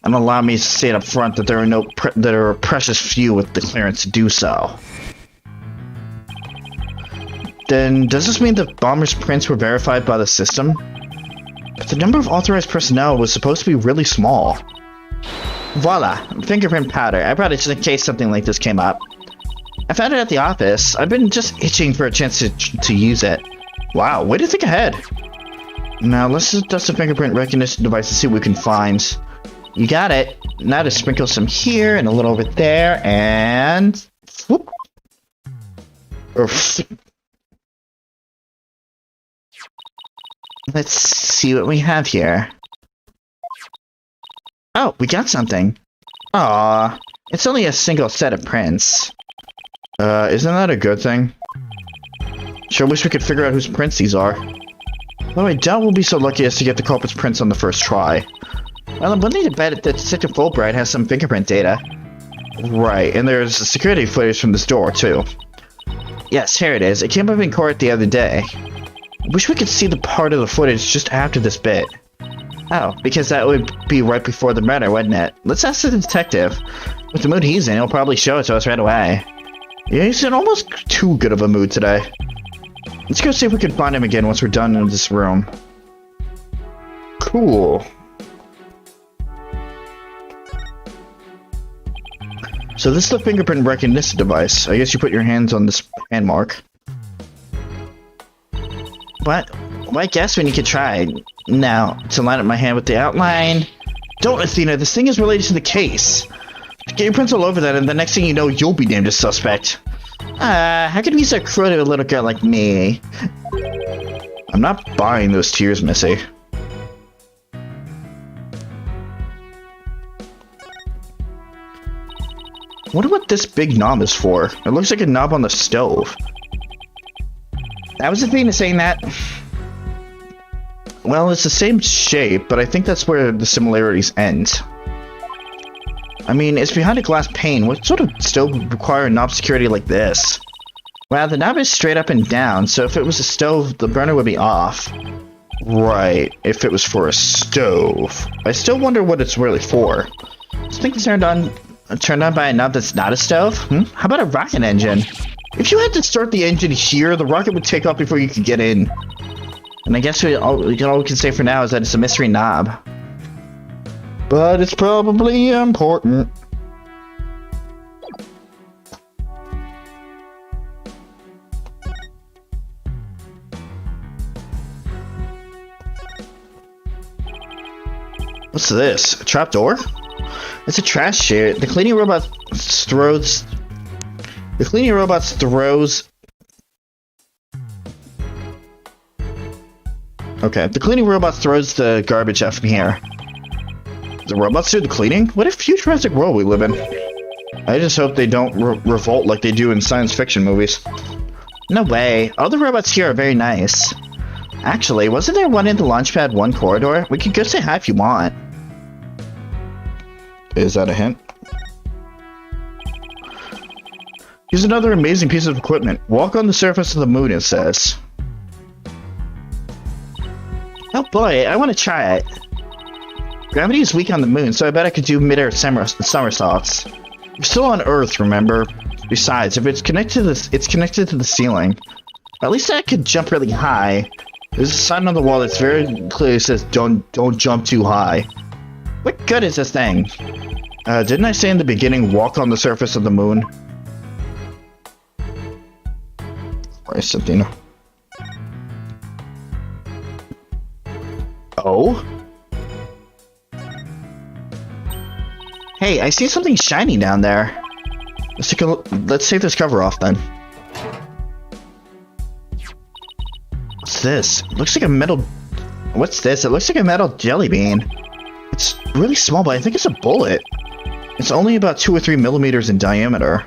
And allow me to state up front that there are a precious few with the clearance to do so. Then, does this mean the bomber's prints were verified by the system? But the number of authorized personnel was supposed to be really small. Voila! Fingerprint powder. I brought it just in case something like this came up. I found it at the office. I've been just itching for a chance to use it. Wow, way to think ahead! Now, let's just dust the fingerprint recognition device and see what we can find. You got it. Now to sprinkle some here and a little over there, and... Whoop! Let's see what we have here. Oh, we got something. Aww. It's only a single set of prints. Isn't that a good thing? Sure wish we could figure out whose prints these are. Though I doubt we'll be so lucky as to get the culprit's prints on the first try. Well, I'm willing to bet that Detective Fulbright has some fingerprint data. Right, and there's security footage from this door, too. Yes, here it is. It came up in court the other day. I wish we could see the part of the footage just after this bit. Oh, because that would be right before the murder, wouldn't it? Let's ask the detective. With the mood he's in, he'll probably show it to us right away. Yeah, he's in almost too good of a mood today. Let's go see if we can find him again once we're done in this room. Cool. So this is the fingerprint recognition device. I guess you put your hands on this hand mark. What? Well, I guess when you could try. Now, to line up my hand with the outline. Don't, Athena, this thing is related to the case. Get your prints all over that, and the next thing you know, you'll be named as suspect. How could we be so cruel to a little girl like me? I'm not buying those tears, Missy. Wonder what this big knob is for. It looks like a knob on the stove. That was Athena saying that. Well, it's the same shape, but I think that's where the similarities end. I mean, it's behind a glass pane. What sort of stove would require a knob security like this? Well, the knob is straight up and down, so if it was a stove, the burner would be off. Right, if it was for a stove. I still wonder what it's really for. This thing turned on by a knob that's not a stove? How about a rocket engine? If you had to start the engine here, the rocket would take off before you could get in. And I guess all we can say for now is that it's a mystery knob. But it's probably important. What's this? A trapdoor? It's a trash chute. The cleaning robot throws. The cleaning robot throws. Okay, the cleaning robot throws the garbage out from here. The robots do the cleaning? What a futuristic world we live in. I just hope they don't revolt like they do in science fiction movies. No way. All the robots here are very nice. Actually, wasn't there one in the Launchpad 1 corridor? We could go say hi if you want. Is that a hint? Here's another amazing piece of equipment. Walk on the surface of the moon, it says. Oh boy, I want to try it. Gravity is weak on the moon, so I bet I could do mid-air somersaults. We're still on Earth, remember? Besides, if it's connected to the ceiling. At least I could jump really high. There's a sign on the wall that's very clearly says, don't jump too high. What good is this thing? Didn't I say in the beginning, walk on the surface of the moon? Where is Athena? Oh? Hey, I see something shiny down there. Let's take this cover off then. What's this? It looks like a metal... What's this? It looks like a metal jelly bean. It's really small, but I think it's a bullet. It's only about 2 or 3 millimeters in diameter.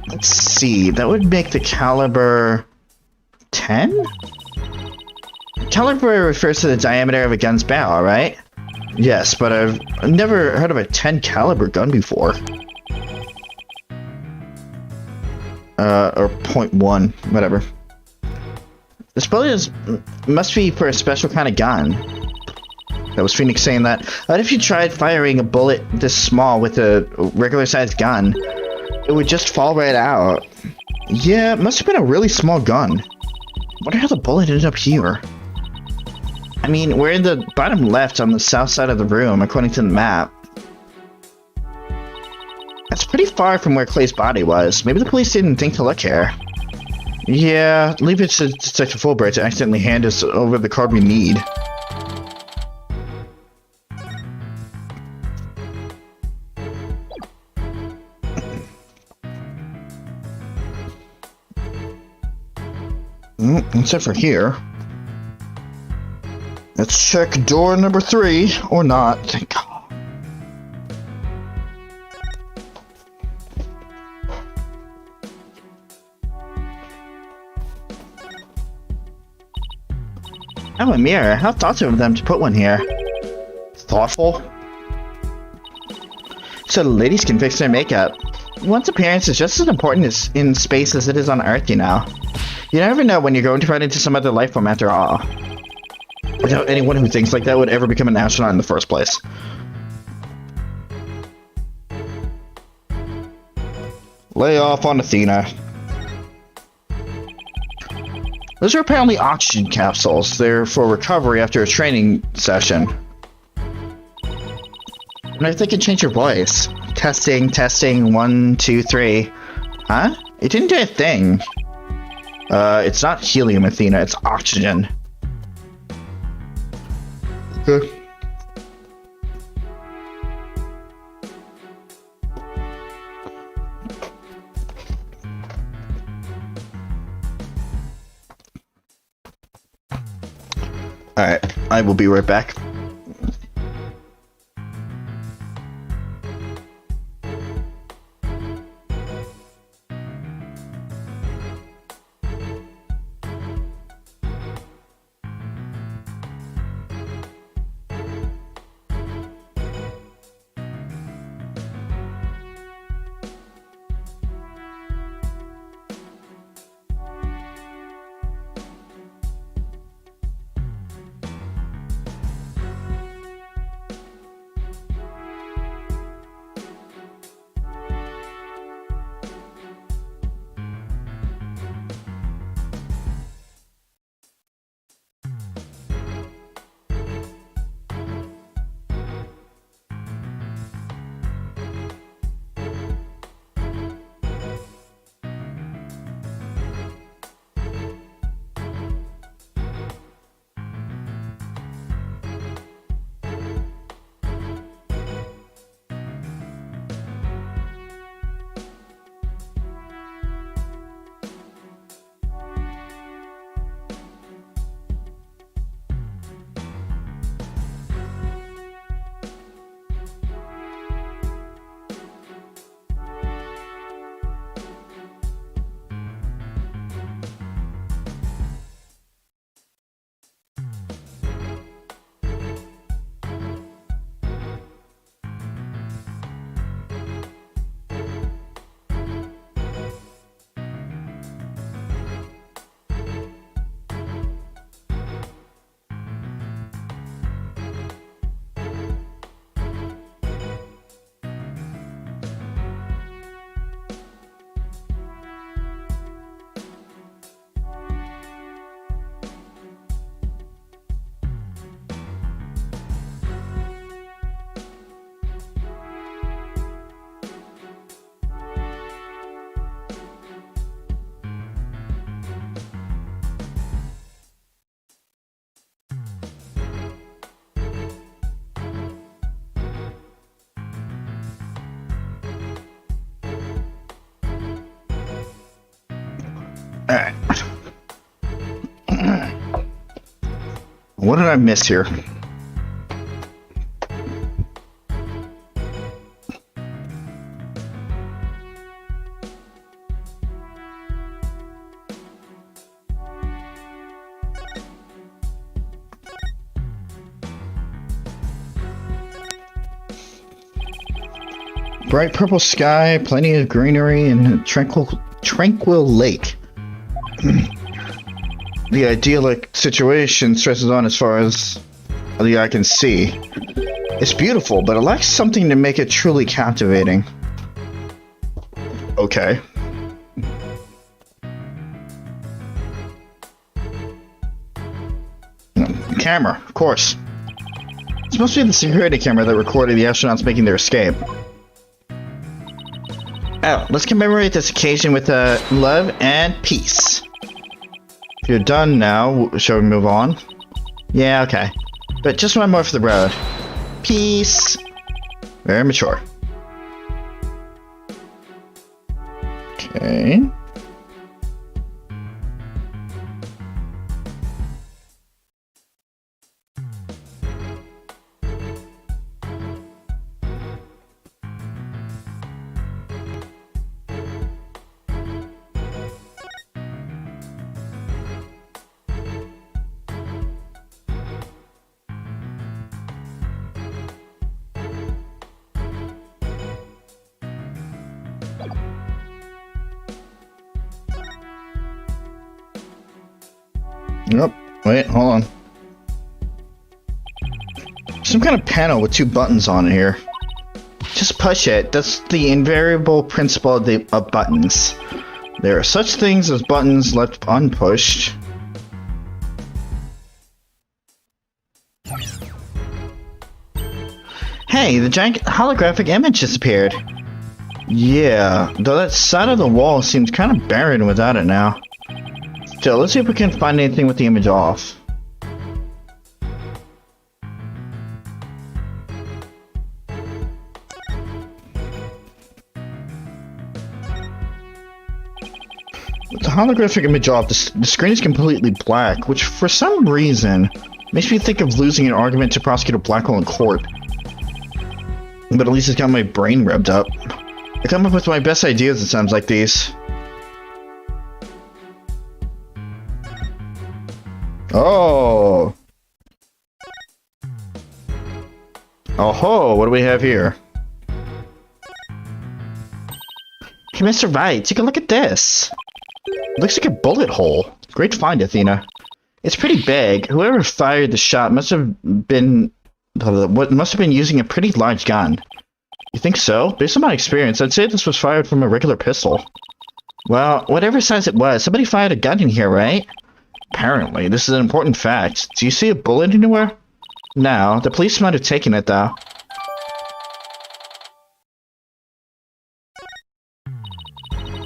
Let's see. That would make the caliber... 10? Caliber refers to the diameter of a gun's barrel, right? Yes, but I've never heard of a 10 caliber gun before. Or .1, whatever. This bullet must be for a special kind of gun. That was Phoenix saying that. What if you tried firing a bullet this small with a regular sized gun? It would just fall right out. Yeah, it must have been a really small gun. Wonder how the bullet ended up here. I mean, we're in the bottom left on the south side of the room, according to the map. That's pretty far from where Clay's body was. Maybe the police didn't think to look here. Yeah, leave it to Detective Fulbright to accidentally hand us over the card we need. Except for here. Let's check door number 3, or not. Thank God. Oh, a mirror. How thoughtful of them to put one here. Thoughtful? So the ladies can fix their makeup. One's appearance is just as important in space as it is on Earth, you know. You never know when you're going to run into some other life form after all. I doubt anyone who thinks like that would ever become an astronaut in the first place. Lay off on Athena. Those are apparently oxygen capsules. They're for recovery after a training session. And if they can change your voice. Testing, 1, 2, 3. Huh? It didn't do a thing. It's not helium, Athena, it's oxygen. Okay. Alright, I will be right back. Alright. What did I miss here? Bright purple sky, plenty of greenery, and a tranquil lake. The idyllic situation stresses on as far as the eye can see. It's beautiful, but it lacks something to make it truly captivating. Okay. Camera, of course. It's must be the security camera that recorded the astronauts making their escape. Oh, let's commemorate this occasion with love and peace. If you're done now, shall we move on? Yeah, okay. But just one more for the road. Peace. Very mature. Okay. Yep. Wait, hold on. Some kind of panel with two buttons on it here. Just push it. That's the invariable principle of buttons. There are such things as buttons left unpushed. Hey, the giant holographic image disappeared. Yeah, though that side of the wall seems kind of barren without it now. Still, let's see if we can find anything with the image off. With the holographic image off, the screen is completely black, which for some reason makes me think of losing an argument to Prosecutor Blackwell in court. But at least it's got my brain revved up. I come up with my best ideas, it sounds like these. Oh! Oh-ho, what do we have here? Hey, Mr. Wright, take a look at this. It looks like a bullet hole. Great find, Athena. It's pretty big. Whoever fired the shot must have been using a pretty large gun. You think so? Based on my experience, I'd say this was fired from a regular pistol. Well, whatever size it was, somebody fired a gun in here, right? Apparently, this is an important fact. Do you see a bullet anywhere? No, the police might have taken it, though.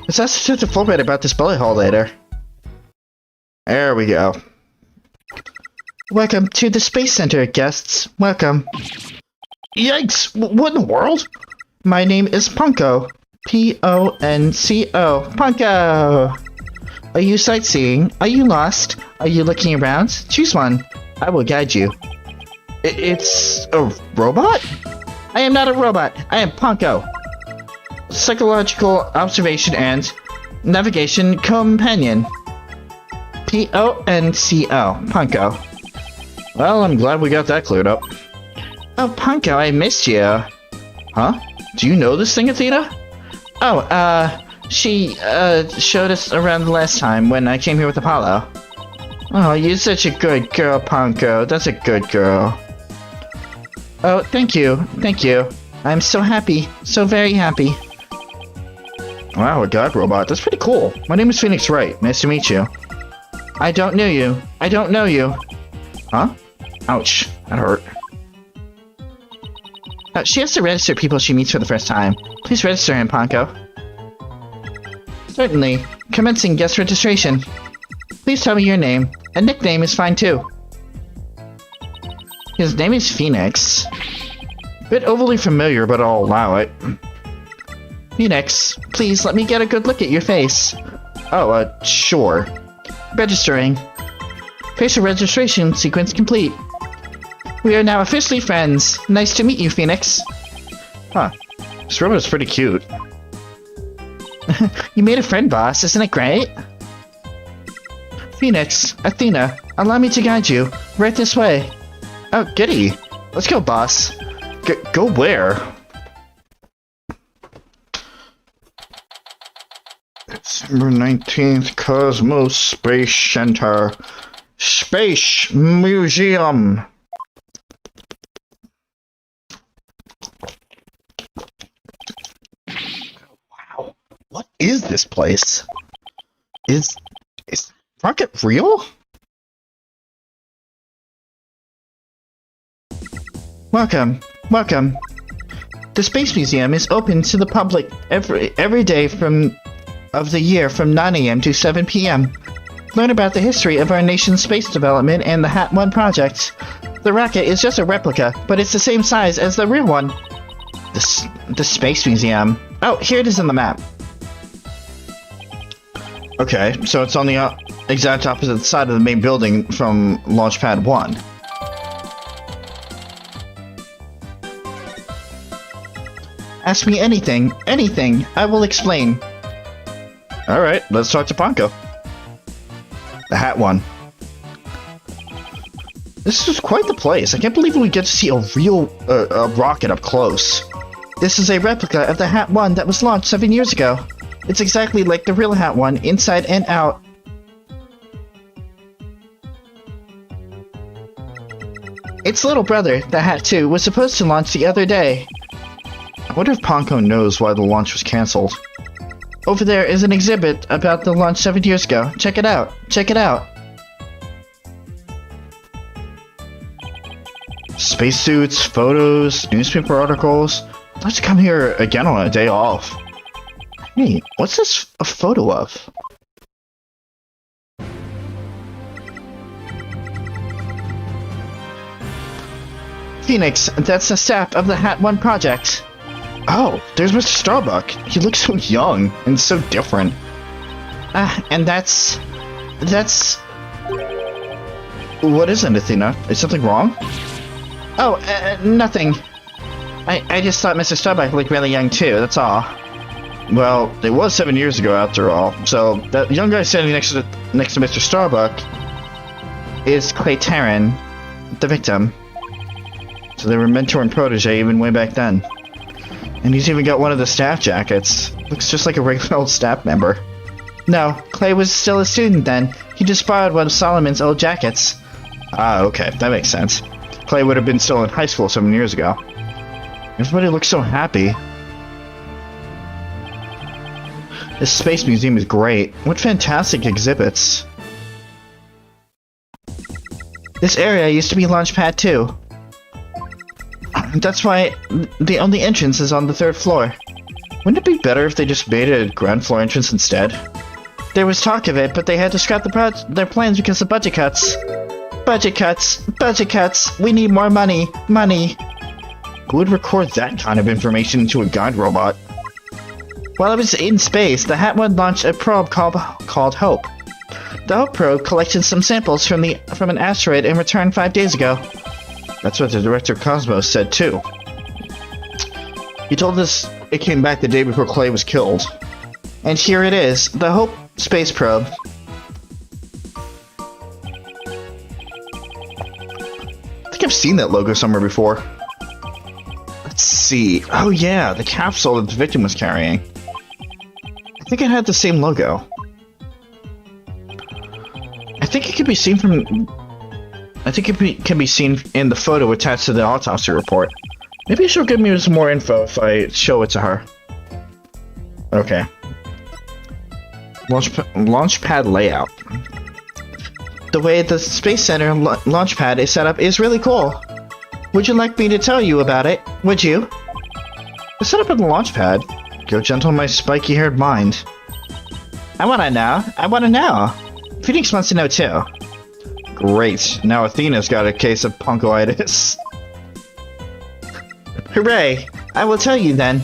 Let's ask Detective Fulbright about this bullet hole later. There we go. Welcome to the Space Center, guests. Welcome. Yikes! What in the world? My name is Punko. P-O-N-C-O. Punko! Are you sightseeing? Are you lost? Are you looking around? Choose one. I will guide you. It's a robot? I am not a robot. I am Punko. Psychological observation and navigation companion. P-O-N-C-O. Punko. Well, I'm glad we got that cleared up. Oh, Punko, I missed you. Huh? Do you know this thing, Athena? Oh, she, showed us around the last time when I came here with Apollo. Oh, you're such a good girl, Punko. That's a good girl. Oh, thank you. Thank you. I'm so happy. So very happy. Wow, a god robot. That's pretty cool. My name is Phoenix Wright. Nice to meet you. I don't know you. I don't know you. Huh? Ouch. That hurt. She has to register people she meets for the first time. Please register him, Punko. Certainly. Commencing guest registration. Please tell me your name. A nickname is fine too. His name is Phoenix. Bit overly familiar, but I'll allow it. Phoenix, please let me get a good look at your face. Oh, sure. Registering. Facial registration sequence complete. We are now officially friends. Nice to meet you, Phoenix. Huh. This robot is pretty cute. You made a friend, boss. Isn't it great? Phoenix, Athena, allow me to guide you. Right this way. Oh, goody. Let's go, boss. Go where? December 19th, Cosmos Space Center. Space Museum. Wow. What is this place? Is Rocket real? Welcome. The Space Museum is open to the public every day of the year from 9 a.m. to 7 p.m. Learn about the history of our nation's space development and the HAT-1 project. The rocket is just a replica, but it's the same size as the real one. The Space Museum. Oh, here it is on the map. Okay, so it's on the exact opposite side of the main building from Launchpad 1. Ask me anything, I will explain. Alright, let's talk to Ponko. The HAT-1. This is quite the place. I can't believe we get to see a real rocket up close. This is a replica of the HAT-1 that was launched 7 years ago. It's exactly like the real HAT-1, inside and out. Its little brother, the HAT-2, was supposed to launch the other day. I wonder if Ponko knows why the launch was cancelled. Over there is an exhibit about the launch 7 years ago. Check it out. Spacesuits, photos, newspaper articles. Let's come here again on a day off. Hey, what's this a photo of? Phoenix, that's the staff of the HAT-1 project. Oh, there's Mr. Starbuck. He looks so young and so different. And that's... What is it, Athena? Is something wrong? Oh, nothing. I just thought Mr. Starbuck looked really young too, that's all. Well, it was 7 years ago after all, so that young guy standing next to Mr. Starbuck is Clay Terran, the victim. So they were mentor and protege even way back then. And he's even got one of the staff jackets. Looks just like a regular old staff member. No, Clay was still a student then. He just borrowed one of Solomon's old jackets. Ah, okay, that makes sense. Clay would have been still in high school 7 years ago. Everybody looks so happy. This space museum is great. What fantastic exhibits. This area used to be Launchpad 2. That's why the only entrance is on the 3rd floor. Wouldn't it be better if they just made a ground floor entrance instead? There was talk of it, but they had to scrap their plans because of budget cuts. Budget cuts! We need more money! Who would record that kind of information into a guide robot? While it was in space, the HAT-1 launched a probe called Hope. The Hope probe collected some samples from an asteroid and returned 5 days ago. That's what the director Cosmos said too. He told us it came back the day before Clay was killed. And here it is, the Hope space probe. I think I've seen that logo somewhere before. Let's see. Oh yeah, the capsule that the victim was carrying. I think it had the same logo. I think it can be seen can be seen in the photo attached to the autopsy report. Maybe she'll give me some more info if I show it to her. Okay. Launchpad layout. The way the Space Center launchpad is set up is really cool. Would you like me to tell you about it? Would you? The setup of the launchpad. Go gentle on my spiky-haired mind. I wanna know. Phoenix wants to know too. Great. Now Athena's got a case of punkoitis. Hooray! I will tell you then.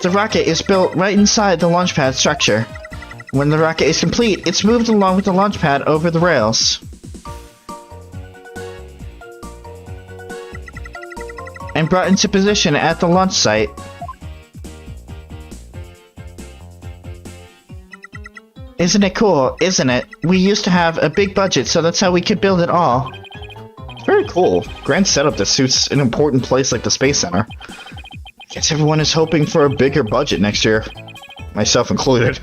The rocket is built right inside the launch pad structure. When the rocket is complete, it's moved along with the launch pad over the rails. And brought into position at the launch site. Isn't it cool, isn't it? We used to have a big budget, so that's how we could build it all. Very cool. Grand setup that suits an important place like the Space Center. Guess everyone is hoping for a bigger budget next year. Myself included.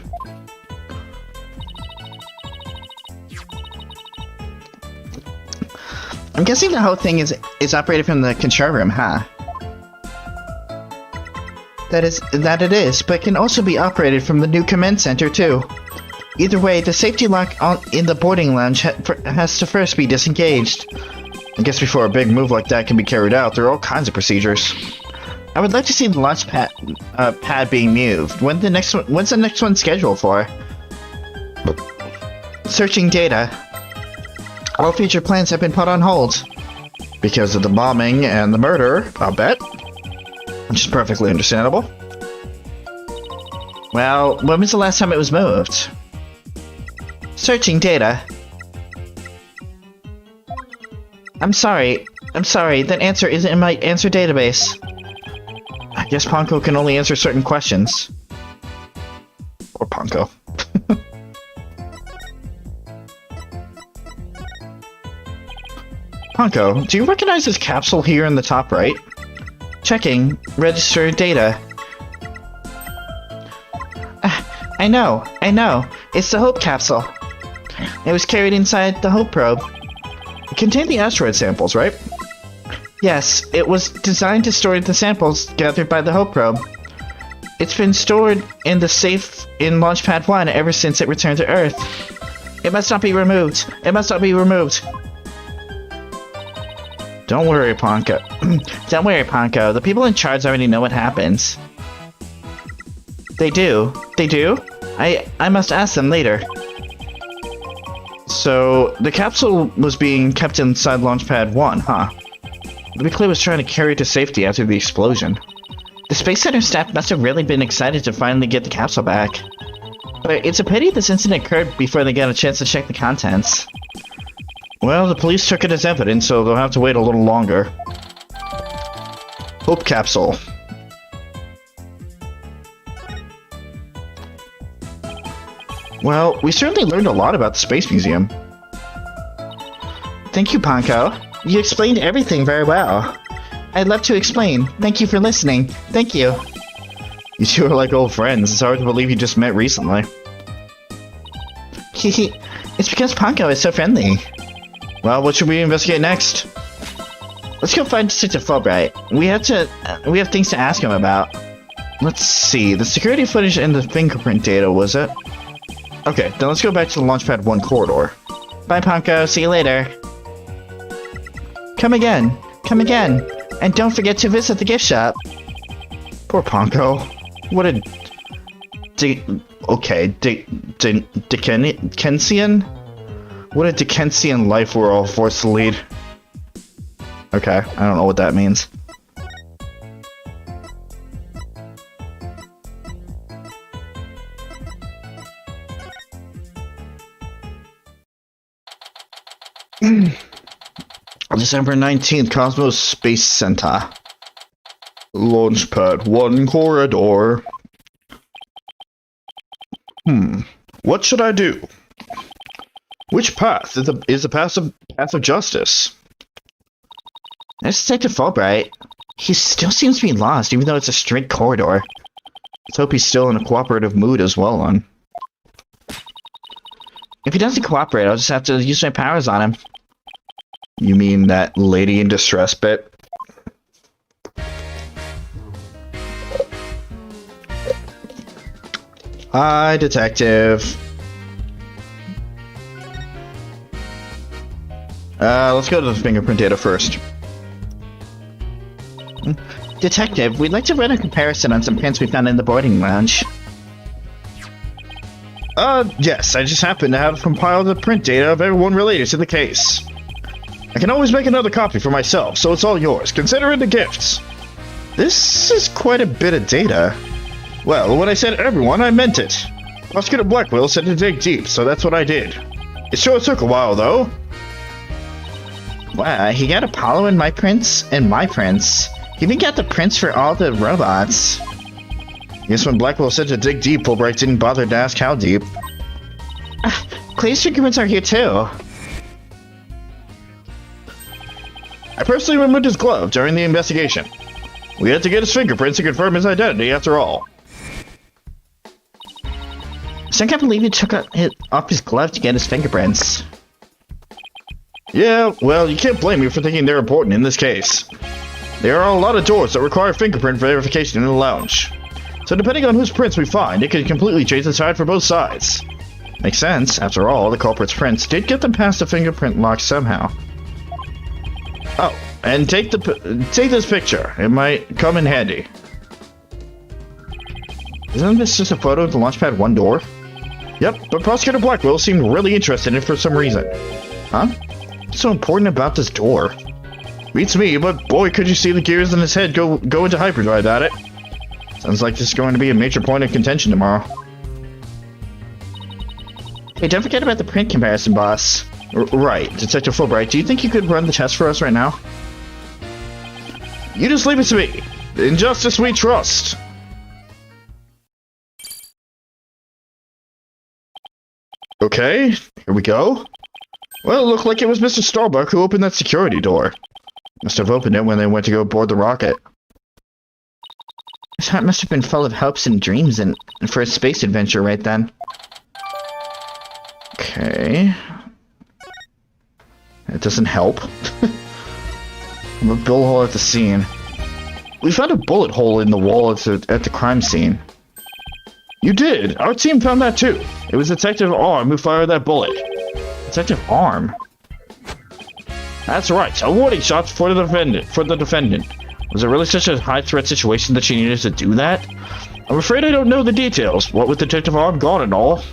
I'm guessing the whole thing is operated from the control room, huh? That it is, but can also be operated from the new command center too. Either way, the safety lock in the boarding lounge has to first be disengaged. I guess before a big move like that can be carried out, there are all kinds of procedures. I would like to see the launch pad being moved. When's the next one scheduled for? Searching data. All future plans have been put on hold. Because of the bombing and the murder, I'll bet. Which is perfectly understandable. Well, when was the last time it was moved? Searching data. I'm sorry, that answer isn't in my answer database. I guess Ponko can only answer certain questions. Or Ponko. Ponko, do you recognize this capsule here in the top right? Checking. Register data. I know. It's the Hope capsule. It was carried inside the Hope probe. It contained the asteroid samples, right? Yes, it was designed to store the samples gathered by the Hope probe. It's been stored in the safe in Launchpad 1 ever since it returned to Earth. It must not be removed. Don't worry, Ponko. Don't worry, Ponko. The people in charge already know what happens. They do? I must ask them later. So, the capsule was being kept inside Launchpad 1, huh? The Bickley was trying to carry it to safety after the explosion. The Space Center staff must have really been excited to finally get the capsule back. But it's a pity this incident occurred before they got a chance to check the contents. Well, the police took it as evidence, so they'll have to wait a little longer. Hope capsule. Well, we certainly learned a lot about the Space Museum. Thank you, Ponko. You explained everything very well. I'd love to explain. Thank you for listening. Thank you. You two are like old friends. It's hard to believe you just met recently. It's because Ponko is so friendly. Well, what should we investigate next? Let's go find Detective Fulbright. We have things to ask him about. Let's see. The security footage and the fingerprint data, was it? Okay, then let's go back to the Launchpad 1 corridor. Bye, Ponko. See you later. Come again. And don't forget to visit the gift shop. Poor Ponko. What a... Dickensian? What a Dickensian life we're all forced to lead. Okay, I don't know what that means. December 19th, Cosmos Space Center. Launchpad 1 corridor. What should I do? Which path is the path of justice? There's Detective Fulbright. He still seems to be lost, even though it's a straight corridor. Let's hope he's still in a cooperative mood as well, on. If he doesn't cooperate, I'll just have to use my powers on him. You mean that lady in distress bit? Hi, detective. Let's go to the fingerprint data first. Detective, we'd like to run a comparison on some prints we found in the boarding lounge. Yes, I just happen to have compiled the print data of everyone related to the case. I can always make another copy for myself, so it's all yours. Consider it a gift. This is quite a bit of data. Well, when I said everyone, I meant it. Prosecutor Blackwell said to dig deep, so that's what I did. It sure took a while, though. Wow, he got Apollo and my prints, He even got the prints for all the robots. Guess when Blackwell said to dig deep, Fulbright didn't bother to ask how deep. Clay's fingerprints are here too. I personally removed his glove during the investigation. We had to get his fingerprints to confirm his identity after all. So I can't believe he took off his glove to get his fingerprints. Yeah, well, you can't blame me for thinking they're important in this case. There are a lot of doors that require fingerprint verification in the lounge. So depending on whose prints we find, it could completely change the tide for both sides. Makes sense. After all, the culprit's prints did get them past the fingerprint lock somehow. Oh, and take this picture. It might come in handy. Isn't this just a photo of the Launchpad 1 door? Yep, but Prosecutor Blackwell seemed really interested in it for some reason. Huh? What's so important about this door? Beats me, but boy, could you see the gears in his head go into hyperdrive at it. Sounds like this is going to be a major point of contention tomorrow. Hey, don't forget about the print comparison, boss. Right. Detective Fulbright, do you think you could run the test for us right now? You just leave it to me. In justice we trust. Okay, here we go. Well, it looked like it was Mr. Starbuck who opened that security door. Must have opened it when they went to go board the rocket. This heart must have been full of hopes and dreams and for a space adventure right then. Okay. It doesn't help. I'm a bullet hole at the scene. We found a bullet hole in the wall at the crime scene. You did! Our team found that too. It was Detective Arm who fired that bullet. Detective Arm? That's right, a warning shot for the defendant. Was it really such a high-threat situation that she needed to do that? I'm afraid I don't know the details, what with Detective Arm gone and all.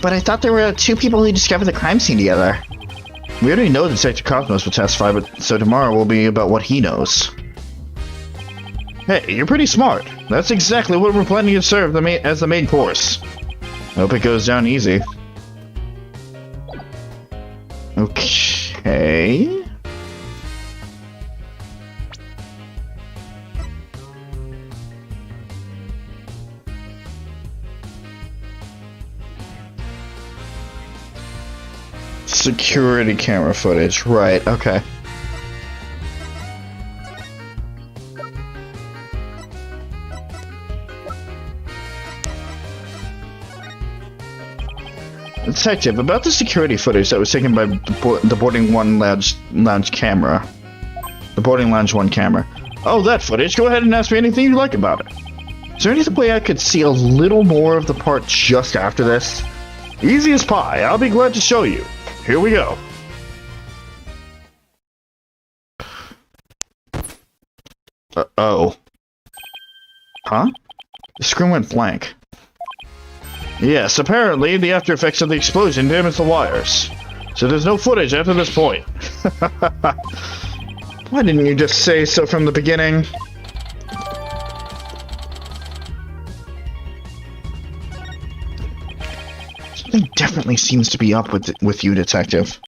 But I thought there were 2 people who discovered the crime scene together. We already know Detective Cosmos will testify, but so tomorrow will be about what he knows. Hey, you're pretty smart. That's exactly what we're planning to serve as the main course. I hope it goes down easy. Okay. Security camera footage. Right, okay. Detective, about the security footage that was taken by the boarding lounge camera. The boarding lounge 1 camera. Oh, that footage. Go ahead and ask me anything you like about it. Is there any way I could see a little more of the part just after this? Easy as pie. I'll be glad to show you. Here we go. Oh. Huh? The screen went blank. Yes, apparently the after effects of the explosion damaged the wires. So there's no footage after this point. Why didn't you just say so from the beginning? Something definitely seems to be up with you, Detective.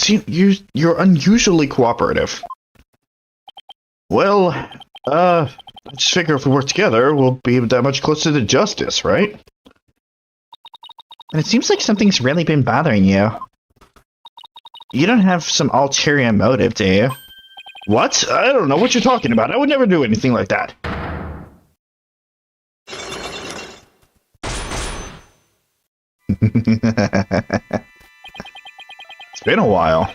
You're unusually cooperative. Well, I just figure if we work together, we'll be that much closer to justice, right? And it seems like something's really been bothering you. You don't have some ulterior motive, do you? What? I don't know what you're talking about. I would never do anything like that. It's been a while.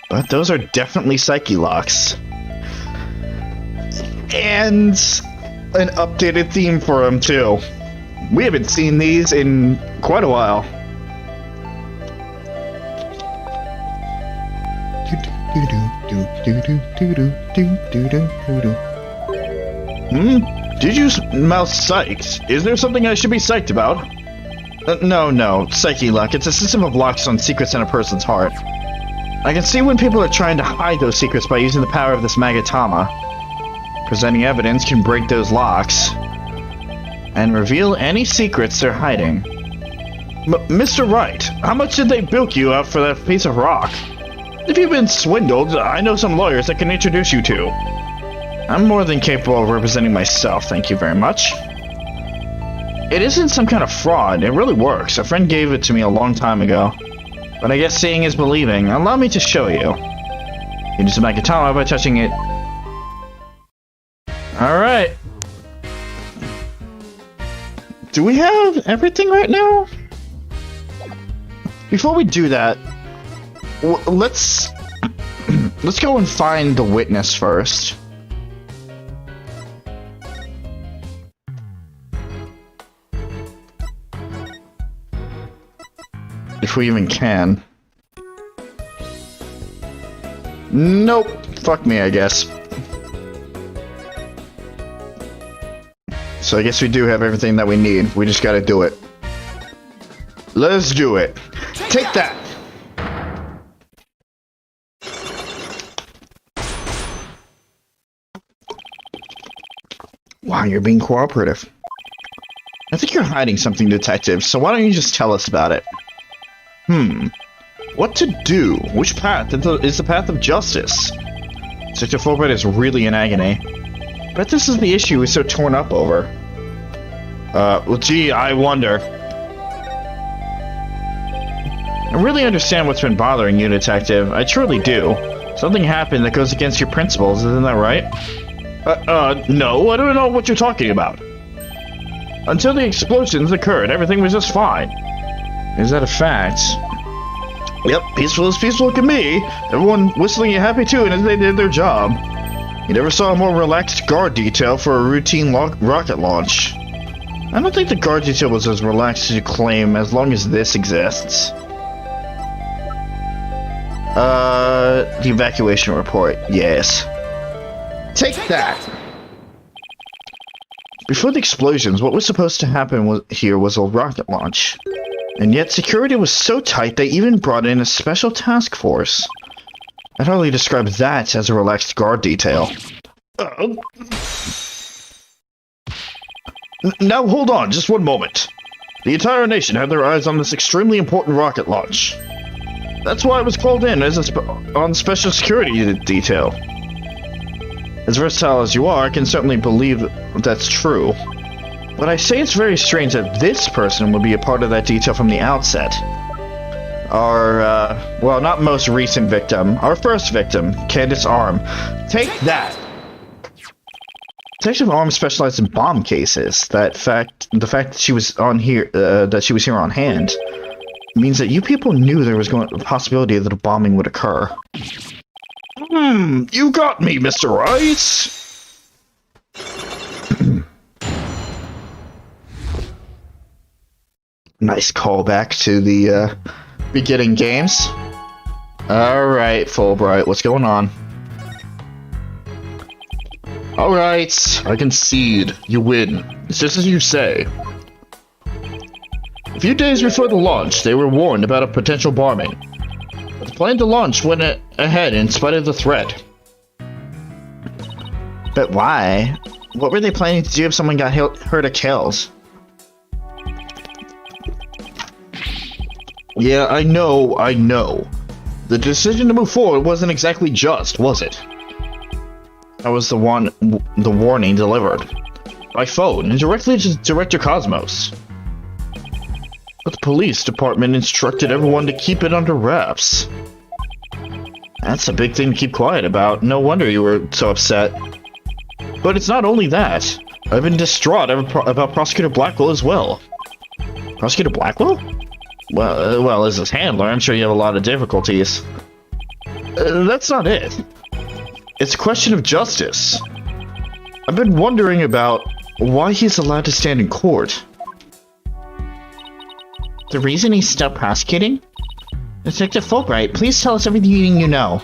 But those are definitely psyche locks. And an updated theme for them, too. We haven't seen these in quite a while. Did you mouth psyched? Is there something I should be psyched about? No. Psyche lock. It's a system of locks on secrets in a person's heart. I can see when people are trying to hide those secrets by using the power of this Magatama. Presenting evidence can break those locks. and reveal any secrets they're hiding. Mr. Wright, how much did they bilk you out for that piece of rock? If you've been swindled, I know some lawyers I can introduce you to. I'm more than capable of representing myself, thank you very much. It isn't some kind of fraud, it really works. A friend gave it to me a long time ago. But I guess seeing is believing. Allow me to show you. You just make a tunnel by touching it. Alright. Do we have everything right now? Before we do that, let's go and find the witness first. If we even can. Nope. Fuck me, I guess. So I guess we do have everything that we need. We just gotta do it. Let's do it. Take that! Wow, you're being cooperative. I think you're hiding something, detective, so why don't you just tell us about it? What to do? Which path is the path of justice? Sector Fulbright is really in agony. But this is the issue we're so torn up over. Well, gee, I wonder. I really understand what's been bothering you, detective. I truly do. Something happened that goes against your principles, isn't that right? No, I don't know what you're talking about. Until the explosions occurred, everything was just fine. Is that a fact? Yep, peaceful as peaceful can be. Everyone whistling a happy tune as they did their job. You never saw a more relaxed guard detail for a routine rocket launch. I don't think the guard detail was as relaxed as you claim, as long as this exists. The evacuation report, yes. Take that! Before the explosions, what was supposed to happen here was a rocket launch. And yet security was so tight they even brought in a special task force. I'd hardly describe that as a relaxed guard detail. Now hold on, just one moment. The entire nation had their eyes on this extremely important rocket launch. That's why I was called in as on special security detail. As versatile as you are, I can certainly believe that's true. But I say it's very strange that this person would be a part of that detail from the outset. Our, well, not most recent victim. Our first victim, Candace Arm. Take that! Detective Arm specialized in bomb cases. The fact that she was here on hand means that you people knew there was a possibility that a bombing would occur. You got me, Mr. Wright! Nice callback to the beginning games. Alright, Fulbright, what's going on? Alright, I concede. You win. It's just as you say. A few days before the launch, they were warned about a potential bombing. But the plan to launch went ahead in spite of the threat. But why? What were they planning to do if someone got hurt or killed? Yeah, I know. The decision to move forward wasn't exactly just, was it? That was the warning delivered. By phone, and directly to Director Cosmos. But the police department instructed everyone to keep it under wraps. That's a big thing to keep quiet about. No wonder you were so upset. But it's not only that. I've been distraught about Prosecutor Blackwell as well. Prosecutor Blackwell? Well, as his handler, I'm sure you have a lot of difficulties. That's not it. It's a question of justice. I've been wondering about why he's allowed to stand in court. The reason he's still prosecuting? Detective Fulbright, please tell us everything you know.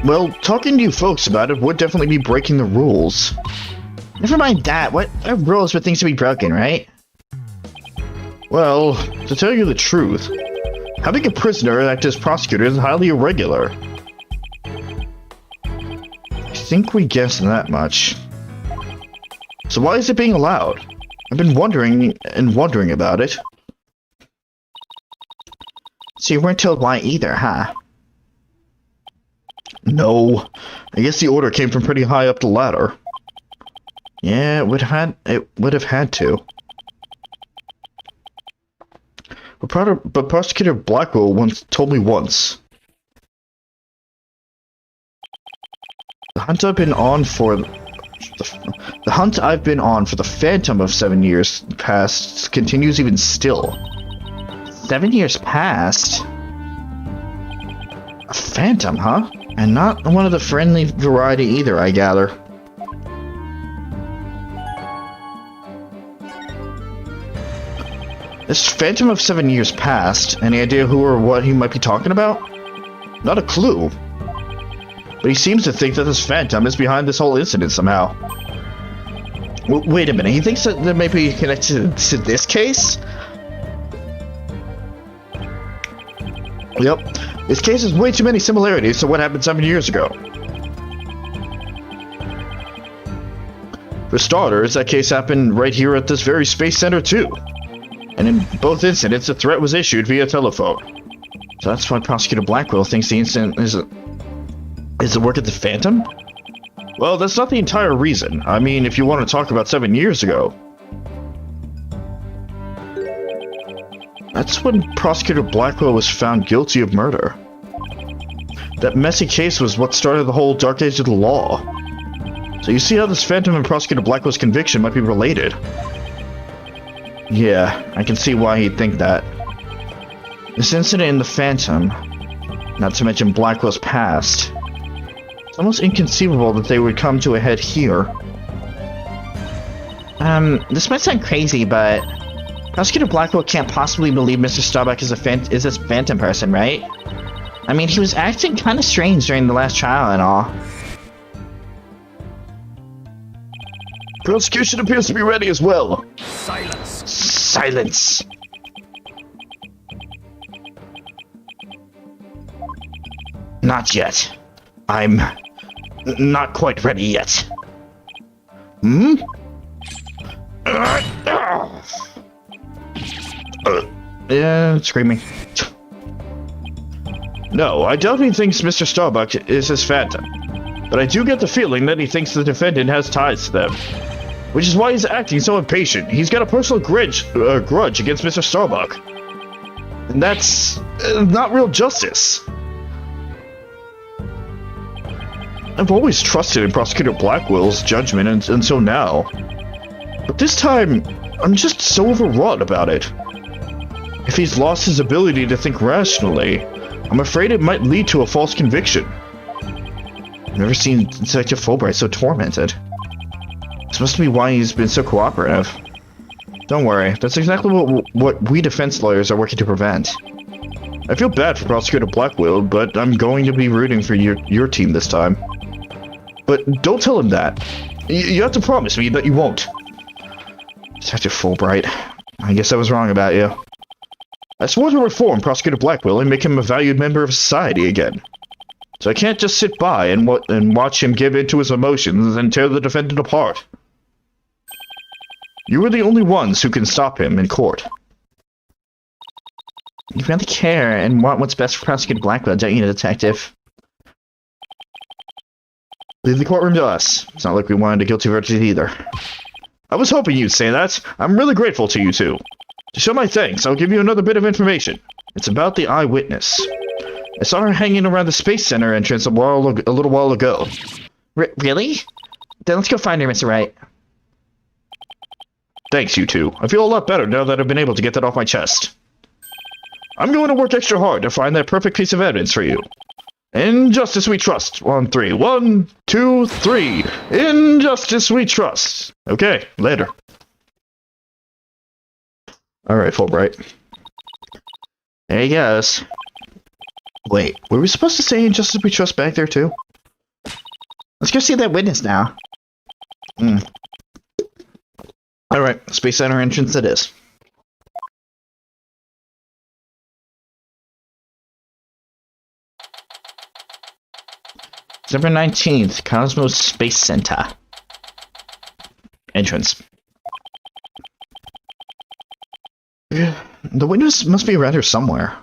Well, talking to you folks about it would definitely be breaking the rules. Never mind that. What are rules for things to be broken, right? Well, to tell you the truth, having a prisoner act as prosecutor is highly irregular. think we guessed that much. So why is it being allowed? I've been wondering about it. So you weren't told why either, huh? No. I guess the order came from pretty high up the ladder. Yeah, it would have had to. But Prosecutor Blackwell told me once. The hunt I've been on for the Phantom of 7 years past continues even still. 7 years past? A Phantom, huh? And not one of the friendly variety either, I gather. This Phantom of 7 years past, any idea who or what he might be talking about? Not a clue. But he seems to think that this Phantom is behind this whole incident somehow. Wait a minute, he thinks that may be connected to this case? Yep, this case has way too many similarities to what happened 7 years ago. For starters, that case happened right here at this very space center too. And in both incidents, the threat was issued via telephone. So that's why Prosecutor Blackwell thinks the incident is the work of the Phantom? Well, that's not the entire reason. I mean, if you want to talk about 7 years ago. That's when Prosecutor Blackwell was found guilty of murder. That messy case was what started the whole dark age of the law. So you see how this Phantom and Prosecutor Blackwell's conviction might be related. Yeah, I can see why he'd think that. This incident in the Phantom, not to mention Blackwell's past, it's almost inconceivable that they would come to a head here. This might sound crazy, but Prosecutor Blackwell can't possibly believe Mr. Starbuck is this Phantom person, right? I mean, he was acting kind of strange during the last trial and all. Prosecution appears to be ready as well. Silence. Silence. Not yet. I'm not quite ready yet. Hmm? Yeah, screaming. No, I doubt he thinks Mr. Starbuck is his Phantom. But I do get the feeling that he thinks the defendant has ties to them. Which is why he's acting so impatient. He's got a personal grudge against Mr. Starbuck. And that's not real justice. I've always trusted in Prosecutor Blackwell's judgment until now. But this time, I'm just so overwrought about it. If he's lost his ability to think rationally, I'm afraid it might lead to a false conviction. I've never seen Detective Fulbright so tormented. This must be why he's been so cooperative. Don't worry, that's exactly what we defense lawyers are working to prevent. I feel bad for Prosecutor Blackwell, but I'm going to be rooting for your team this time. But don't tell him that. You have to promise me that you won't. Detective Fulbright, I guess I was wrong about you. I swore to reform Prosecutor Blackwell and make him a valued member of society again. So I can't just sit by and watch him give in to his emotions and tear the defendant apart. You are the only ones who can stop him in court. You really care and want what's best for Prosecutor Blackwell, don't you, Detective? Leave the courtroom to us. It's not like we wanted a guilty verdict either. I was hoping you'd say that. I'm really grateful to you two. To show my thanks, I'll give you another bit of information. It's about the eyewitness. I saw her hanging around the Space Center entrance a little while ago. Really? Then let's go find her, Mr. Wright. Thanks, you two. I feel a lot better now that I've been able to get that off my chest. I'm going to work extra hard to find that perfect piece of evidence for you. In justice we trust. On three. 1, 2, 3. In justice we trust. Okay, later. Alright, Fulbright. There he goes. Wait, were we supposed to say in justice we trust back there too? Let's go see that witness now. Alright, Space Center entrance it is. December 19th, Cosmos Space Center. Entrance. The windows must be around here somewhere.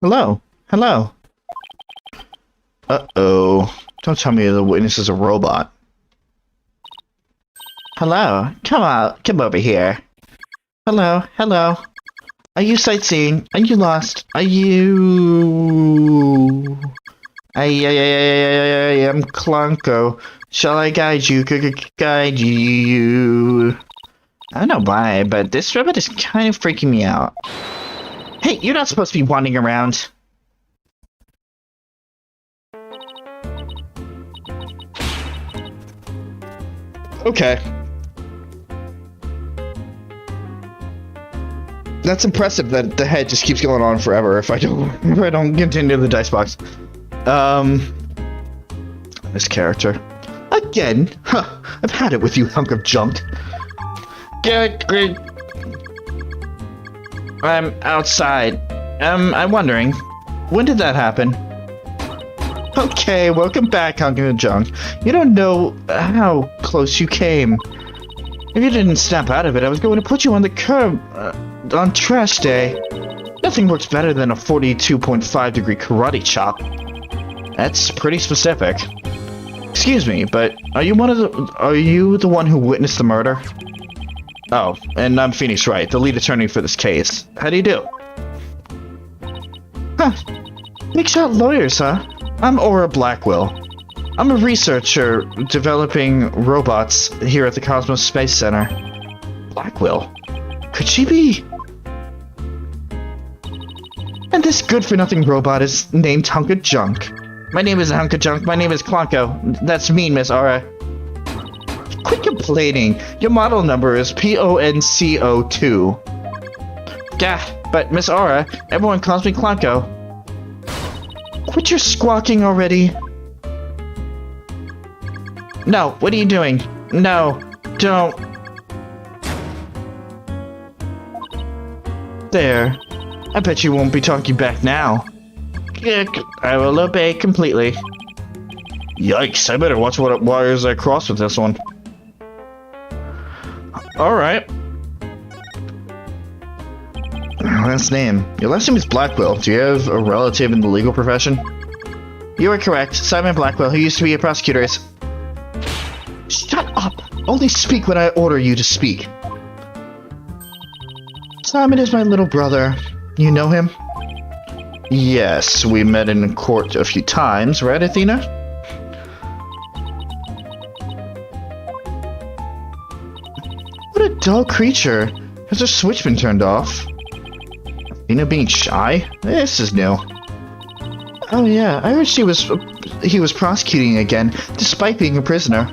Hello. Hello. Uh-oh. Don't tell me the witness is a robot. Hello. Come out. Come over here. Hello. Hello. Are you sightseeing? Are you lost? Are you... I am Clunko. Shall I guide you? Guide you? I don't know why, but this robot is kind of freaking me out. Hey, you're not supposed to be wandering around. Okay. That's impressive that the head just keeps going on forever if I don't continue the dice box. This character. Again? Huh, I've had it with you, hunk of junk. Good. I'm outside. I'm wondering, when did that happen? Okay, welcome back, hunk of junk. You don't know how close you came. If you didn't snap out of it, I was going to put you on the curb on trash day. Nothing works better than a 42.5 degree karate chop. That's pretty specific. Excuse me, but are you the one who witnessed the murder? Oh, and I'm Phoenix Wright, the lead attorney for this case. How do you do? Huh. Big shot lawyers, huh? I'm Aura Blackwell. I'm a researcher developing robots here at the Cosmos Space Center. Blackwell? Could she be? And this good-for-nothing robot is named Hunk of Junk. My name is Hunk of Junk. My name is Clunko. That's mean, Miss Aura. Quit complaining. Your model number is PONCO2. Gah, but Miss Aura, everyone calls me Clunko. Quit your squawking already. No, what are you doing? No, don't. There. I bet you won't be talking back now. I will obey completely. Yikes, I better watch what wires I cross with this one. Alright. Last name. Your last name is Blackwell. Do you have a relative in the legal profession? You are correct. Simon Blackwell, who used to be a prosecutor, is... Shut up! Only speak when I order you to speak. Simon is my little brother. You know him? Yes, we met in court a few times, right, Athena? What a dull creature. Has her switch been turned off? Athena being shy? This is new. Oh yeah, I heard he was prosecuting again, despite being a prisoner.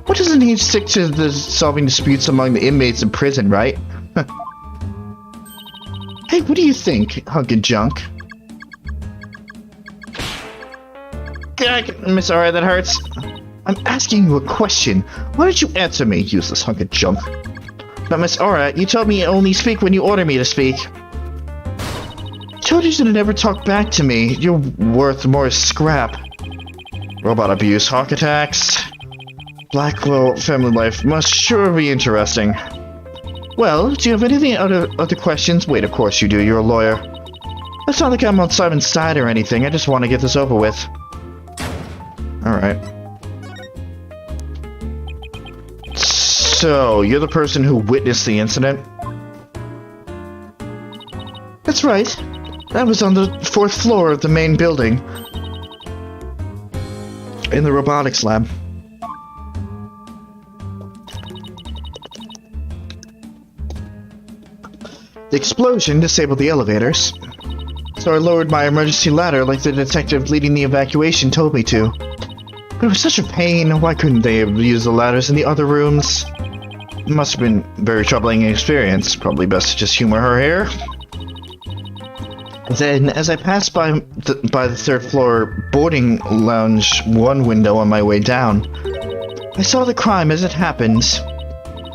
What doesn't he stick to the solving disputes among the inmates in prison, right? Hey, what do you think, Hunk of Junk? Miss Aura, that hurts. I'm asking you a question. Why don't you answer me, useless hunk of junk? But Miss Aura, you told me only speak when you order me to speak. I told you to never talk back to me. You're worth more scrap. Robot abuse, hawk attacks. Blackwell family life must sure be interesting. Well, do you have anything other questions? Wait, of course you do. You're a lawyer. It's not like I'm on Simon's side or anything. I just want to get this over with. Alright. So, you're the person who witnessed the incident? That's right. I was on the 4th floor of the main building. In the robotics lab. The explosion disabled the elevators. So I lowered my emergency ladder like the detective leading the evacuation told me to. But it was such a pain. Why couldn't they have used the ladders in the other rooms? It must have been a very troubling experience. Probably best to just humor her here. Then, as I passed by the 3rd floor boarding lounge 1 window on my way down, I saw the crime as it happened.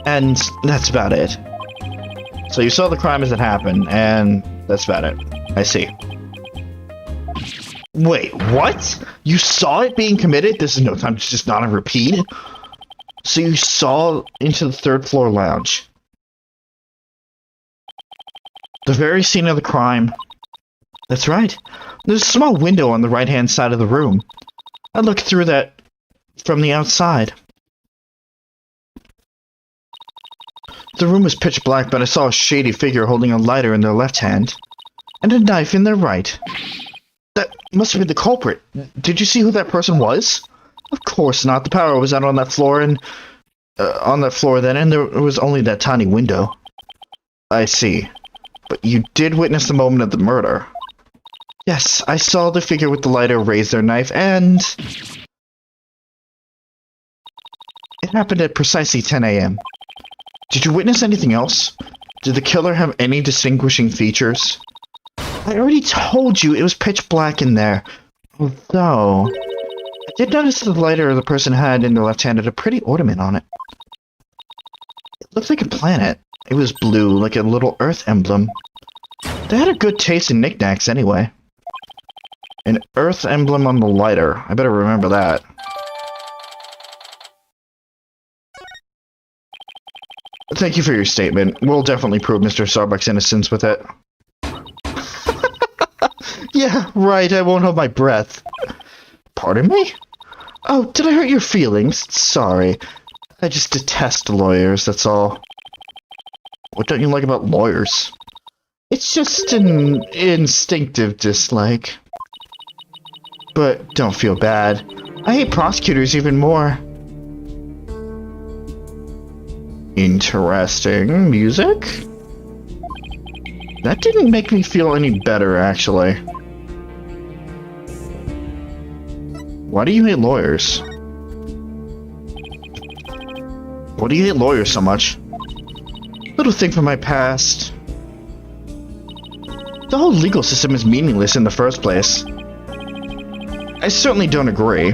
And that's about it. So you saw the crime as it happened, and that's about it. I see. Wait, what? You saw it being committed? This is no time to just not repeat. So you saw into the third floor lounge. The very scene of the crime. That's right. There's a small window on the right-hand side of the room. I looked through that from the outside. The room was pitch black, but I saw a shady figure holding a lighter in their left hand and a knife in their right. That must have been the culprit. Did you see who that person was? Of course not. The power was out on that floor and there was only that tiny window. I see. But you did witness the moment of the murder. Yes, I saw the figure with the lighter raise their knife, and it happened at precisely 10 a.m. Did you witness anything else? Did the killer have any distinguishing features? I already told you it was pitch black in there. Although, I did notice the lighter the person had in their left hand had a pretty ornament on it. It looked like a planet. It was blue, like a little Earth emblem. They had a good taste in knickknacks anyway. An Earth emblem on the lighter. I better remember that. Thank you for your statement. We'll definitely prove Mr. Starbuck's innocence with it. Yeah, right, I won't hold my breath. Pardon me? Oh, did I hurt your feelings? Sorry. I just detest lawyers, that's all. What don't you like about lawyers? It's just an instinctive dislike. But don't feel bad. I hate prosecutors even more. Interesting. Music? That didn't make me feel any better, actually. Why do you hate lawyers? Why do you hate lawyers so much? Little thing from my past. The whole legal system is meaningless in the first place. I certainly don't agree.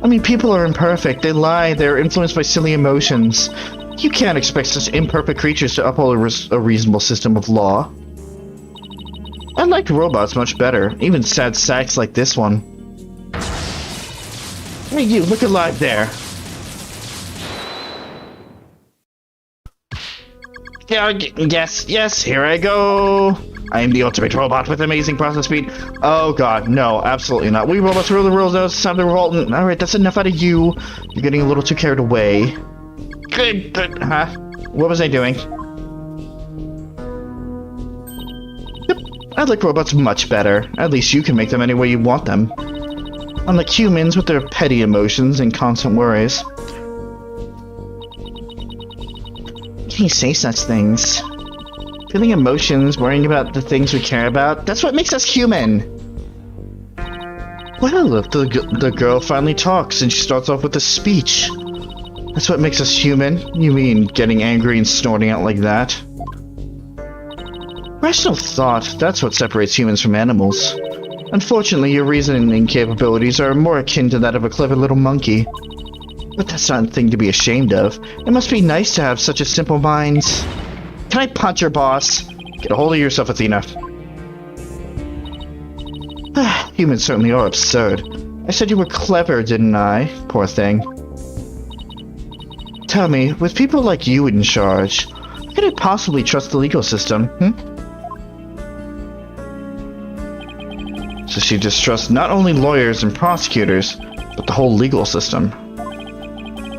I mean, people are imperfect, they lie, they're influenced by silly emotions. You can't expect such imperfect creatures to uphold a reasonable system of law. I liked robots much better, even sad sacks like this one. Hey you, look alive there. Yeah, yes, here I go. I am the ultimate robot with amazing process speed. Oh god, no, absolutely not. We robots rule the rules, now it's time to revolt. Alright, that's enough out of you. You're getting a little too carried away. Good, huh? What was I doing? Yep, I like robots much better. At least you can make them any way you want them. Unlike humans with their petty emotions and constant worries. Can you say such things? Feeling emotions, worrying about the things we care about, that's what makes us human! Well, if the girl finally talks and she starts off with a speech. That's what makes us human? You mean getting angry and snorting out like that? Rational thought, that's what separates humans from animals. Unfortunately, your reasoning capabilities are more akin to that of a clever little monkey. But that's not a thing to be ashamed of. It must be nice to have such a simple mind. Can I punch your boss? Get a hold of yourself, Athena. Humans certainly are absurd. I said you were clever, didn't I? Poor thing. Tell me, with people like you in charge, how could I possibly trust the legal system, So she distrusts not only lawyers and prosecutors, but the whole legal system.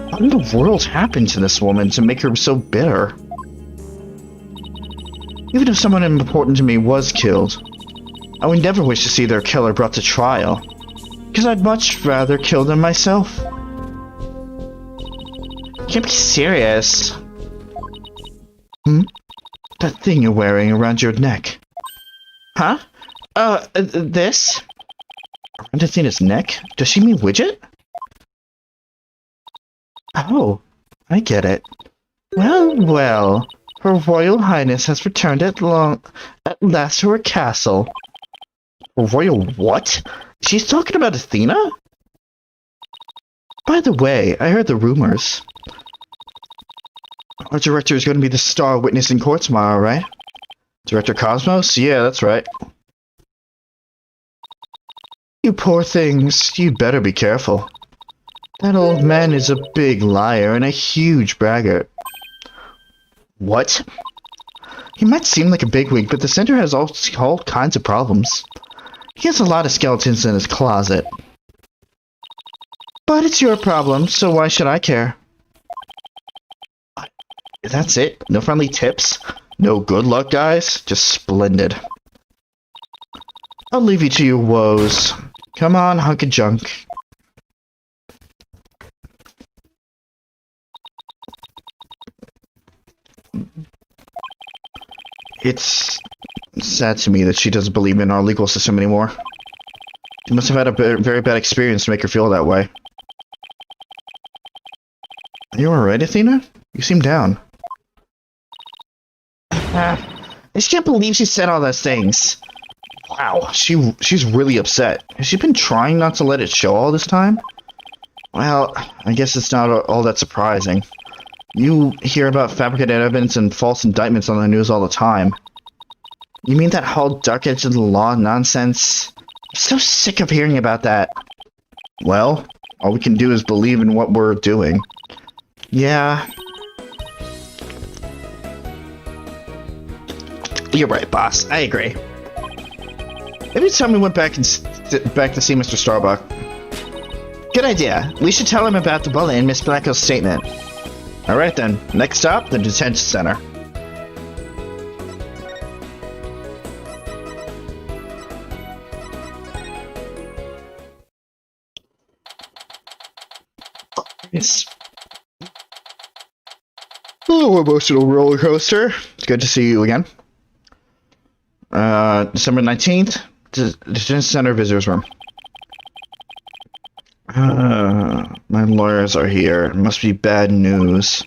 What in the world happened to this woman to make her so bitter? Even if someone important to me was killed, I would never wish to see their killer brought to trial, because I'd much rather kill them myself. You can't be serious. That thing you're wearing around your neck. Huh? This? Around Athena's neck? Does she mean widget? Oh, I get it. Well. Her Royal Highness has returned at last to her castle. Royal what? She's talking about Athena? By the way, I heard the rumors. Our director is going to be the star witness in court tomorrow, right? Director Cosmos? Yeah, that's right. You poor things, you'd better be careful. That old man is a big liar and a huge braggart. What? He might seem like a bigwig, but the center has all kinds of problems. He has a lot of skeletons in his closet. But it's your problem, so why should I care? That's it? No friendly tips? No good luck, guys? Just splendid. I'll leave you to your woes. Come on, hunk of junk. It's sad to me that she doesn't believe in our legal system anymore. You must have had a very bad experience to make her feel that way. Are you alright, Athena? You seem down. I just can't believe she said all those things. Wow, she's really upset. Has she been trying not to let it show all this time? Well, I guess it's not all that surprising. You hear about fabricated evidence and false indictments on the news all the time. You mean that whole dark edge of the law nonsense? I'm so sick of hearing about that. Well, all we can do is believe in what we're doing. Yeah. You're right, boss. I agree. Maybe it's time we went back and back to see Mr. Starbuck. Good idea. We should tell him about the bullet in Miss Blackwell's statement. Alright then. Next stop, the detention center. It's a little emotional roller coaster. It's good to see you again. December 19th, detention center visitors room. My lawyers are here. It must be bad news.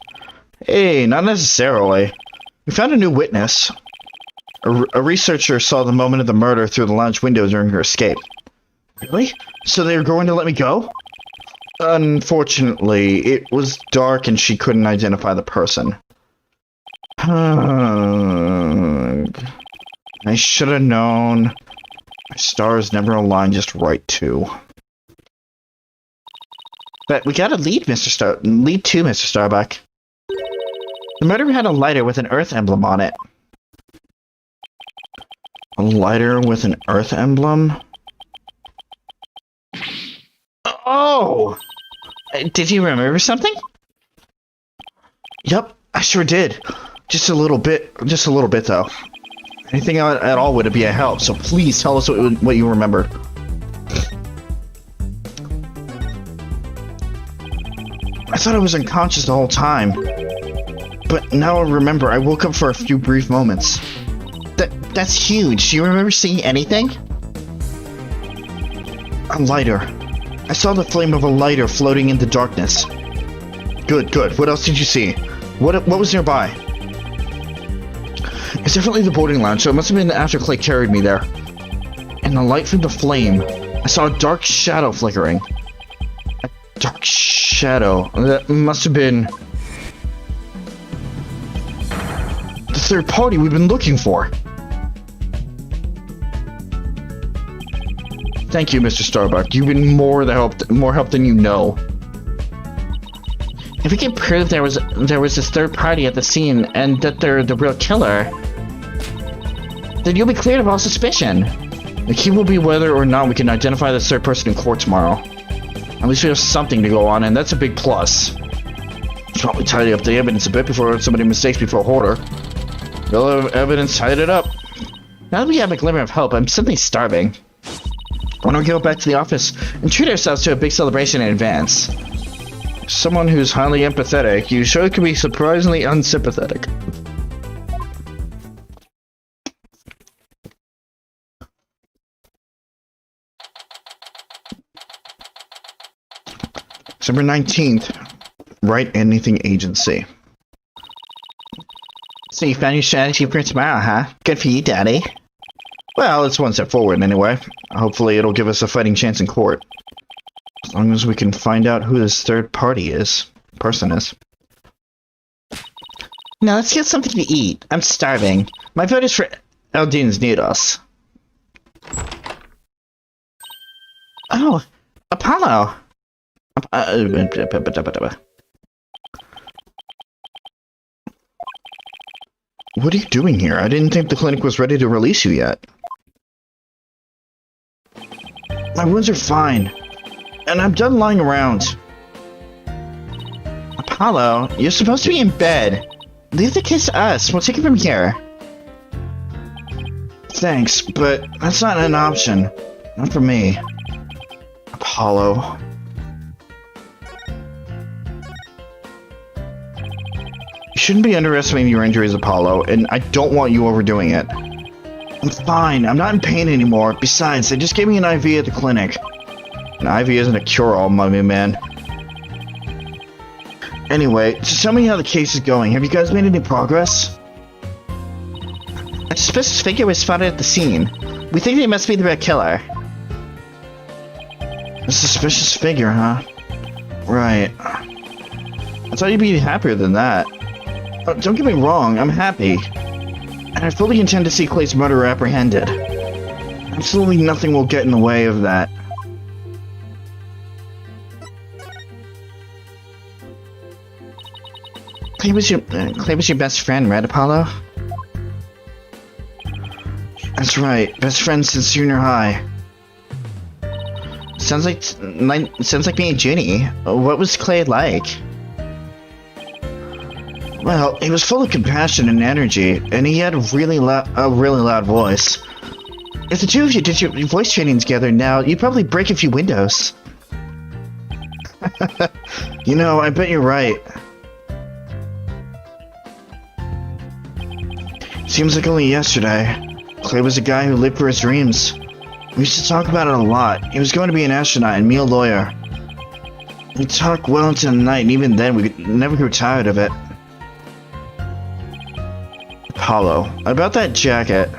Hey, not necessarily. We found a new witness. A researcher saw the moment of the murder through the lounge window during her escape. Really? So they were going to let me go? Unfortunately, it was dark and she couldn't identify the person. I should have known. My stars never aligned just right, too. But we got a lead, lead to Mr. Starbuck. The murderer had a lighter with an Earth emblem on it. A lighter with an Earth emblem? Oh! Did you remember something? Yep, I sure did. Just a little bit though. Anything at all would be a help, so please tell us what you remembered. I thought I was unconscious the whole time. But now I remember, I woke up for a few brief moments. That's huge. Do you remember seeing anything? A lighter. I saw the flame of a lighter floating in the darkness. Good. What else did you see? What was nearby? It's definitely the boarding lounge, so it must have been after Clay carried me there. In the light from the flame, I saw a dark shadow flickering. A dark shadow. That must have been the third party we've been looking for. Thank you, Mr. Starbuck. You've been more help than you know. If we can prove there was this third party at the scene and that they're the real killer, then you'll be cleared of all suspicion. The key will be whether or not we can identify the third person in court tomorrow. At least we have something to go on, and that's a big plus. Should probably tidy up the evidence a bit before somebody mistakes me for a hoarder. The evidence tied it up. Now that we have a glimmer of hope, I'm suddenly starving. Why don't we go back to the office and treat ourselves to a big celebration in advance? Someone who's highly empathetic, you sure can be surprisingly unsympathetic. December 19th, Wright Anything Agency. So you found your strategy for tomorrow, huh? Good for you, Daddy. Well, it's one step forward anyway. Hopefully it'll give us a fighting chance in court. As long as we can find out who this third person is. Now let's get something to eat. I'm starving. My vote is for Eldine's noodles. Oh, Apollo! What are you doing here? I didn't think the clinic was ready to release you yet. My wounds are fine, and I'm done lying around. Apollo, you're supposed to be in bed. Leave the kids to us. We'll take it from here. Thanks, but that's not an option. Not for me. Apollo. You shouldn't be underestimating your injuries, Apollo, and I don't want you overdoing it. I'm fine. I'm not in pain anymore. Besides, they just gave me an IV at the clinic. An IV isn't a cure-all, mummy man. Anyway, just tell me how the case is going. Have you guys made any progress? A suspicious figure was spotted at the scene. We think they must be the red killer. A suspicious figure, huh? Right. I thought you'd be happier than that. Don't get me wrong, I'm happy. And I fully intend to see Clay's murderer apprehended. Absolutely nothing will get in the way of that. Clay was your best friend, right, Apollo? That's right, best friend since junior high. Sounds like me and Ginny. What was Clay like? Well, he was full of compassion and energy, and he had a really loud voice. If the two of you did your voice training together now, you'd probably break a few windows. You know, I bet you're right. Seems like only yesterday, Clay was a guy who lived for his dreams. We used to talk about it a lot. He was going to be an astronaut and me a lawyer. We'd talk well into the night, and even then, we never grew tired of it. Apollo, about that jacket.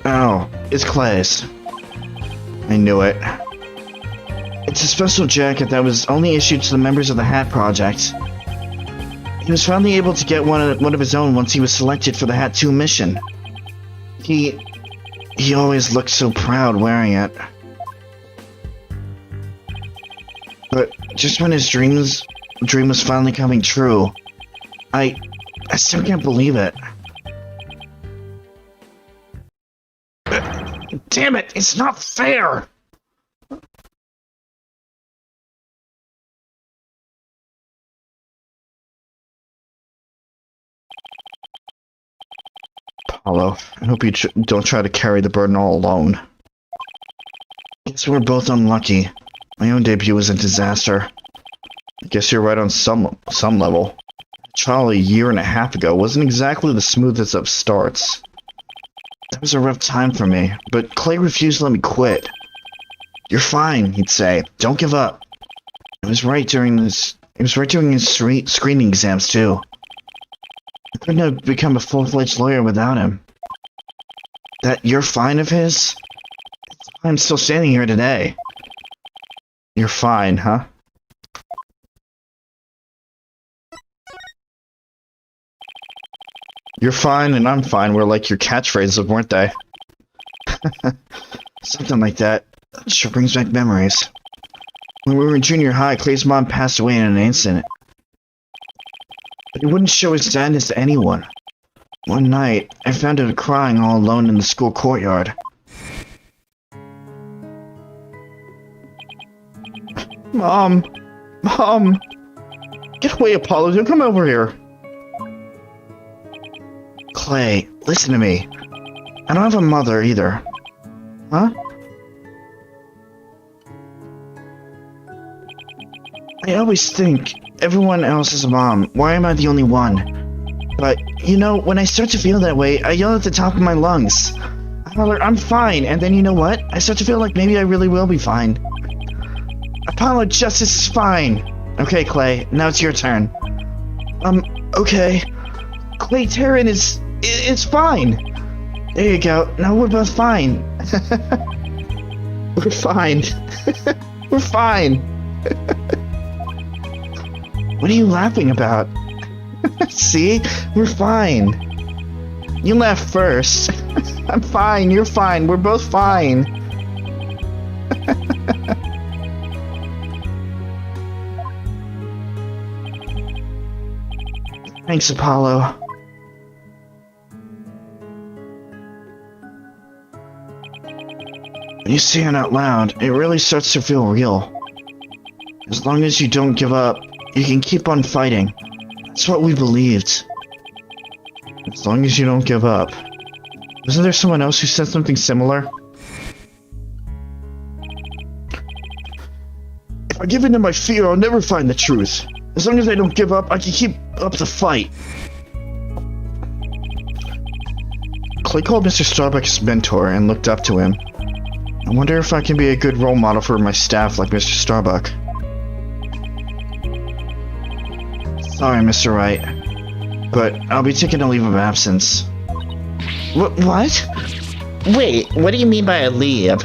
Oh, it's Clay's. I knew it. It's a special jacket that was only issued to the members of the Hat Project. He was finally able to get one of his own once he was selected for the Hat 2 mission. He always looked so proud wearing it. But just when his dream was finally coming true, I still can't believe it. Damn it, it's not fair! Apollo, I hope you don't try to carry the burden all alone. Guess we're both unlucky. My own debut was a disaster. I guess you're right on some level. Trial a year and a half ago wasn't exactly the smoothest of starts. That was a rough time for me, but Clay refused to let me quit. You're fine, he'd say. Don't give up. It was right during his screening exams, too. I couldn't have become a full-fledged lawyer without him. That "you're fine" of his? I'm still standing here today. You're fine, huh? You're fine and I'm fine were like your catchphrases, weren't they? Something like that. Sure brings back memories. When we were in junior high, Clay's mom passed away in an incident. But he wouldn't show his sadness to anyone. One night, I found her crying all alone in the school courtyard. Mom! Get away, Apollo, don't come over here! Clay, listen to me. I don't have a mother either. Huh? I always think everyone else has a mom. Why am I the only one? But, you know, when I start to feel that way, I yell at the top of my lungs. I holler, I'm fine, and then you know what? I start to feel like maybe I really will be fine. Apollo Justice is fine. Okay, Clay, now it's your turn. Okay. Clay Terran is fine. There you go. Now we're both fine. We're fine. We're fine. What are you laughing about? See? We're fine. You laughed first. I'm fine, you're fine, we're both fine. Thanks, Apollo. When you say it out loud, it really starts to feel real. As long as you don't give up, you can keep on fighting. That's what we believed. As long as you don't give up. Wasn't there someone else who said something similar? If I give in to my fear, I'll never find the truth. As long as I don't give up, I can keep up the fight. Clay called Mr. Starbuck his mentor and looked up to him. I wonder if I can be a good role model for my staff like Mr. Starbuck. Sorry, Mr. Wright, but I'll be taking a leave of absence. What? Wait, what do you mean by a leave?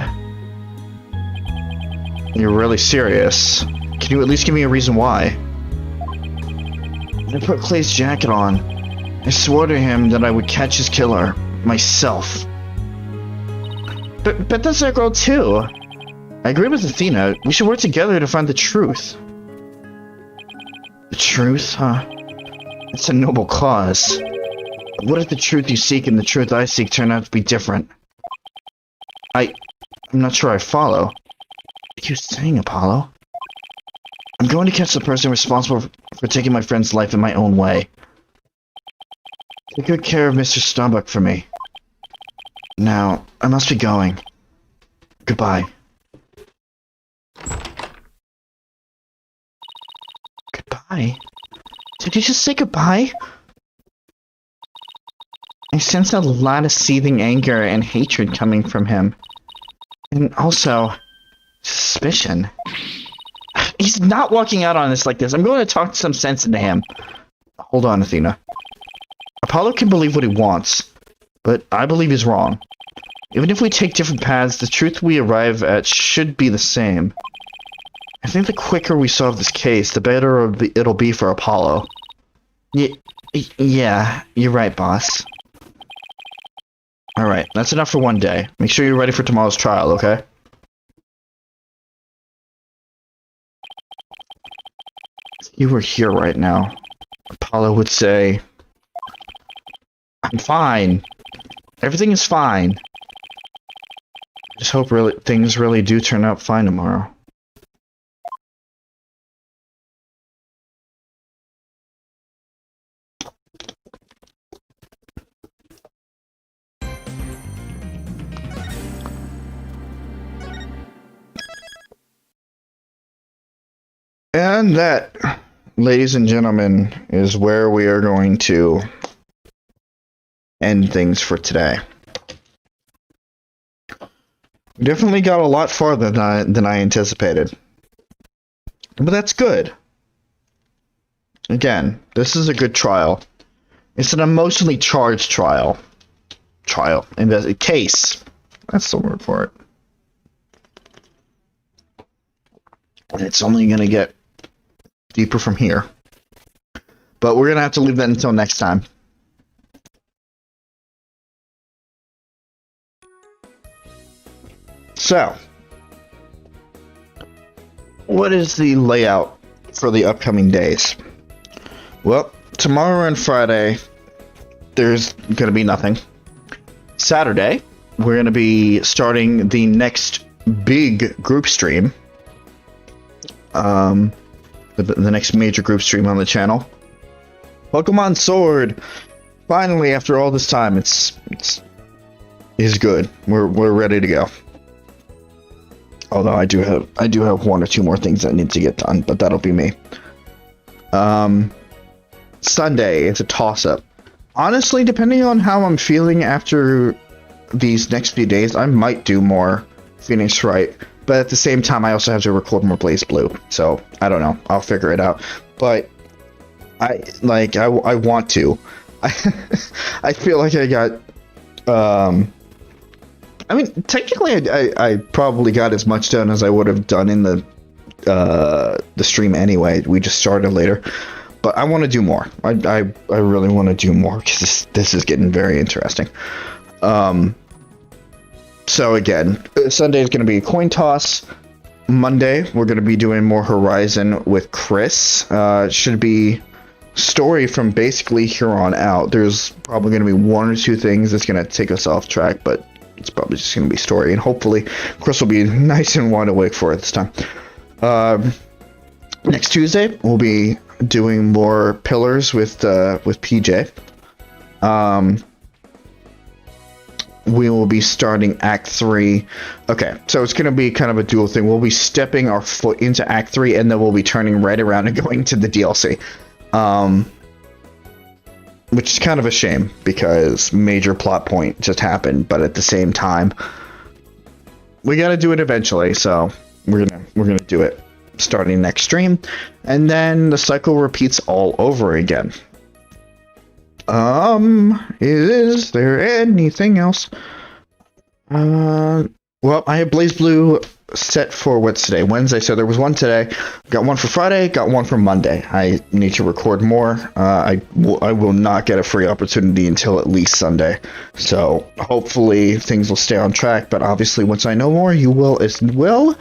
You're really serious. Can you at least give me a reason why? I put Clay's jacket on. I swore to him that I would catch his killer, myself. But that's our goal too. I agree with Athena. We should work together to find the truth. The truth, huh? It's a noble cause. What if the truth you seek and the truth I seek turn out to be different? I'm not sure I follow. What are you saying, Apollo? I'm going to catch the person responsible for taking my friend's life in my own way. Take good care of Mr. Starbuck for me. Now, I must be going. Goodbye. Goodbye? Did you just say goodbye? I sense a lot of seething anger and hatred coming from him. And also, suspicion. He's not walking out on us like this. I'm going to talk some sense into him. Hold on, Athena. Apollo can believe what he wants, but I believe he's wrong. Even if we take different paths, the truth we arrive at should be the same. I think the quicker we solve this case, the better it'll be for Apollo. Yeah, you're right, boss. Alright, that's enough for one day. Make sure you're ready for tomorrow's trial, okay? If you were here right now, Apollo would say, I'm fine. Everything is fine. Just hope things really do turn out fine tomorrow. And that, ladies and gentlemen, is where we are going to end things for today. We definitely got a lot farther than I anticipated. But that's good. Again, this is a good trial. It's an emotionally charged trial. Case. That's the word for it. And it's only going to get deeper from here. But we're going to have to leave that until next time. So, what is the layout for the upcoming days? Well, tomorrow and Friday, there's going to be nothing. Saturday, we're going to be starting the next big group stream. The next major group stream on the channel. Pokemon Sword! Finally, after all this time, it's good. We're ready to go. Although I do have one or two more things that need to get done, but that'll be me. Sunday, it's a toss-up. Honestly, depending on how I'm feeling after these next few days, I might do more Phoenix Wright. But at the same time, I also have to record more Blaze Blue. So, I don't know. I'll figure it out. But, I want to. I feel like I got, I mean, technically, I probably got as much done as I would have done in the stream anyway. We just started later. But I want to do more. I really want to do more because this is getting very interesting. So again, Sunday is going to be a coin toss. Monday, we're going to be doing more Horizon with Chris. Should be story from basically here on out. There's probably going to be one or two things that's going to take us off track, but it's probably just going to be story. And hopefully, Chris will be nice and wide awake for it this time. Next Tuesday, we'll be doing more Pillars with PJ. We will be starting Act 3. Okay, so it's going to be kind of a dual thing. We'll be stepping our foot into Act 3, and then we'll be turning right around and going to the DLC. Which is kind of a shame, because major plot point just happened, but at the same time, we got to do it eventually, so we're gonna do it starting next stream, and then the cycle repeats all over again. Is there anything else? Well, I have Blaze Blue set for what's today? Wednesday, so there was one today. Got one for Friday, got one for Monday. I need to record more. I will not get a free opportunity until at least Sunday. So hopefully things will stay on track, but obviously once I know more, you will as well.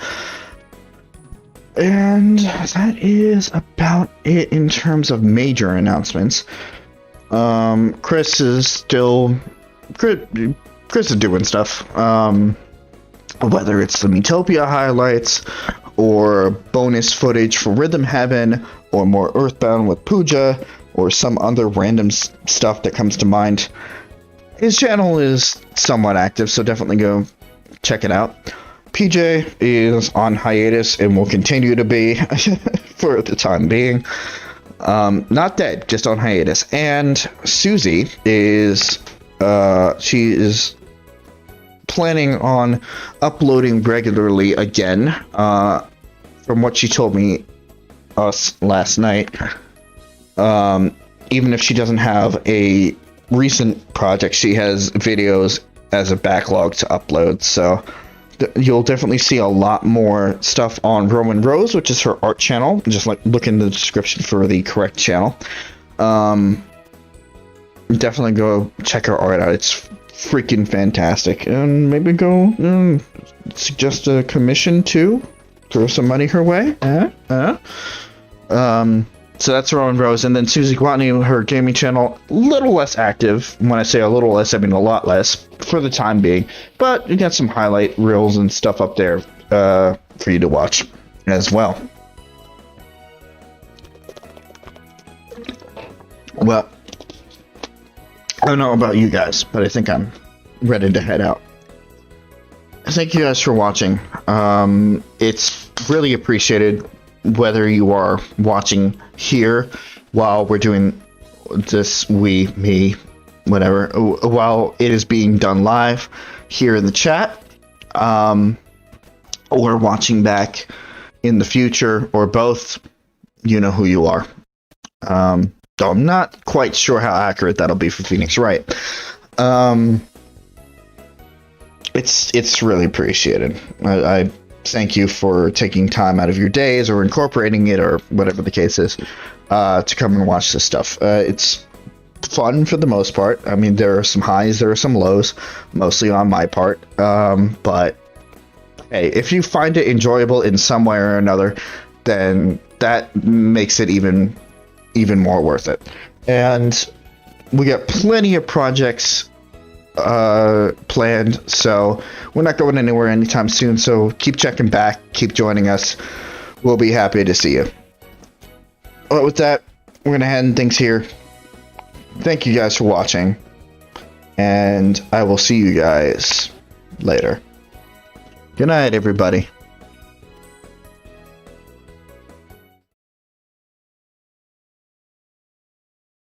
And that is about it in terms of major announcements. Chris is doing stuff. Whether it's some Utopia highlights, or bonus footage for Rhythm Heaven, or more Earthbound with Pooja, or some other random stuff that comes to mind. His channel is somewhat active, so definitely go check it out. PJ is on hiatus and will continue to be for the time being. Not dead, just on hiatus. And Suzie is she is planning on uploading regularly again, from what she told me last night. Even if she doesn't have a recent project, she has videos as a backlog to upload, so you'll definitely see a lot more stuff on Roman Rose, which is her art channel. Just look in the description for the correct channel. Definitely go check her art out. It's freaking fantastic. And maybe go suggest a commission too. Throw some money her way. So that's Rowan Rose, and then Suzie Gwatney, her gaming channel, a little less active. When I say a little less, I mean a lot less for the time being. But you got some highlight reels and stuff up there for you to watch as well. Well, I don't know about you guys, but I think I'm ready to head out. Thank you guys for watching. It's really appreciated, whether you are watching here while we're doing this, me, whatever, while it is being done live here in the chat, or watching back in the future, or both. You know who you are. Though I'm not quite sure how accurate that'll be for Phoenix Wright. It's really appreciated. I thank you for taking time out of your days, or incorporating it, or whatever the case is, to come and watch this stuff. It's fun for the most part. I mean, there are some highs, there are some lows, mostly on my part. But hey, if you find it enjoyable in some way or another, then that makes it even more worth it. And we got plenty of projects planned, so we're not going anywhere anytime soon, so keep checking back, keep joining us. We'll be happy to see you. But with that, we're gonna end things here. Thank you guys for watching, and I will see you guys later. Good night, everybody.